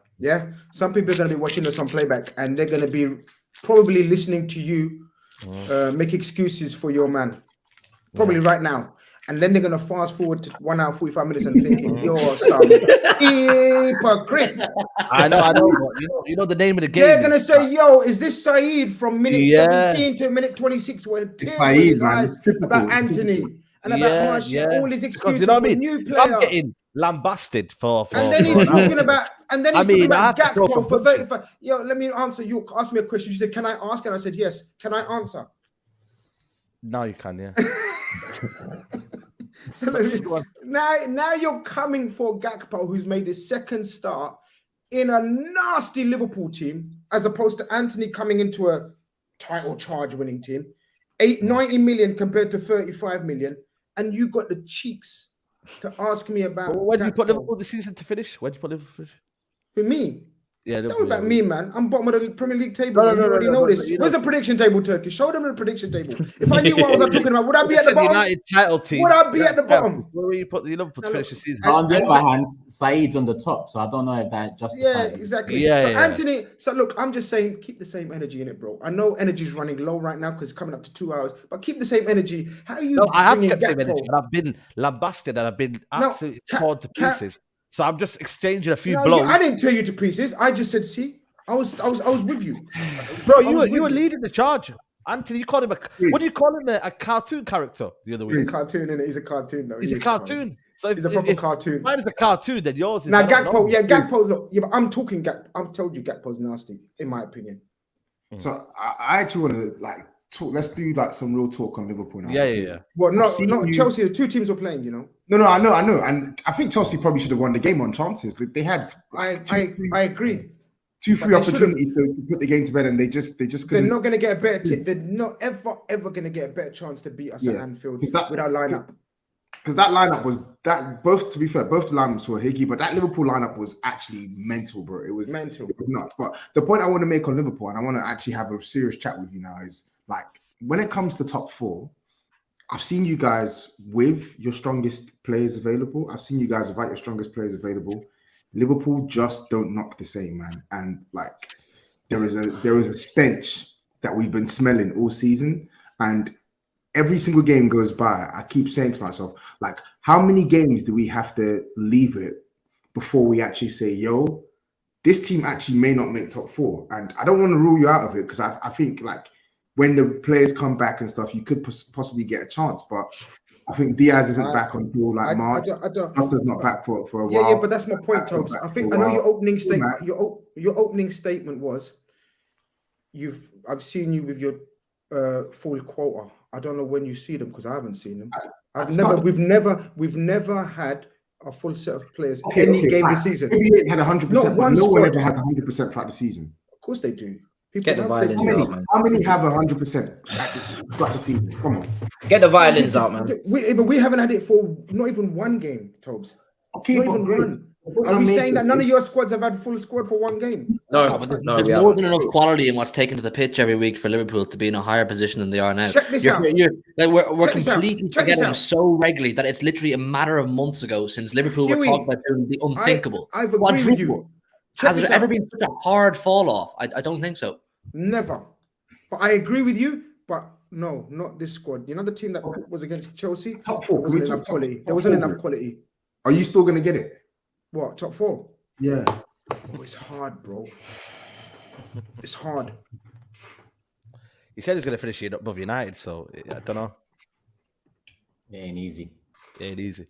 Some people are going to be watching this on playback and they're going to be probably listening to you make excuses for your man. Probably right now. And then they're going to fast forward to 1 hour, 45 minutes and thinking, you're some hypocrite. I know. But you know the name of the game. They're going to say, yo, is this SAEED from minute 17 to minute 26? Where SAEED, man. About Anthony and about Martial, all his excuses for new player. I'm getting lambasted for and then he's talking about Gakpo for 35. Yo, let me answer. You asked me a question. You said, can I ask? And I said, yes. Can I answer? Now you can, yeah. So now you're coming for Gakpo, who's made his 2nd start in a nasty Liverpool team, as opposed to Anthony coming into a title charge winning team. 90 million compared to 35 million, and you got the cheeks to ask me about. Where did you put Liverpool this season to finish? Where did you put Liverpool to finish? Who, me? Yeah, don't about me, man. I'm bottom of the Premier League table. You already know this. Where's the prediction table, Turkey? Show them the prediction table. If I knew what I was talking about, would I be at the bottom? United title team. Would I be at the bottom? Where will you put the Liverpool to finish the season? On the other hand, Saeed's on the top, so I don't know if that justifies. Yeah, exactly. So Anthony, so look, I'm just saying, keep the same energy in it, bro. I know energy's running low right now because it's coming up to 2 hours, but keep the same energy. How are you? No, I have kept the same energy, and I've been lambasted and I've been absolutely torn to pieces. So I'm just exchanging a few blows. I didn't tear you to pieces. I just said, see. I was with you, bro. You were leading the charge, Anthony. You called him what do you call him? A cartoon character the other week. He's a cartoon, innit? He's a cartoon, though. He's a cartoon. So he's a proper cartoon. Mine is a cartoon, then yours is. Now Gakpo, Gakpo. Look, but I'm talking Gakpo. I've told you Gakpo's nasty, in my opinion. So I actually want to talk. Let's do some real talk on Liverpool now. Yeah. Well, not Chelsea. The 2 teams were playing, you know. No, I know, and I think Chelsea probably should have won the game on chances. They had. I agree. 2-3 opportunities to put the game to bed, and they just couldn't. They're not going to get a better. They're not ever going to get a better chance to beat us at Anfield with our lineup. Because that lineup was both. To be fair, both the lineups were higgy, but that Liverpool lineup was actually mental, bro. It was mental. It was nuts. But the point I want to make on Liverpool, and I want to actually have a serious chat with you now, is when it comes to top 4, I've seen you guys with your strongest players available. I've seen you guys without your strongest players available. Liverpool just don't knock the same, man. And there is a stench that we've been smelling all season. And every single game goes by, I keep saying to myself, how many games do we have to leave it before we actually say, yo, this team actually may not make top 4? And I don't want to rule you out of it because I think when the players come back and stuff, you could possibly get a chance. But I think Diaz isn't back until March. Jota's not back for a while. Yeah, but that's my point, Tobs. I know your opening statement. Your opening statement was, I've seen you with your full quota. I don't know when you see them because I haven't seen them. We've never had a full set of players Okay, any okay, game fine. this season. Maybe it had 100%, Not but one no one squad. ever has 100% throughout the season. Of course they do. Get the have violins their- out, man. How many have 100% throughout the season? Come on. Get the violins out, man. But we haven't had it for not even one game, Tobes. Okay, Not but even great. one. Are we saying that none of your squads have had full squad for one game? No, But no, there's we more haven't. than enough quality in what's taken to the pitch every week for Liverpool to be in a higher position than they are now. Check this out. We're Check this out. completely Check this forgetting out. so regularly that it's literally a matter of months ago since Liverpool were Hughie, talking about doing the unthinkable. I've agreed with you. Quadruple. Check Has this there ever out. been such a hard fall off? I don't think so. Never. But I agree with you. But no, not this squad. You know the team that was against Chelsea? Top four. There Can we wasn't talk enough top- quality. top There wasn't four, enough Grizz? quality. Are you still going to get it? What? Top 4? Yeah. Oh, it's hard, bro. It's hard. He said he's going to finish it above United, so I don't know. It ain't easy. It ain't easy.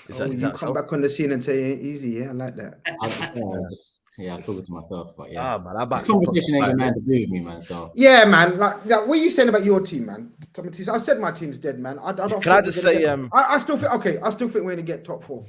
Is Oh, that, you is come that so? back on the scene and say it ain't easy. Yeah, I like that. I'm talking to myself, but yeah. Ah, man, I back This conversation ain't the man to do with me, man. So Yeah, man. Like, what are you saying about your team, man? I said my team's dead, man. I don't. Can I think just we're gonna say, get- I still think okay. I still think we're gonna get top 4.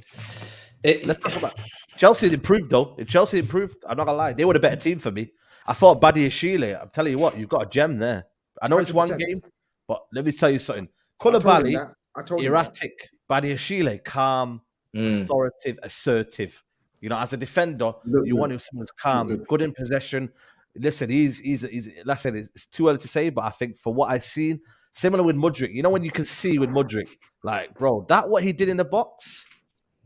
Let's talk about Chelsea improved though. If Chelsea improved, I'm not gonna lie, they were the better team for me. I thought Badiashile, I'm telling you what, you've got a gem there. I know it's one 100%. game, but let me tell you something. I told him Koulibaly, that. I told him that. erratic. Badiashile, calm, authoritative, assertive. You know, as a defender, Look you good. want someone's calm, Look good. good in possession. Listen, he's like I said, it's too early to say, but I think for what I've seen, similar with Mudryk. You know when you can see with Mudryk, like, bro, that what he did in the box,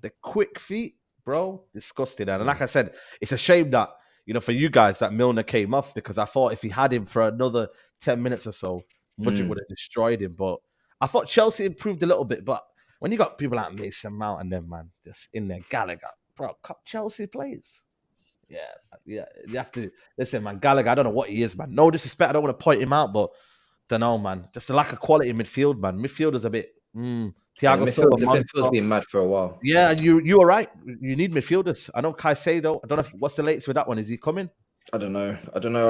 the quick feet, bro, disgusting. And like I said, it's a shame that, you know, for you guys that Milner came off, because I thought if he had him for another 10 minutes or so, Mudryk would have destroyed him. But I thought Chelsea improved a little bit. But when you got people like Mason Mount and them, man, just in there, Gallagher, bro, Chelsea plays. Yeah, you have to listen, man. Gallagher, I don't know what he is, man. No disrespect, I don't want to point him out, but don't know, man. Just a lack of quality in midfield, man. Midfielders a bit. Thiago Silva, Midfield's been mad for a while. yeah, and you are right. You need midfielders. I know Caicedo. I don't know what's the latest with that one. Is he coming? I don't know.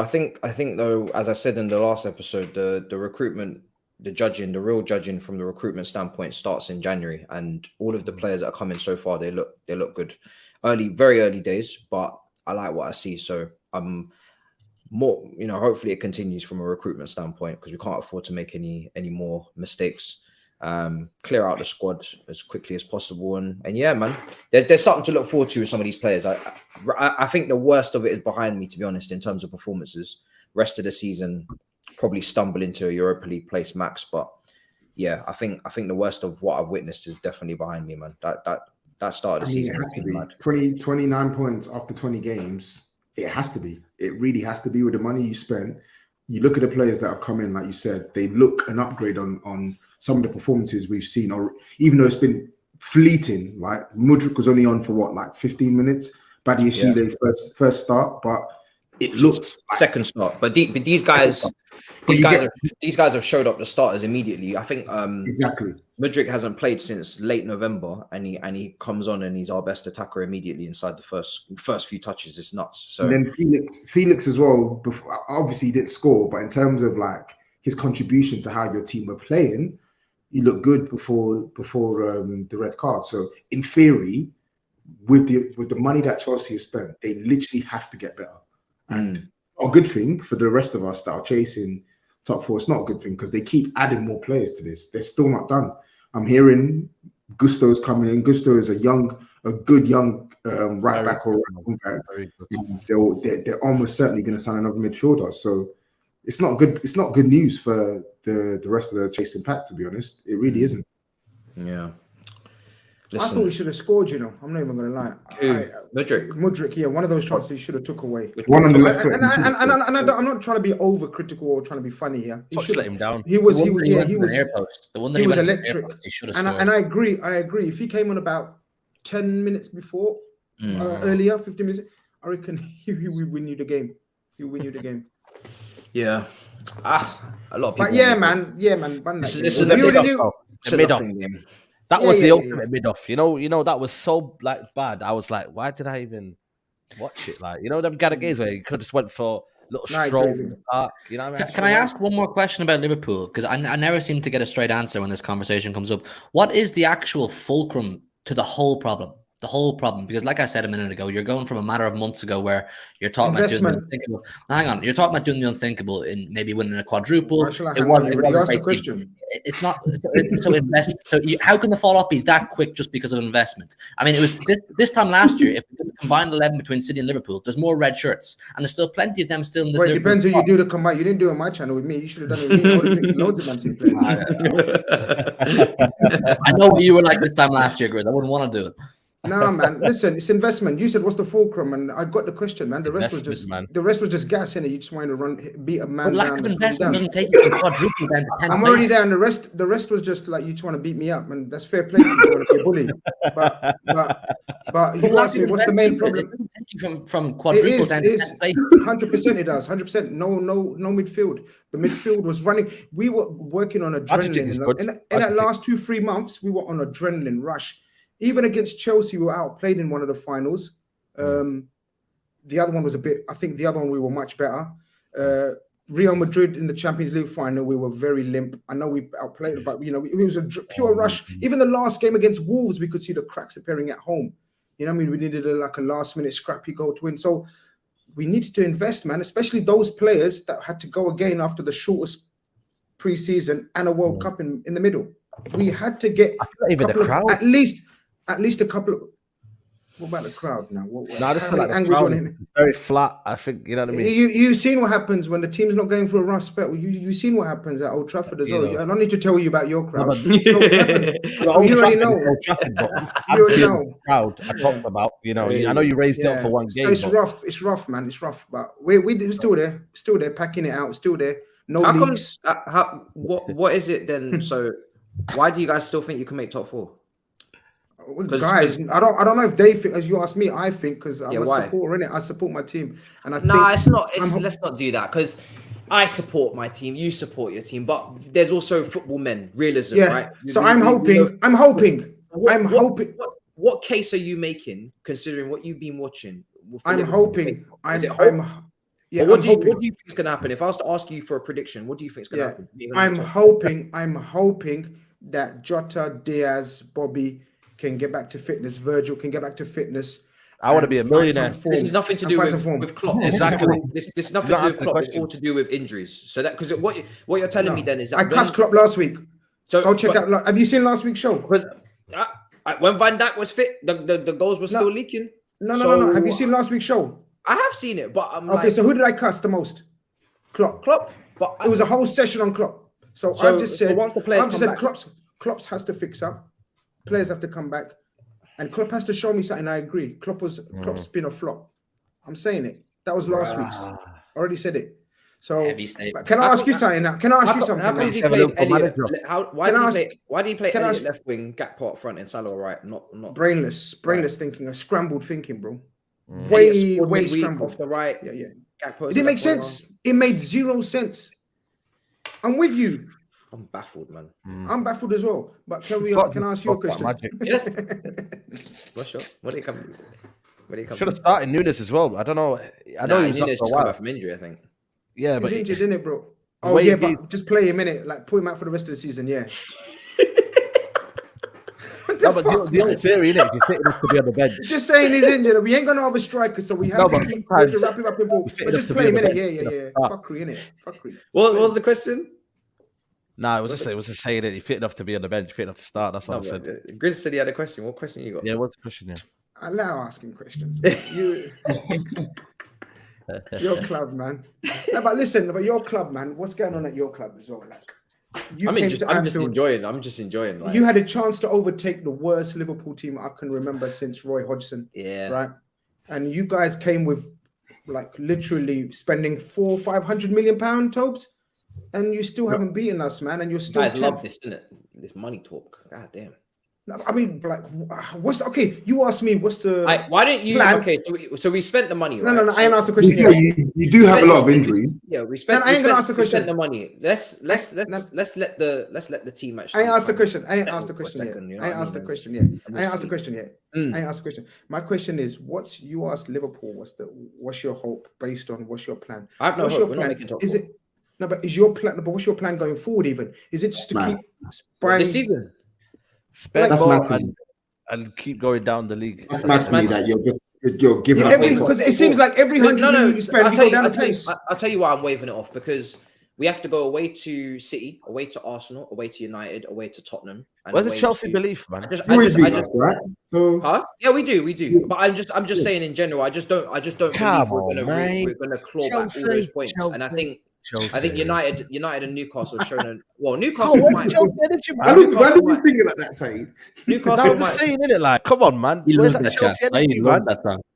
I think though, as I said in the last episode, the recruitment, the real judging from the recruitment standpoint starts in January, and all of the players that are coming so far, they look good. Very early days, but I like what I see. So I'm more, you know, hopefully it continues from a recruitment standpoint, because we can't afford to make any more mistakes. Clear out the squad as quickly as possible, and yeah, man, there's something to look forward to with some of these players. I think the worst of it is behind me, to be honest, in terms of performances. Rest of the season, probably stumble into a Europa League place max, but yeah, I think the worst of what I've witnessed is definitely behind me, man. That start of the season it has has to been be. mad. 29 points after 20 games. It has to be. It really has to be with the money you spent. You look at the players that have come in, like you said, they look an upgrade on some of the performances we've seen, or even though it's been fleeting. Like Mudryk was only on for what, like 15 minutes. Badiashile first start, but it looks like, Second start, but these guys have showed up the starters immediately. I think exactly. Mudryk hasn't played since late November, and he comes on and he's our best attacker immediately inside the first few touches. It's nuts. So And then Felix as well. Obviously, he didn't score, but in terms of like his contribution to how your team were playing, he looked good before the red card. So in theory, with the money that Chelsea has spent, they literally have to get better. And it's not a good thing for the rest of us that are chasing top 4. It's not a good thing because they keep adding more players to this. They're still not done. I'm hearing Gusto's coming in. Gusto is a good young right back or right back. They're almost certainly going to sign another midfielder. So it's not good. It's not good news for the rest of the chasing pack. To be honest, it really isn't. yeah. I thought he should have scored, you know. I'm not even going to lie. Mudryk, yeah, one of those chances he should have took away. One on the left foot. And I'm not trying to be over critical or trying to be funny here. He should let him down. He was The one that he was went to the electric. airpost, he should have And scored. I agree. If he came on about 10 minutes before, earlier, 15 minutes, I reckon he will win you the game. He'll win you the game. Yeah. A lot of people. But yeah, man. This is We the already mid-off. knew- It's a nothing game. That was the ultimate mid-off. You know, that was so like bad. I was like, why did I even watch it? Like, you know, them games where you could have just went for a little stroll in the park. You know what I mean? Can I ask one more question about Liverpool? Because I never seem to get a straight answer when this conversation comes up. What is the actual fulcrum to the whole problem? the whole problem, because like I said a minute ago, you're going from a matter of months ago where you're talking about doing the unthinkable. Hang on, you're talking about doing the unthinkable in maybe winning a quadruple. Why shall I hang on? You already asked the question. It's not so invest. So how can the fall off be that quick just because of investment? I mean, it was this time last year. If we combined 11 between City and Liverpool, there's more red shirts, and there's still plenty of them still in this. Well, it depends who you do the combine. You didn't do it on my channel with me. You should have done it with me. I would have picked loads of Man City players. I know what you were like this time last year, Grizz. I wouldn't want to do it. No, man. Listen, it's investment. You said what's the fulcrum, and I got the question, man. The rest was just gas in it. You just wanted to beat a man. But lack of investment doesn't take you from quadruple down to 10. I'm already there, and the rest was just like you just want to beat me up, and that's fair play. You want to be a bully, but you asked me what's the main problem? It doesn't take you from quadruple down to 10. 100%. It does 100%. No midfield. The midfield was running. We were working on adrenaline. In that last 2-3 months, we were on adrenaline rush. Even against Chelsea, we were outplayed in one of the finals. The other one was I think the other one we were much better. Real Madrid in the Champions League final, we were very limp. I know we outplayed, but it was a pure rush. Even the last game against Wolves, we could see the cracks appearing at home. You know what I mean? We needed a last-minute scrappy goal to win. So we needed to invest, man, especially those players that had to go again after the shortest pre-season and a World Cup in the middle. We had to get at least a couple of. What about the crowd now? I just feel like the crowd is very flat. I think, you know what I mean? You've seen what happens when the team's not going for a rough spell. You've seen what happens at Old Trafford as well. I don't need to tell you about your crowd. You already know. You already know. Crowd I talked about. I know you raised it up for one game. It's rough. It's rough, man. It's rough. But we're still there. Still there, packing it out. Still there. No leaks. What is it then? So why do you guys still think you can make top 4? Guys, I don't know if they think, as you asked me, I think, because I'm a supporter in it. I support my team, and I think it's not. Let's not do that, because I support my team, you support your team, but there's also football men, realism, right? So I'm hoping. What case are you making, considering what you've been watching? I'm hoping. What do you think is going to happen? If I was to ask you for a prediction, what do you think is going to happen? I'm hoping that Jota, Diaz, Bobby can get back to fitness. Virgil can get back to fitness. I want to be a millionaire. This is nothing to do with Klopp. Exactly. This is nothing to do with Klopp. It's all to do with injuries. So that, because what you're telling me then is that I cussed Klopp last week. So go check out. Have you seen last week's show? Because when Van Dijk was fit, the goals were still leaking. No. Have you seen last week's show? I have seen it, but I'm okay. So who did I cuss the most? Klopp. But it was a whole session on Klopp. So I just said, once the players come back, Klopp has to fix up. Players have to come back, and Klopp has to show me something. I agree. Klopp's been a flop. I'm saying it. That was last week's. I already said it. So can I ask you something now? Can I ask you something? How does he play Elliot? Why do you play Elliot left wing, Gakpo up front, and Salah right? Not brainless thinking, a scrambled thinking, bro. Way scrambled off the right. Yeah. Gakpo it didn't make sense. It made zero sense. I'm with you. I'm baffled, man. I'm baffled as well. But can I ask you a question? Yes. What's up? What do you come? Should have started Nunes as well. I don't know. I know he was Nunes just come back from injury, I think. Yeah, but he's injured, didn't it, bro? Oh yeah, but just play him in it. Like put him out for the rest of the season. Yeah. No, but the only theory, innit, is you're fitting up to be on the bench. Just saying he's injured. We ain't gonna have a striker, so we have to wrap him up in ball. But just play him in it. Yeah. Fuckery, innit? Fuckery. What was the question? No, it was just saying that you're fit enough to be on the bench, fit enough to start. That's what I said. GRIZZ said he had a question. What question you got? Yeah, what's the question? Yeah. I allow asking questions. Your club, man. No, but listen, your club, man. What's going on at your club as well? Like, I'm just enjoying. Like, you had a chance to overtake the worst Liverpool team I can remember since Roy Hodgson. Yeah. Right. And you guys came with like literally spending £400-500 million, TOBS. And you still haven't beaten us, man. And you're still. Guys love this, isn't it? This money talk. God damn. I mean, like, what's okay? You asked me, what's the? Why don't you? Plan? Okay, so we spent the money. Right? No. I ain't asked the question. You do have a lot of injuries. Yeah, we spent. I ain't gonna ask the question. We spent the money. Let's let the team actually. I ain't asked the question. I ain't asked the question yet. I ain't asked the question yet. My question is, you asked Liverpool? What's your hope based on? What's your plan? I have no hope. We're not making top 4. Is it? No, but is your plan? But what's your plan going forward? Even is it just to keep buying this season? Spend more and and keep going down the league. That's mad to me that you're giving up. Because it seems like every 100 million you spend, you go down the pace. I'll tell you why I'm waving it off, because we have to go away to City, away to Arsenal, away to United, away to Tottenham. And where's the Chelsea belief, man? Right? So, yeah, we do. But I'm just saying in general. I just don't believe we're gonna claw back all those points. And I think United and Newcastle have shown. Newcastle might. Why did you think it like that, Saeed? Newcastle might. Saying it like, come on, man. Where's that Chelsea energy, man?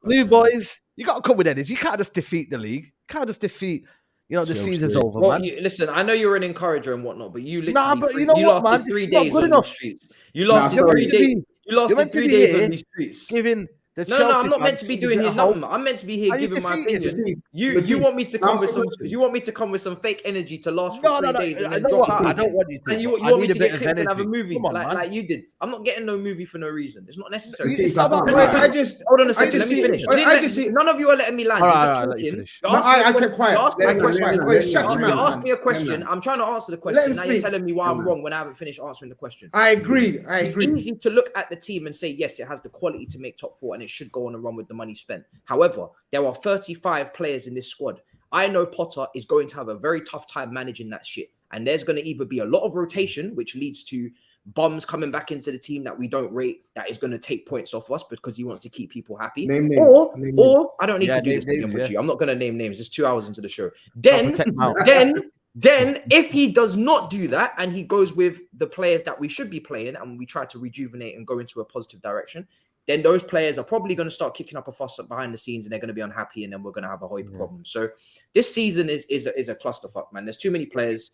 Blue boys, you got to come with energy. You can't just defeat the league. You can't just defeat. The season's over, man. Listen, I know you're an encourager and whatnot, but you literally lasted 3 days on the streets. You lasted 3 days. You lasted 3 days on the streets. Giving the No, I'm not meant to be doing here nothing. I'm meant to be here giving my opinion. You want me to come with some? You want me to come with some fake energy to last for 3 days and then drop out? I don't want you to. And you want me to get clipped and have a movie like you did? I'm not getting no movie for no reason. It's not necessary. Hold on a second. Let me finish. None of you are letting me land. You're just talking. I kept quiet. You asked me a question. I'm trying to answer the question. Now you're telling me why I'm wrong when I haven't finished answering the question. I agree. It's easy to look at the team and say, yes, it has the quality to make top 4 and it should go on a run with the money spent. However, there are 35 players in this squad. I know Potter is going to have a very tough time managing that shit. And there's going to either be a lot of rotation, which leads to bums coming back into the team that we don't rate, that is going to take points off us because he wants to keep people happy. Or I don't need to do this again with you. I'm not going to name names. It's 2 hours into the show. Then if he does not do that and he goes with the players that we should be playing and we try to rejuvenate and go into a positive direction, then those players are probably going to start kicking up a fuss behind the scenes and they're going to be unhappy and then we're going to have a whole problem. So this season is a clusterfuck, man. There's too many players.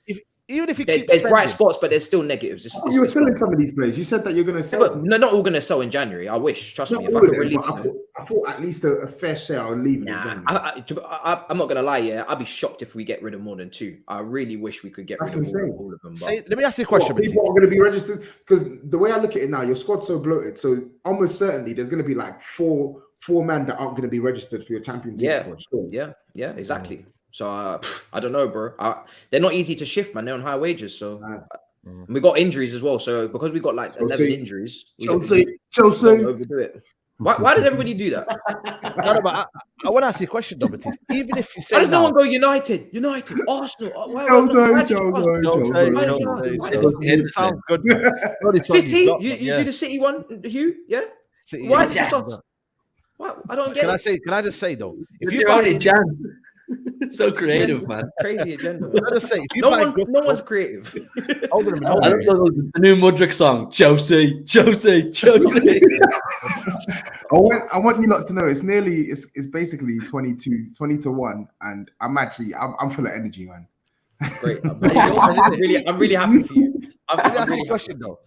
Even if there's bright spots, but there's still negatives. You were selling some of these players. You said that you're going to sell. No, not all going to sell in January. I wish. Trust me. If I could release them. I thought at least a fair share are leaving in January. I'm not going to lie. Yeah, I'd be shocked if we get rid of more than 2. I really wish we could get rid of all of them. Let me ask you a question. People are going to be registered because the way I look at it now, your squad's so bloated. So almost certainly there's going to be like four men that aren't going to be registered for your Champions League squad. Sure. Yeah, exactly. So I don't know, bro. They're not easy to shift, man. They're on high wages, so we got injuries as well. So because we got like 11 injuries, Chelsea overdo it. Why does everybody do that? No, but I want to ask you a question, though. Even if you say, why does no one go United, Arsenal? It sounds good. City, you do the City one, Hugh? Yeah. City. Why is it us? I don't get it. Can I just say though? If you're only Jan. So creative, man. Crazy agenda. No one's creative. The new Mudrick song, Chelsea. I want you lot to know it's basically 20 to 1, and I'm full of energy, man. Great. I'm really happy for you. Let me ask you a question though.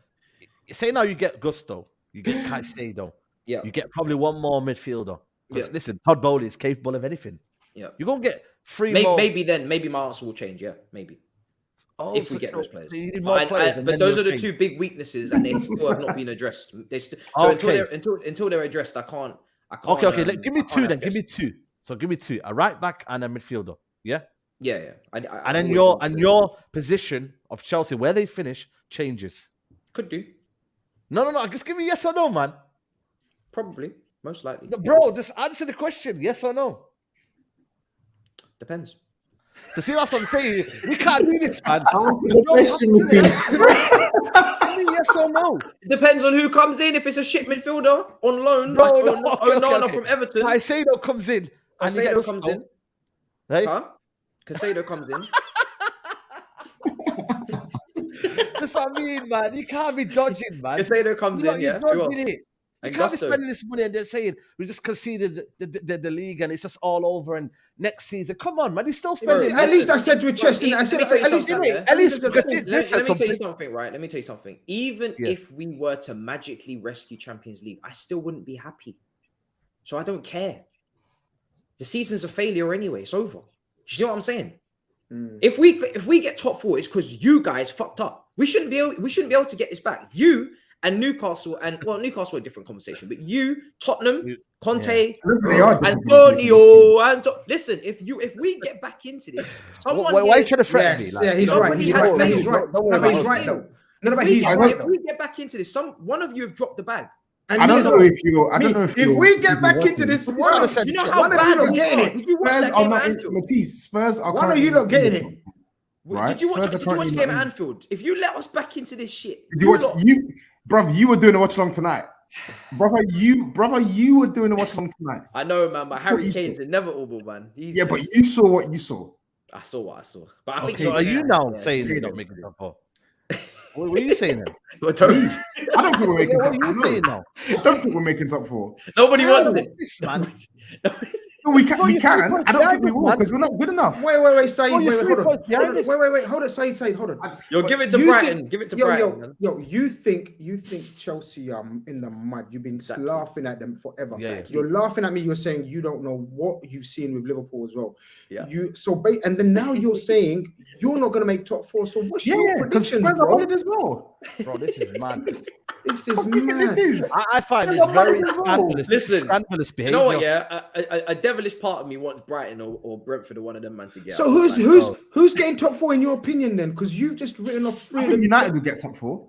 Say now you get Gusto, you get Caicedo, you get probably one more midfielder. Listen, Todd Bowley is capable of anything. Yeah, you're gonna get 3 more. Maybe my answer will change. Yeah, maybe. If we get those players. So you need more players, but those are the 2 big weaknesses, and they still have not been addressed. Until they're addressed, I can't. Okay. Give me 2 then. Give me 2. So give me 2: a right back and a midfielder. Yeah. Yeah. And then your position of Chelsea, where they finish, changes. Could do. No. Just give me yes or no, man. Probably, most likely. No, bro, just answer the question: yes or no. Depends. To see that's what I'm saying. We can't do this, man. Answer the question, yes or no? It depends on who comes in. If it's a shit midfielder on loan, Onana from Everton. Caicedo comes in. Caicedo comes in. Hey? Huh? Caicedo comes in. That's what I mean, man. You can't be dodging, man. Caicedo comes in, yeah. You can't be spending this money and they're saying we just conceded the league and it's just all over and next season. Come on, man. He's still spending. At least I said with chest. Let me tell you something, right? Let me tell you something. Even if we were to magically rescue Champions League, I still wouldn't be happy. So I don't care. The season's a failure anyway. It's over. Do you see what I'm saying? If we get top 4, it's because you guys fucked up. We shouldn't be able to get this back. You and Newcastle Newcastle a different conversation, but you, Tottenham, Conte, Antonio, listen, if we get back into this, someone why are you trying to threaten me? Yeah, he's right. He's right. No, but he's right though. If we get back into this, one of you have dropped the bag. And I don't you know know, if you. I don't know if if we get back into this, one of Do you not getting it. Did you watch Spurs that are game at not in, Anfield? Matisse, Spurs are One of you not getting it. Right? Did you watch? Spurs are Did you watch the currently game not at in. Anfield? If you let us back into this shit, Did you watch you, bruv? You were doing a watch along tonight, brother. You were doing a watch along tonight. I know, man, but That's Harry what you Kane's saw. inevitable, man. He's Yeah, but you saw what you saw. I saw what I saw. But I think So are you now saying you're not making top four? What are you saying then? What TOBS? I don't think we're making What top are you saying four. now? I don't think we're making top four. Nobody wants it. This man. No, we can. We can. points I don't think behind we us, will man. because we're not good enough. Wait, Saeed, Oh, you're wait, 3 hold on. points behind us. Wait, hold on, Saeed, hold on. Yo, give it to You Brighton. think- Give it to Brighton. man. Yo, you think Chelsea are in the mud? You've been Exactly. laughing at them forever. Yeah, yeah. You're laughing at me. You're saying you don't know what you've seen with Liverpool as well. Yeah. And then now you're saying you're not going to make top four. So what's your Because prediction, Spurs are bro? on it as well. Bro, this is mad. This is This mad. is. I find Spurs this are very on it as well. scandalous. This is Listen, scandalous You behavior. know what? Yeah, a devilish part of me wants Brighton or Brentford or one of them man to get. So out. who's getting top four in your opinion then? Because you've just written off three I of think them. United will get top four.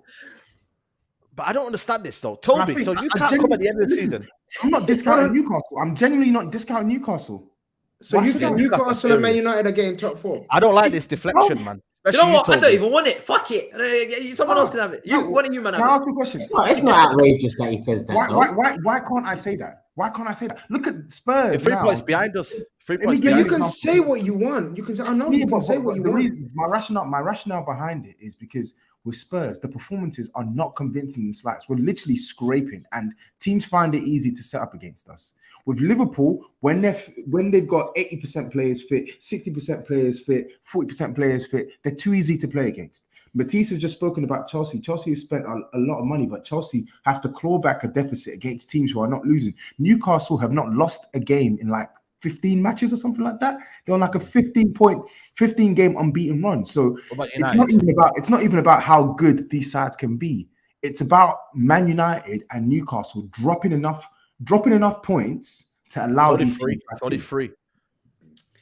But I don't understand this though. And I Toby, think- so you I can't come at the end of the listen, season. I'm not discounting Newcastle. I'm genuinely not discounting Newcastle. So Why you should think I? Newcastle and Man Serious. United are getting top four? I don't like this deflection, man. You know what? I Toby. don't even want it. Fuck it. Someone else can have it. One of you man Can I have ask you a question? It's not outrageous that he says that. though. Why can't I say that? Why can't I say that? Look at Spurs 3 now. points behind us. 3 me points give Yeah, you behind can us. say what you want. You can say, I know Yeah, you can say what you the want. reason, my rationale behind it is because with Spurs, the performances are not convincing in the slides. We're literally scraping, and teams find it easy to set up against us. With Liverpool, when they've got 80% players fit, 60% players fit, 40% players fit, they're too easy to play against. Matisse has just spoken about Chelsea. Chelsea has spent a lot of money, but Chelsea have to claw back a deficit against teams who are not losing. Newcastle have not lost a game in like 15 matches or something like that. They're on like a 15 game unbeaten run. So What about it's not even about how good these sides can be. It's about Man United and Newcastle dropping enough points to allow Only these three. teams It's back only in. 3.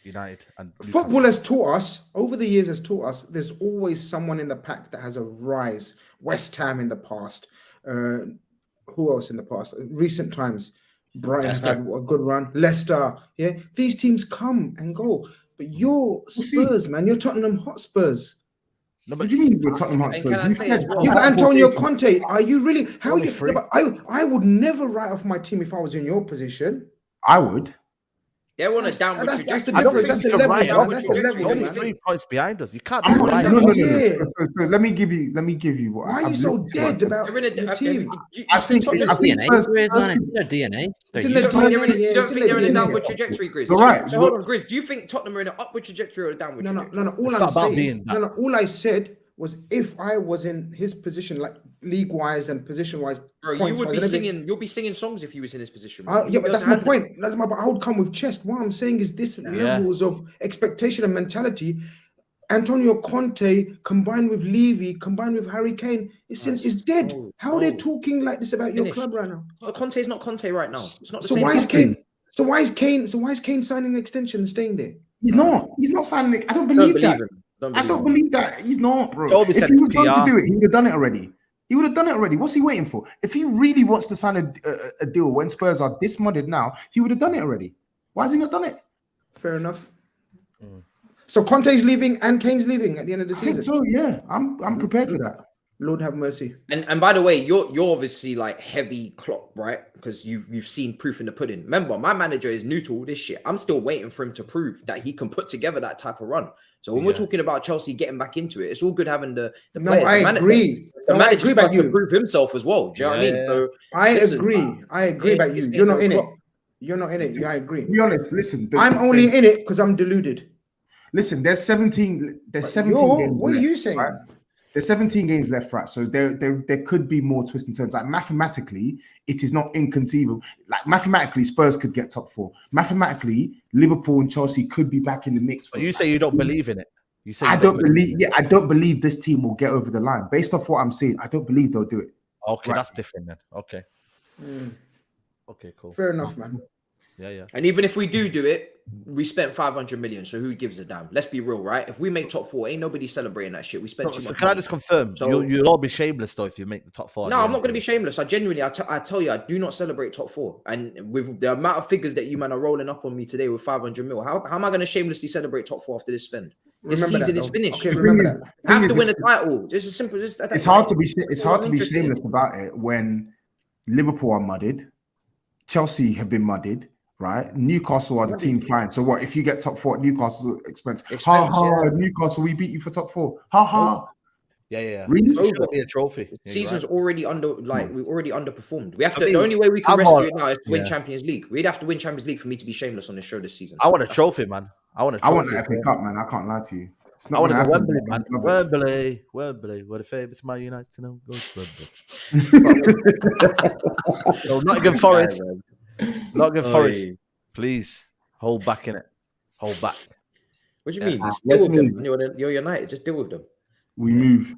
United and Football has taught us, over the years has taught us, there's always someone in the pack that has a rise. West Ham in the past. Who else in the past? Recent times. Brighton Leicester. had a good run. Leicester. Yeah. These teams come and go. But you're Spurs, man. You're Tottenham Hotspurs. What do you mean we're Tottenham And Hotspur? can I You say said as well- You got Antonio Conte. Are you really? How Only you? 3. But I would never write off my team if I was in your position. I would. They're on a downward that's the trajectory. I don't difference. think That's you the can level. write Man. off. That's the level. Only Man. 3 points behind us. You can't. I'm not, write no. off. Yeah. So let me give you what Why are you I've so looked at dead myself. about They're in your a team? I think Tottenham- Spurs- DNA. Spurs It's their DNA. It's They're in their used to DNA. it. You don't Yeah, think it's in they're in a their downward DNA. trajectory, Grizz? You're right. So hold on, Grizz. Do you think Tottenham are in an upward trajectory or a downward trajectory? No. All It's I'm not about saying, being that. all I said was if I was in his position, like league-wise and position-wise, Bro, you points-wise would be and everything, singing. You'll be singing songs if you was in this position. bro. yeah, You'll but be that's able my to handle point. That's my. But I would come with chest. What I'm saying is this levels of expectation and mentality. Antonio Conte combined with Levy, combined with Harry Kane, it's dead. no, How are they no. talking like this about your Finished. club right now? it. Conte's not Conte right now. It's not the So same. why is Conte. Kane? So why is Kane signing an extension and staying there? He's not signing it. I don't Don't believe believe that. him. I don't believe that. He's not, bro. Toby If said he was going to PR. do it, he would have done it already. What's he waiting for? If he really wants to sign a deal when Spurs are this mudded now, he would have done it already. Why has he not done it? Fair enough. So Conte's leaving and Kane's leaving at the end of the I think season. so, yeah. I'm prepared for that. Lord have mercy. And by the way, you're obviously like heavy Klopp, right? Because you've seen proof in the pudding. Remember, my manager is new to all this shit. I'm still waiting for him to prove that he can put together that type of run. So when we're talking about Chelsea getting back into it, it's all good having the No, players. I agree. The No, I manager agree about starts to you. prove himself as well. Do you know what I mean? Yeah. So I listen, agree. I agree it- about you. it's You're not no in it. Klopp. You're not in it. Yeah, I agree. To be honest, listen. I'm only in it because I'm deluded. Listen, there's 17 games What are left, you saying? right? There's 17 games left, right? So there could be more twists and turns. Like mathematically, it is not inconceivable. Like mathematically, Spurs could get top 4. Mathematically, Liverpool and Chelsea could be back in the mix. But you say you don't believe in it. You say I you don't believe. Yeah, I don't believe this team will get over the line. Based off what I'm seeing, I don't believe they'll do it. Okay, Right. that's different then. Okay. Okay, cool. Fair enough, man. Yeah. And even if we do it, we spent 500 million, so who gives a damn? Let's be real, right? If we make top 4, ain't nobody celebrating that shit. We spent too So much can I money. just confirm? So- You'll all be shameless though if you make the top 4. No, I'm not going to be shameless. I genuinely, I tell you, I do not celebrate top 4. And with the amount of figures that you man are rolling up on me today with 500 mil, how am I going to shamelessly celebrate top 4 after this spend? This season is finished. Okay, remember that. I have to win a title. Just as simple as that. It's hard to be shameless about it when Liverpool are mudded, Chelsea have been mudded, right? Newcastle are the team flying. So what if you get top 4 at Newcastle expense? Ha ha, yeah. Newcastle, we beat you for top 4. Ha ha. Yeah. Really? It should be a trophy. Yeah, Season's right. already we've already underperformed. We have to. I mean, the only way we can I'm rescue on- it now is to win yeah. Champions League. We'd have to win Champions League for me to be shameless on this show this season. I want a trophy, man. I want a trophy. I want the FA Cup, man. I can't lie to you. It's I not want to gonna go happen, Wembley, man. man. Wembley. Where the famous Man United know goes to Wembley. So Nottingham Forest. Nottingham Forest. Please hold back in it. Hold back. What do you mean? Just let's deal with them. move. You're United. Just deal with them. We move.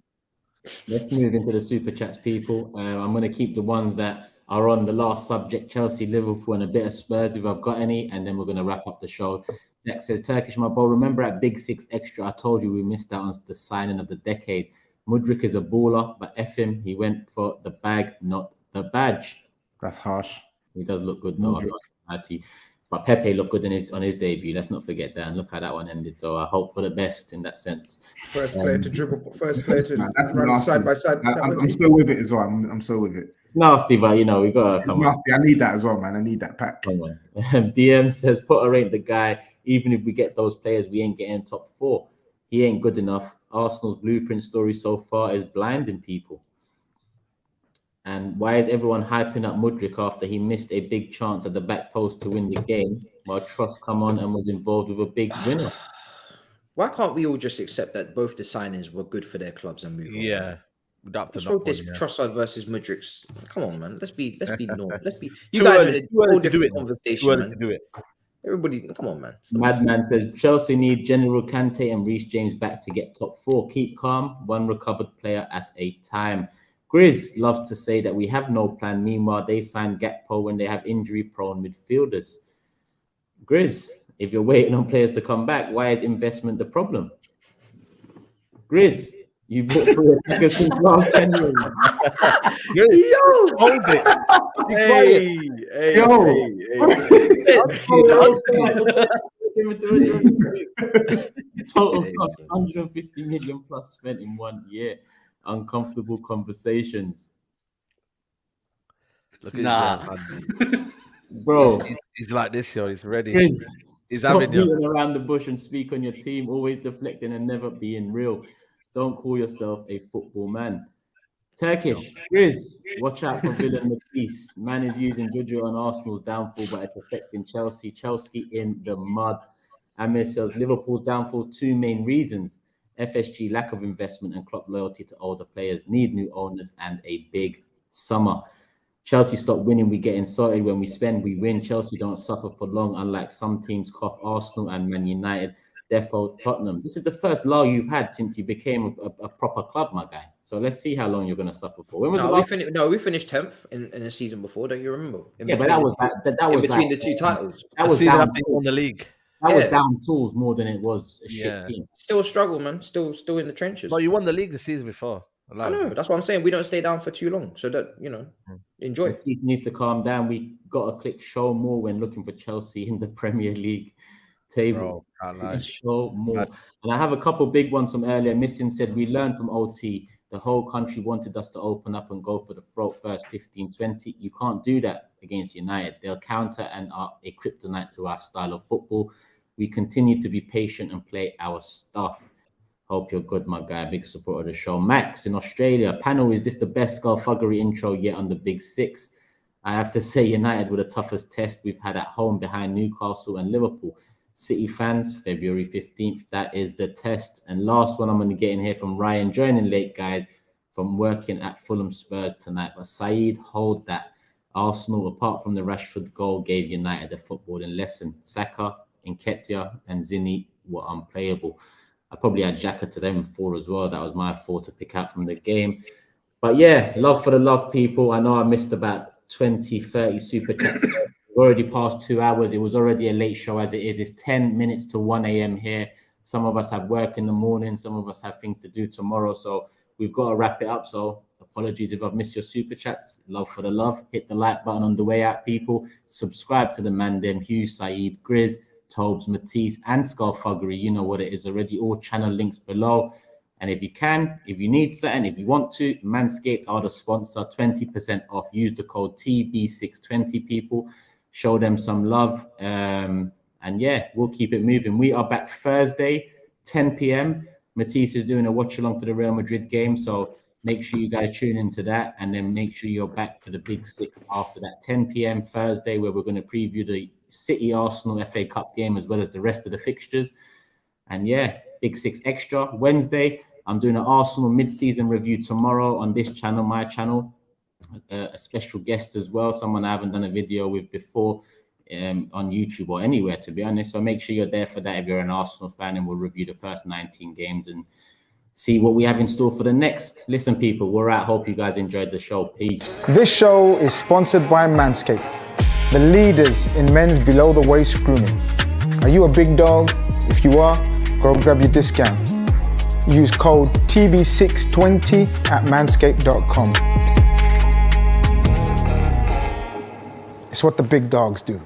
Let's move into the super chats, people. I'm going to keep the ones that are on the last subject: Chelsea, Liverpool, and a bit of Spurs, if I've got any, and then we're going to wrap up the show. Next says Turkish, my bro. Remember at Big 6 Extra, I told you we missed out on the signing of the decade. Mudryk is a baller, but F him, he went for the bag, not the badge. That's harsh. He does look good though. But Pepe looked good on his debut. Let's not forget that. And look how that one ended. So I hope for the best in that sense. First player to dribble, first player to That's run nasty. side by side. I'm still with it as well. I'm still with it. It's nasty, but you know, we got to come on. Nasty. I need that as well, man. I need that pack. Come on. DM says Potter ain't the guy. Even if we get those players, we ain't getting top 4. He ain't good enough. Arsenal's blueprint story so far is blinding people. And why is everyone hyping up Mudryk after he missed a big chance at the back post to win the game, while Truss come on and was involved with a big winner? Why can't we all just accept that both the signings were good for their clubs and move on? Yeah. What's wrong with this Trossard versus Mudryk's? Come on, man. Let's be normal. Let's be. You Too guys early- are in too a early whole to do different it. conversation, Too early man. to do it. Everybody, come on, man. Madman says Chelsea need General Kante and Reece James back to get top 4. Keep calm, one recovered player at a time. GRIZZ loves to say that we have no plan. Meanwhile, they sign Gakpo when they have injury-prone midfielders. GRIZZ, if you're waiting on players to come back, why is investment the problem? GRIZZ, you bought 3 attackers since last January. Hold it. Total cost 150 million plus spent in 1 year. Uncomfortable conversations. Look at his Bro. He's like this, yo. He's ready. GRIZZ, He's stop having you. beating around the bush and speak on your team, always deflecting and never being real. Don't call yourself a football man. Turkish, GRIZZ, watch out for villain MATISSE. Man is using Juju on Arsenal's downfall, but it's affecting Chelsea. Chelsea in the mud. Amir says Liverpool's downfall, 2 main reasons. FSG, lack of investment, and Klopp loyalty to older players, need new owners and a big summer. Chelsea stop winning, we get insulted. When we spend, we win. Chelsea don't suffer for long, unlike some teams cough Arsenal and Man United. Therefore, Tottenham. This is the first lull you've had since you became a proper club, my guy. So let's see how long you're going to suffer for. When was we finished 10th in the season before. Don't you remember? But that was between the 2 titles. That was season down after he won the league. That was down tools more than it was a shit team. Still a struggle, man. Still in the trenches. No, you won the league the season before. I know. That's what I'm saying. We don't stay down for too long. So that, enjoy. Matisse needs to calm down. We got to click show more when looking for Chelsea in the Premier League table. Show more. And I have a couple big ones from earlier. Missing said we learned from OT. The whole country wanted us to open up and go for the throat first 15-20. You can't do that against United. They'll counter and are a kryptonite to our style of football. We continue to be patient and play our stuff. Hope you're good, my guy. Big supporter of the show. Max in Australia. Panel, is this the best skull-thuggery intro yet on the Big 6? I have to say United were the toughest test we've had at home behind Newcastle and Liverpool. City fans, February 15th. That is the test. And last one I'm going to get in here from Ryan. Joining late, guys, from working at Fulham Spurs tonight. But SAEED, hold that. Arsenal, apart from the Rashford goal, gave United a footballing lesson. Saka, Nketiah, and Zinni were unplayable. I probably had Xhaka to them 4 as well. That was my 4 to pick out from the game. But yeah, love for the love, people. I know I missed about 20, 30 super chats. We're already past 2 hours. It was already a late show as it is. It's 10 minutes to 1 a.m. here. Some of us have work in the morning. Some of us have things to do tomorrow. So we've got to wrap it up. So apologies if I've missed your super chats. Love for the love. Hit the like button on the way out, people. Subscribe to the man, them, HUGH, SAEED, GRIZZ, TOBS, MATISSE, and THUGGEry. You know what it is already. All channel links below. And if you can, if you need something, if you want to, Manscaped are the sponsor. 20% off. Use the code TB620, people. Show them some love. And yeah, we'll keep it moving. We are back Thursday, 10 p.m. Matisse is doing a watch along for the Real Madrid game. So make sure you guys tune into that. And then make sure you're back for the Big Six after that 10 p.m. Thursday, where we're going to preview the City Arsenal FA Cup game as well as the rest of the fixtures. And yeah, Big Six Extra. Wednesday, I'm doing an Arsenal mid-season review tomorrow on this channel, my channel. A special guest as well, someone I haven't done a video with before on YouTube or anywhere, to be honest. So make sure you're there for that if you're an Arsenal fan, and we'll review the first 19 games and see what we have in store for the next. Listen, people, we're out. Hope you guys enjoyed the show. Peace. This show is sponsored by Manscaped, the leaders in men's below-the-waist grooming. Are you a big dog? If you are, go grab your discount. Use code TB620 at manscaped.com. It's what the big dogs do.